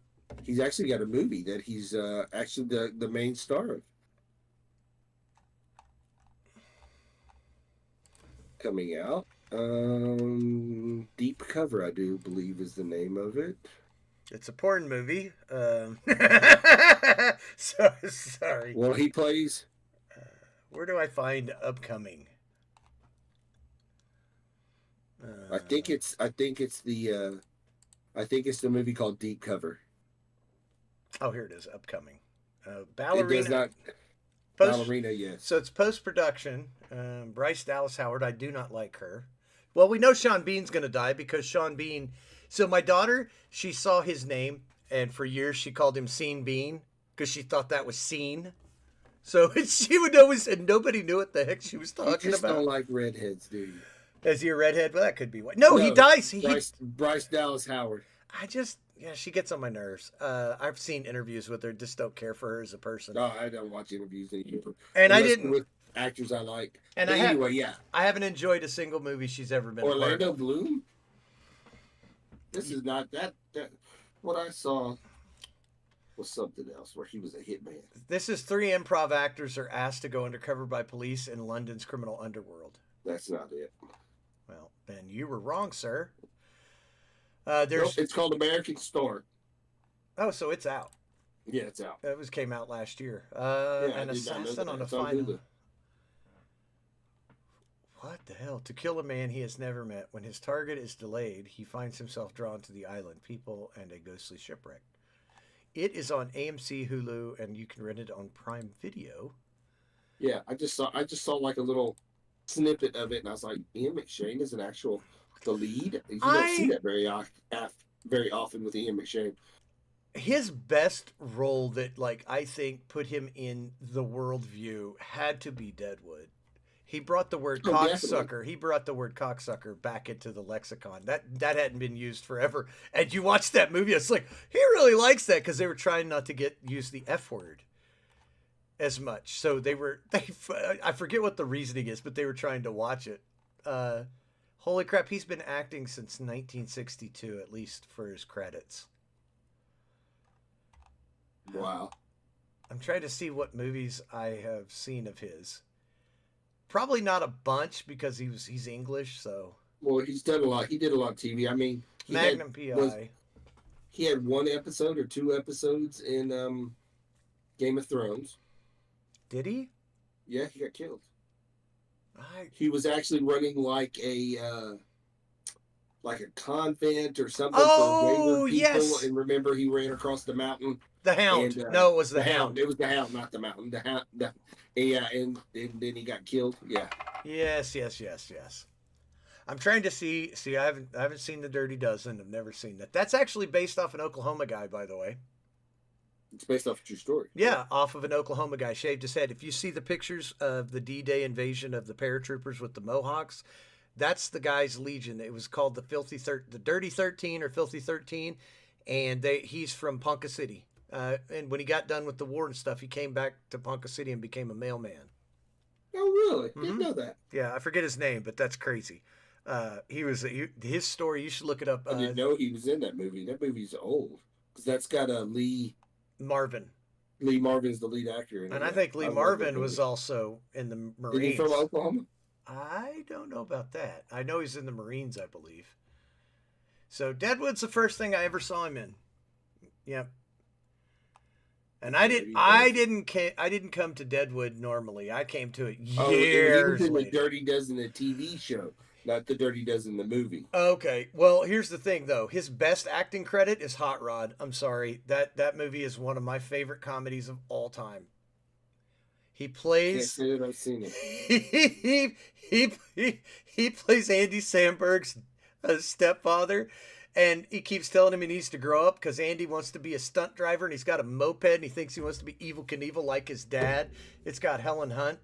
He's actually got a movie that he's actually the main star of. Coming out. Deep Cover, I do believe is the name of it. It's a porn movie. Sorry. Well, he plays. Where do I find upcoming? I think it's the movie called Deep Cover. Oh, here it is. Upcoming. Ballerina. It does not. Ballerina, yes. So it's post-production. Bryce Dallas Howard. I do not like her. Well, we know Sean Bean's going to die because Sean Bean. So my daughter, she saw his name, and for years she called him Scene Bean because she thought that was scene. So she would always, and nobody knew what the heck she was talking about. You just don't like redheads, do you? Is he a redhead? Well, that could be why. No, he dies. Bryce Dallas Howard. She gets on my nerves. I've seen interviews with her, just don't care for her as a person. No, I don't watch interviews anymore. And I didn't. With actors I like. And I haven't enjoyed a single movie she's ever been Orlando Bloom? This is not that. What I saw was something else where he was a hitman. This is 3 improv actors are asked to go undercover by police in London's criminal underworld. That's not it. Well, then you were wrong, sir. It's called American Star. Oh, so it's out. Yeah, it's out. It came out last year. An assassin on a final. What the hell? To kill a man he has never met. When his target is delayed, he finds himself drawn to the island, people, and a ghostly shipwreck. It is on AMC, Hulu, and you can rent it on Prime Video. Yeah, I just saw like a little snippet of it, and I was like, Ian McShane is the lead. You don't see that very often with Ian McShane. His best role that, I think put him in the worldview had to be Deadwood. He brought the word cocksucker. Definitely. He brought the word cocksucker back into the lexicon. That hadn't been used forever. And you watch that movie, it's like, he really likes that because they were trying not to use the F word as much. So I forget what the reasoning is, but they were trying to watch it. Holy crap, he's been acting since 1962, at least for his credits. Wow. I'm trying to see what movies I have seen of his. Probably not a bunch because he's English, so. Well, he's done a lot. He did a lot of TV. I mean, Magnum PI. he had 1 episode or 2 episodes in Game of Thrones. Did he? Yeah, he got killed. He was actually running like a convent or something for wayward people. Yes. And remember, he ran across the mountain. The Hound. And, No, it was the Hound. It was the Hound, not the mountain. The Hound. Yeah, and then he got killed. Yeah. Yes. I'm trying to see. I haven't seen The Dirty Dozen. I've never seen that. That's actually based off an Oklahoma guy, by the way. It's based off a true story. Yeah, off of an Oklahoma guy shaved his head. If you see the pictures of the D-Day invasion of the paratroopers with the Mohawks, that's the guy's Legion. It was called the Dirty 13 or Filthy 13, and he's from Ponca City. And when he got done with the war and stuff, he came back to Ponca City and became a mailman. Oh, really? Didn't know that. Yeah, I forget his name, but that's crazy. His story. You should look it up. I didn't know he was in that movie. That movie's old because that's got Lee Marvin. Lee Marvin's the lead actor in it. And I think Lee Marvin was also in the Marines. Is he from Oklahoma? I don't know about that. I know he's in the Marines, I believe. So Deadwood's the first thing I ever saw him in. Yep. And I didn't come to Deadwood normally. I came to it years he was in later. the Dirty Dozen, the TV show, not the Dirty Dozen, the movie. Okay. Well, here's the thing, though. His best acting credit is Hot Rod. I'm sorry. That movie is one of my favorite comedies of all time. He plays. Can't say that I've seen it. he plays Andy Samberg's stepfather, and he keeps telling him he needs to grow up because Andy wants to be a stunt driver, and he's got a moped, and he thinks he wants to be Evel Knievel like his dad. It's got Helen Hunt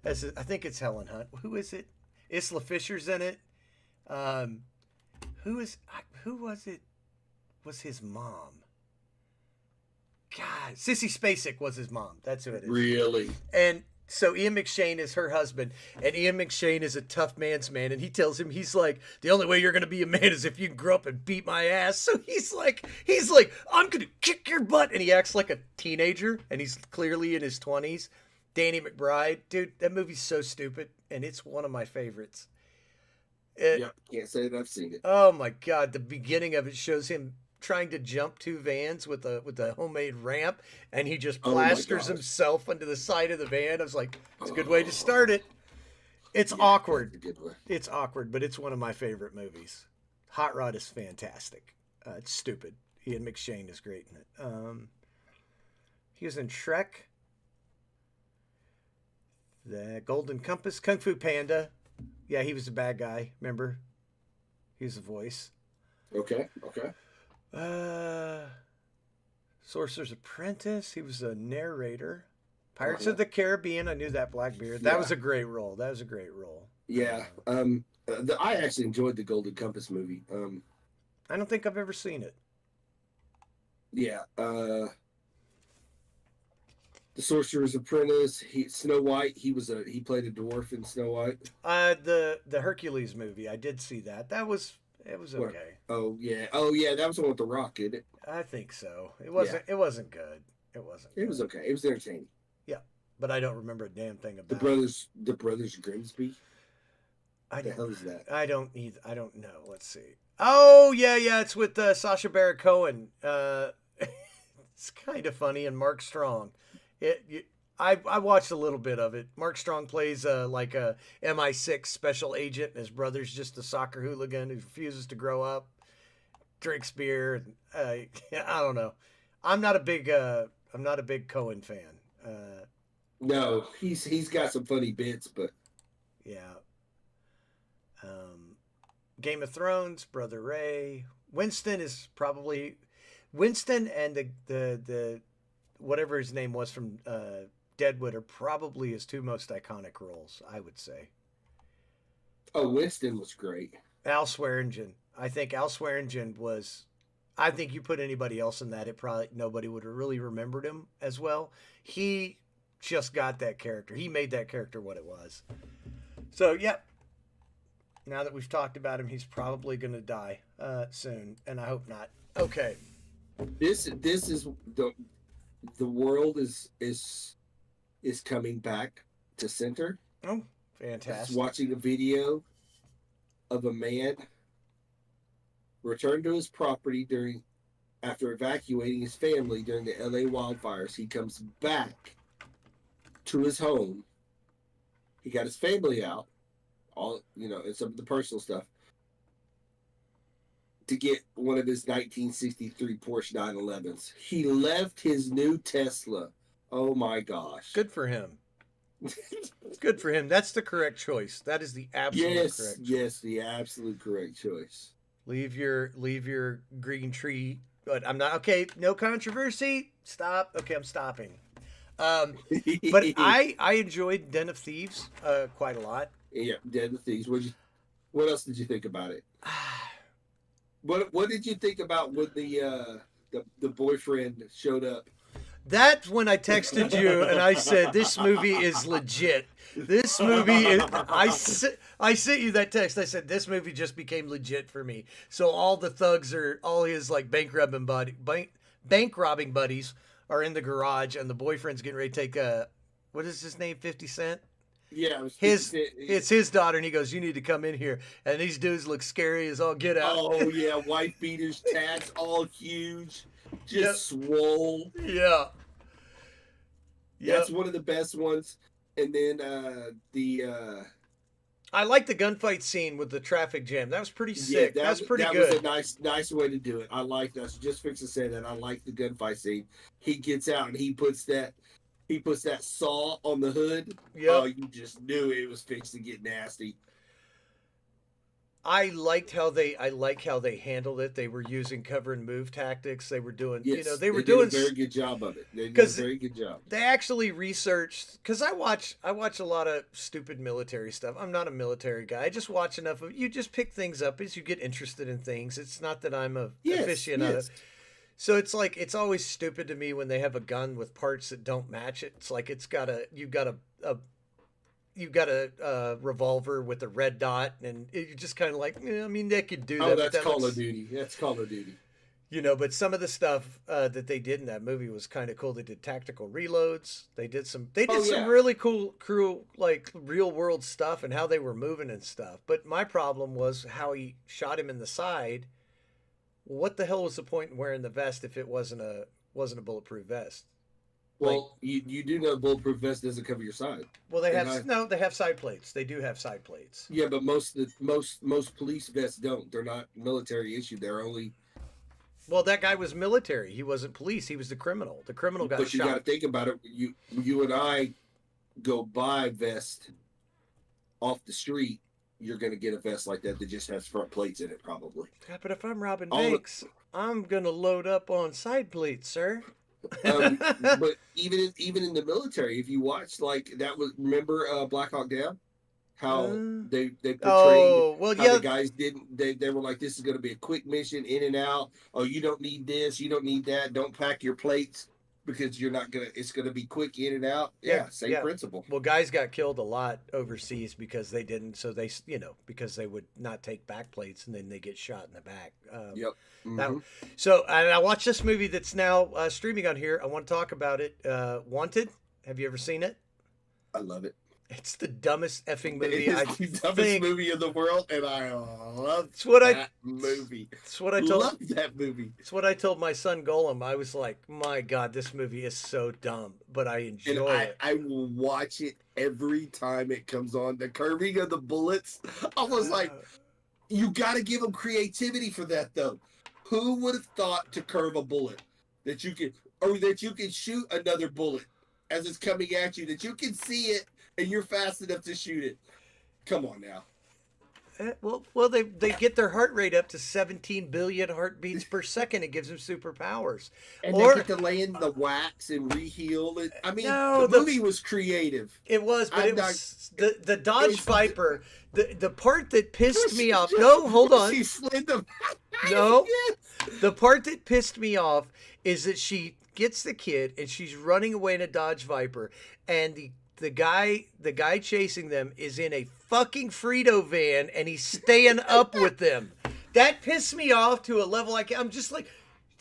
I think it's Helen Hunt. Who is it? Isla Fisher's in it. Who was it? Was his mom? God, Sissy Spacek was his mom. That's who it is. Really? And so Ian McShane is her husband, and Ian McShane is a tough man's man, and he tells him, he's like, the only way you're gonna be a man is if you grow up and beat my ass. So he's like, I'm gonna kick your butt, and he acts like a teenager, and he's clearly in his 20s. Danny McBride, dude, that movie's so stupid, and it's one of my favorites. Yep, can't say that I've seen it. Oh my God, the beginning of it shows him trying to jump two vans with a homemade ramp, and he just plasters himself onto the side of the van. I was like, it's a good way to start it. It's awkward. That's a good way. It's awkward, but it's one of my favorite movies. Hot Rod is fantastic. It's stupid. Ian McShane is great in it. He was in Shrek, The Golden Compass, Kung Fu Panda. Yeah, he was a bad guy. Remember? He was the voice. Okay. Sorcerer's Apprentice. He was a narrator. Pirates of the Caribbean. I knew that. Blackbeard. That was a great role. Yeah. I actually enjoyed the Golden Compass movie. I don't think I've ever seen it. Yeah. The Sorcerer's Apprentice. Snow White. He played a dwarf in Snow White. The Hercules movie. I did see that. It was okay. Oh yeah. That was the one with the Rock, isn't it? I think so. It wasn't. Yeah. It wasn't good. It wasn't. It was okay. It was entertaining. Yeah, but I don't remember a damn thing about the brothers Grimsby. What the hell is that? I don't either. I don't know. Let's see. Oh yeah. It's with Sacha Baron Cohen. It's kind of funny, and Mark Strong. I watched a little bit of it. Mark Strong plays like a MI6 special agent, and his brother's just a soccer hooligan who refuses to grow up, drinks beer. I don't know. I'm not a big Cohen fan. No, he's got some funny bits, but yeah. Game of Thrones, Brother Ray. Winston and the whatever his name was from Deadwood are probably his two most iconic roles, I would say. Oh, Winston was great. Al Swearingen. I think you put anybody else in that, nobody would have really remembered him as well. He just got that character. He made that character what it was. So, yeah. Now that we've talked about him, he's probably going to die soon, and I hope not. Okay. This is the world is coming back to center. Oh, I was fantastic. watching a video of a man return to his property after evacuating his family during the LA wildfires. He comes back to his home. He got his family out, and some of the personal stuff, to get one of his 1963 Porsche 911s. He left his new Tesla. Oh my gosh. Good for him. Good for him. That's the correct choice. That is the absolute correct choice. Yes, the absolute correct choice. Leave your green tree. But I'm not okay. No controversy. Stop. Okay, I'm stopping. But I enjoyed Den of Thieves quite a lot. Yeah, Den of Thieves. What else did you think about it? What did you think about when the boyfriend showed up? That's when I texted you and I said, this movie is legit. This movie is, I sent you that text. I said, this movie just became legit for me. So all the thugs all his like bank robbing buddies are in the garage, and the boyfriend's getting ready to take what is his name? 50 Cent? Yeah, it's his daughter, and he goes, you need to come in here. And these dudes look scary as all get out. Oh yeah, white beaters, tats, all huge, just swole. Yeah. That's one of the best ones. And then I like the gunfight scene with the traffic jam. That was pretty sick. Yeah, That's pretty that good. That was a nice way to do it. I like that. Just fix to say that. I like the gunfight scene. He gets out and he puts that saw on the hood. Yep. Oh, you just knew it was fixed to get nasty. I liked how they handled it. They were using cover and move tactics. They were doing, they were doing a very good job of it. They did a very good job. They actually researched, because I watch a lot of stupid military stuff. I'm not a military guy. I just watch enough of. You just pick things up as you get interested in things. It's not that I'm a aficionado. Yes. So it's like, it's always stupid to me when they have a gun with parts that don't match it. It's like you've got a revolver with a red dot, and you're just kind of like, I mean, they could do that. Oh, that's Call of Duty. That's Call of Duty. But some of the stuff that they did in that movie was kind of cool. They did tactical reloads. They did some really cool, like real world stuff and how they were moving and stuff. But my problem was how he shot him in the side. What the hell was the point in wearing the vest if it wasn't a bulletproof vest? Well, you do know bulletproof vest doesn't cover your side. Well, they have side plates. They do have side plates. Yeah, but most police vests don't. They're not military issued. They're only. Well, that guy was military. He wasn't police. He was the criminal. The criminal got shot. But you got to think about it. You and I go buy vest off the street. You're going to get a vest like that just has front plates in it, probably. Yeah, but if I'm robbing banks, I'm going to load up on side plates, sir. But even in the military, if you watch, like, that was, remember Black Hawk Down? How they portrayed the guys didn't, they were like, this is going to be a quick mission, in and out. Oh, you don't need this, you don't need that. Don't pack your plates because it's going to be quick in and out. Yeah, same principle. Well, guys got killed a lot overseas because they didn't, so they, because they would not take back plates, and then they get shot in the back. Yep. Mm-hmm. So I watched this movie that's now streaming on here. I want to talk about it. Wanted. Have you ever seen it? I love it. It's the dumbest effing movie. It's the dumbest movie in the world, and I love that movie. It's what I told. Love that movie. It's what I told my son Golem. I was like, "My God, this movie is so dumb, but I enjoy it." I will watch it every time it comes on. The curving of the bullets. I was like, "You got to give them creativity for that, though." Who would have thought to curve a bullet that you can shoot another bullet as it's coming at you, that you can see it and you're fast enough to shoot it? Come on now. Well, they get their heart rate up to 17 billion heartbeats per second. It gives them superpowers. And they get to lay in the wax and reheal it. I mean, the movie was creative. It was, but was the Dodge Viper. The part that pissed me off. No, hold on. She slid the. No, the part that pissed me off is that she gets the kid and she's running away in a Dodge Viper, and the guy chasing them is in a fucking Frito van and he's staying up with them. That pissed me off to a level I'm just like,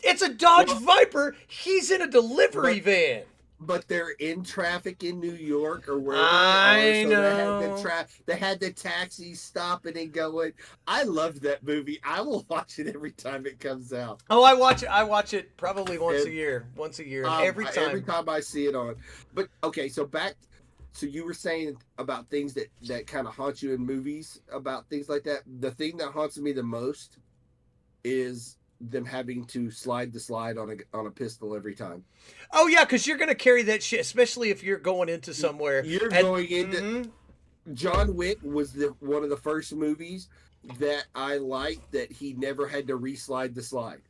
it's a Dodge Viper. He's in a delivery van. But they're in traffic in New York or wherever I they are. know. They had the taxis stopping and going. I loved that movie. I will watch it every time it comes out. Oh, I watch it probably once a year. And every time I see it on. But okay, so you were saying about things that kind of haunt you in movies, about things like that. The thing that haunts me the most is them having to slide the slide on a pistol every time. Oh yeah, because you're gonna carry that shit, especially if you're going into somewhere. Going into John Wick was one of the first movies that I liked that he never had to re-slide the slide.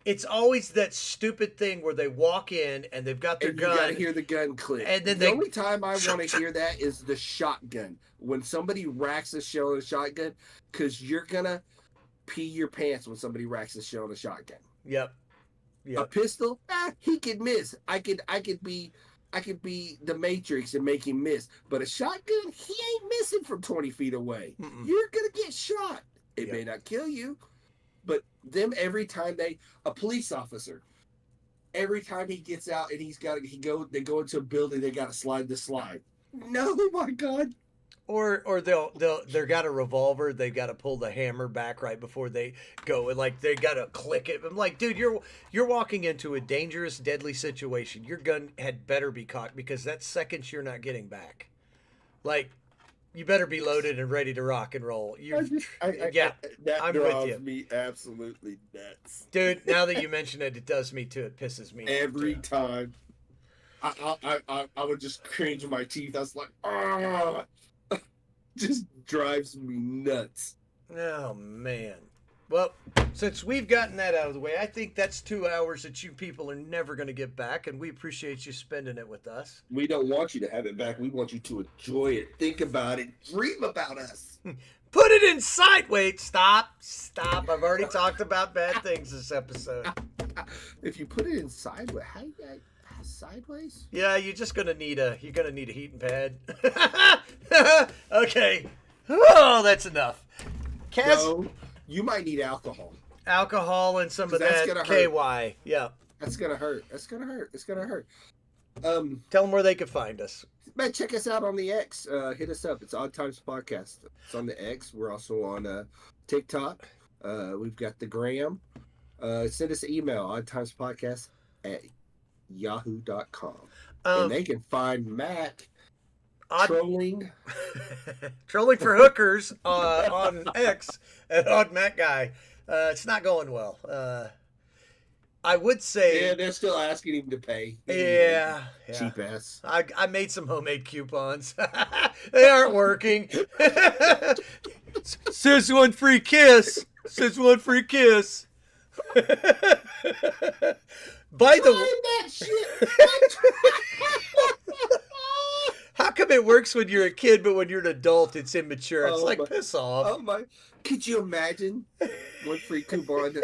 It's always that stupid thing where they walk in and they've got their gun. You gotta hear the gun click. And then the only time I want to hear that is the shotgun. When somebody racks a shell in a shotgun, because you're gonna pee your pants when somebody racks a shell in a shotgun. Yep. A pistol, he could miss. I could be the Matrix and make him miss. But a shotgun, he ain't missing from 20 feet away. You're gonna get shot. It may not kill you, but them every time a police officer, every time he gets out and they go into a building, they gotta slide the slide. No, my God. Or they've got a revolver. They've got to pull the hammer back right before they go, and like they got to click it. I'm like, dude, you're walking into a dangerous, deadly situation. Your gun had better be cocked because that seconds you're not getting back. Like, you better be loaded and ready to rock and roll. That I'm drives with you. Me absolutely nuts, dude. Now that you mention it, it does me too. It pisses me every time. I would just cringe my teeth. I was like, ah. Just drives me nuts. Oh man. Well, since we've gotten that out of the way, I think that's 2 hours that you people are never going to get back, and we appreciate you spending it with us. We don't want you to have it back. We want you to enjoy it, think about it, dream about us. Put it in sideways. Stop. I've already talked about bad things this episode. If you put it in sideways, sideways? Yeah, you're gonna need a heating pad. Okay. Oh, that's enough. No, you might need alcohol. Alcohol and some of that KY. Yeah. That's gonna hurt. It's gonna hurt. Tell them where they can find us. Man, check us out on the X. Hit us up. It's Odd Times Podcast. It's on the X. We're also on TikTok. We've got the Gram. Send us an email, oddtimespodcast@yahoo.com. And they can find Mac trolling for hookers on X at Odd Mac Guy. It's not going well. I would say they're still asking him to pay. Yeah. Cheap ass. I made some homemade coupons. They aren't working. Says one free kiss. By the way, that shit. How come it works when you're a kid, but when you're an adult, it's immature? It's piss off. Oh my! Could you imagine one free coupon? You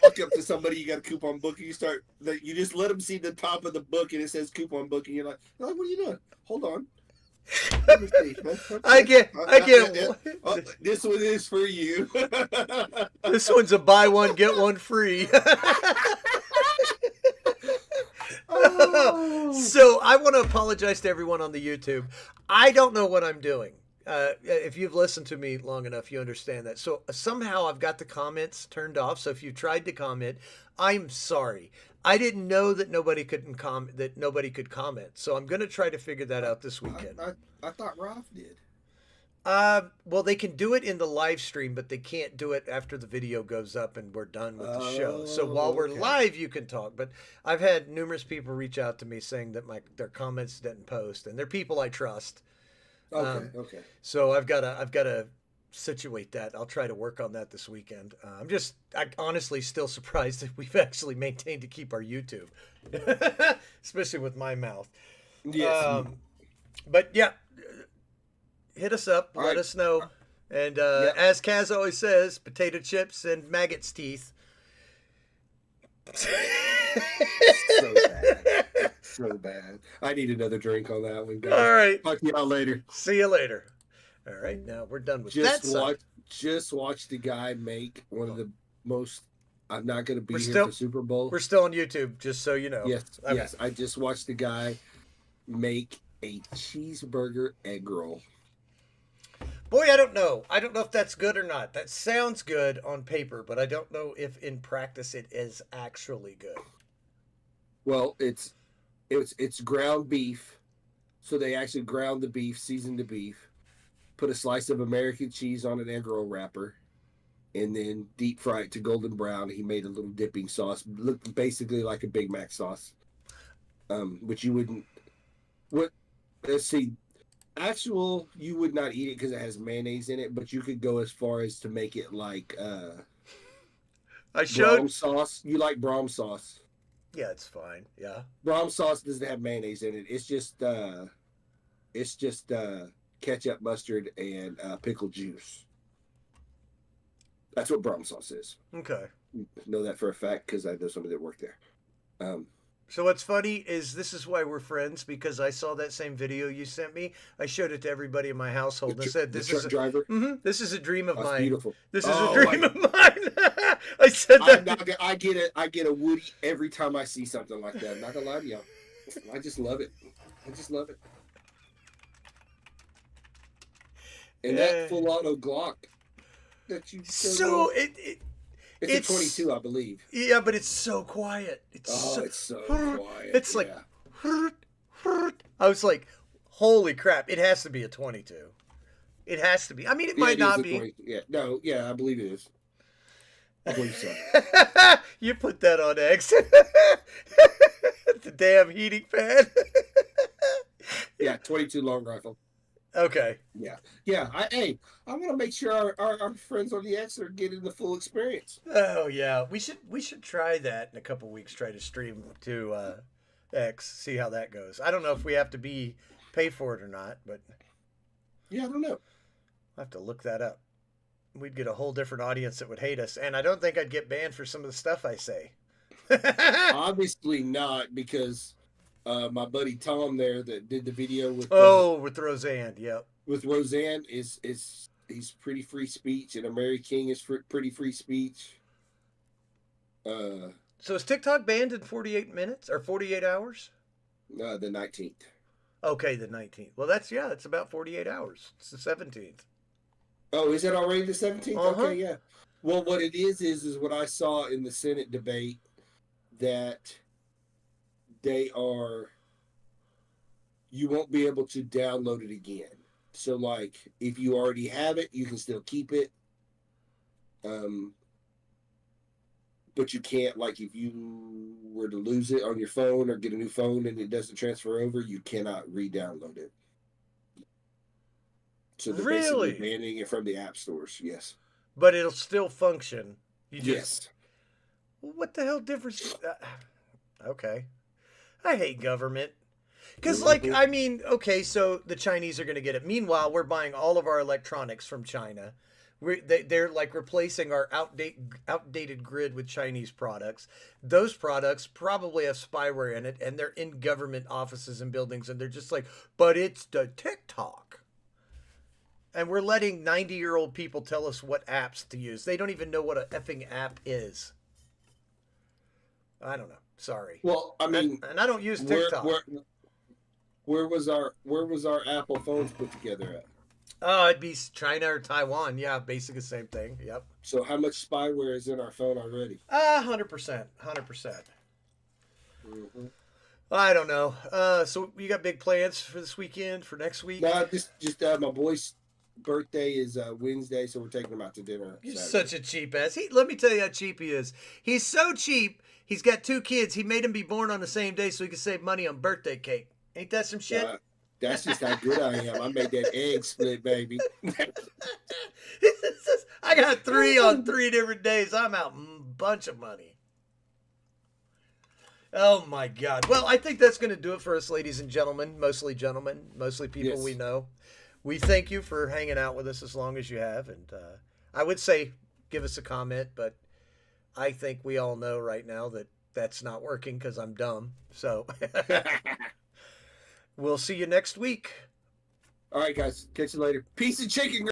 walk up to somebody, you got a coupon book, and you just let them see the top of the book, and it says coupon book, and you're like, what are you doing? Hold on. Let me see. I get. This one is for you. This one's a buy one get one free. So I want to apologize to everyone on the YouTube. I don't know what I'm doing. If you've listened to me long enough, you understand that. So somehow I've got the comments turned off. So if you tried to comment, I'm sorry. I didn't know that nobody could comment. So I'm going to try to figure that out this weekend. I thought Ralph did. Well, they can do it in the live stream, but they can't do it after the video goes up and we're done with the show. So while we're live, you can talk. But I've had numerous people reach out to me saying that their comments didn't post, and they're people I trust. Okay. So I've got to situate that. I'll try to work on that this weekend. I'm honestly still surprised that we've actually maintained to keep our YouTube, especially with my mouth. Yes. But yeah. Hit us up, let us know. And as Kaz always says, potato chips and maggots teeth. So bad. so bad. I need another drink on that one, guys. All right. Talk to y'all later. See you later. All right. Now we're done with that side. Just watch the guy make one of the most. I'm not going to be We're here still- for Super Bowl. We're still on YouTube, just so you know. Yes, Okay. yes. I just watched the guy make a cheeseburger egg roll. Boy, I don't know. I don't know if that's good or not. That sounds good on paper, but I don't know if in practice it is actually good. Well, it's ground beef, so they actually ground the beef, seasoned the beef, put a slice of American cheese on an egg roll wrapper, and then deep fry it to golden brown. He made a little dipping sauce, looked basically like a Big Mac sauce, which you wouldn't. What? Let's see. Actual, you would not eat it because it has mayonnaise in it, but you could go as far as to make it like I showed. Braum sauce. You like Braum sauce? Yeah, it's fine. Yeah. Braum sauce doesn't have mayonnaise in it. It's just ketchup, mustard, and pickle juice. That's what Braum sauce is. Okay. I know that for a fact because I know somebody that worked there. So what's funny is this is why we're friends, because I saw that same video you sent me. I showed it to everybody in my household and said, "This is driver. this is a dream of That's mine. beautiful. This is Oh, a dream of mine." I said that. I get a Woody every time I see something like that. I'm not gonna lie to y'all. I just love it. I just love it. And that full auto Glock that you So it's a 22, I believe. Yeah, but it's so quiet. It's so quiet. It's like I was like, holy crap! It has to be a 22. It has to be. I mean, it might not be. 20, yeah, I believe it is. I believe so. You put that on X. The damn heating pad. Yeah, 22 long rifle. Okay. Yeah. I want to make sure our friends on the X are getting the full experience. Oh yeah, we should try that in a couple weeks. Try to stream to X, see how that goes. I don't know if we have to pay for it or not, but yeah, I don't know. I'll have to look that up. We'd get a whole different audience that would hate us, and I don't think I'd get banned for some of the stuff I say. Obviously not, because my buddy Tom there that did the video with with Roseanne, yep. With Roseanne he's pretty free speech, and Mary King is pretty free speech. So is TikTok banned in 48 minutes or 48 hours? The 19th. Okay, the 19th. Well, it's about 48 hours. It's the 17th. Oh, is that already the 17th? Uh-huh. Okay, yeah. Well, what it is what I saw in the Senate debate, that you won't be able to download it again. So, like, if you already have it, you can still keep it. But you can't, like, if you were to lose it on your phone or get a new phone and it doesn't transfer over, you cannot re-download it. So they're Really? basically banning it from the app stores. Yes. But it'll still function. Yes. What the hell difference? Okay. I hate government. Because, like, I mean, okay, so the Chinese are going to get it. Meanwhile, we're buying all of our electronics from China. They're like replacing our outdated grid with Chinese products. Those products probably have spyware in it, and they're in government offices and buildings, and they're just like, but it's the TikTok. And we're letting 90-year-old people tell us what apps to use. They don't even know what an effing app is. I don't know. Sorry. Well, I mean, and I don't use TikTok. Where was our Apple phones put together at? Oh, it'd be China or Taiwan. Yeah, basically the same thing. Yep. So how much spyware is in our phone already? 100%. 100%. Mm-hmm. I don't know. So you got big plans for this weekend, for next week? No, just my boy's birthday is Wednesday, so we're taking him out to dinner. You're Saturday. such a cheap ass. Let me tell you how cheap he is. He's so cheap. He's got 2 kids. He made them be born on the same day so he could save money on birthday cake. Ain't that some shit? That's just how good I am. I made that egg split, baby. I got 3 on 3 different days. I'm out a bunch of money. Oh my God. Well, I think that's going to do it for us, ladies and gentlemen. Mostly people Yes. we know. We thank you for hanging out with us as long as you have. And I would say give us a comment, but I think we all know right now that that's not working because I'm dumb. So we'll see you next week. All right, guys. Catch you later. Piece of chicken.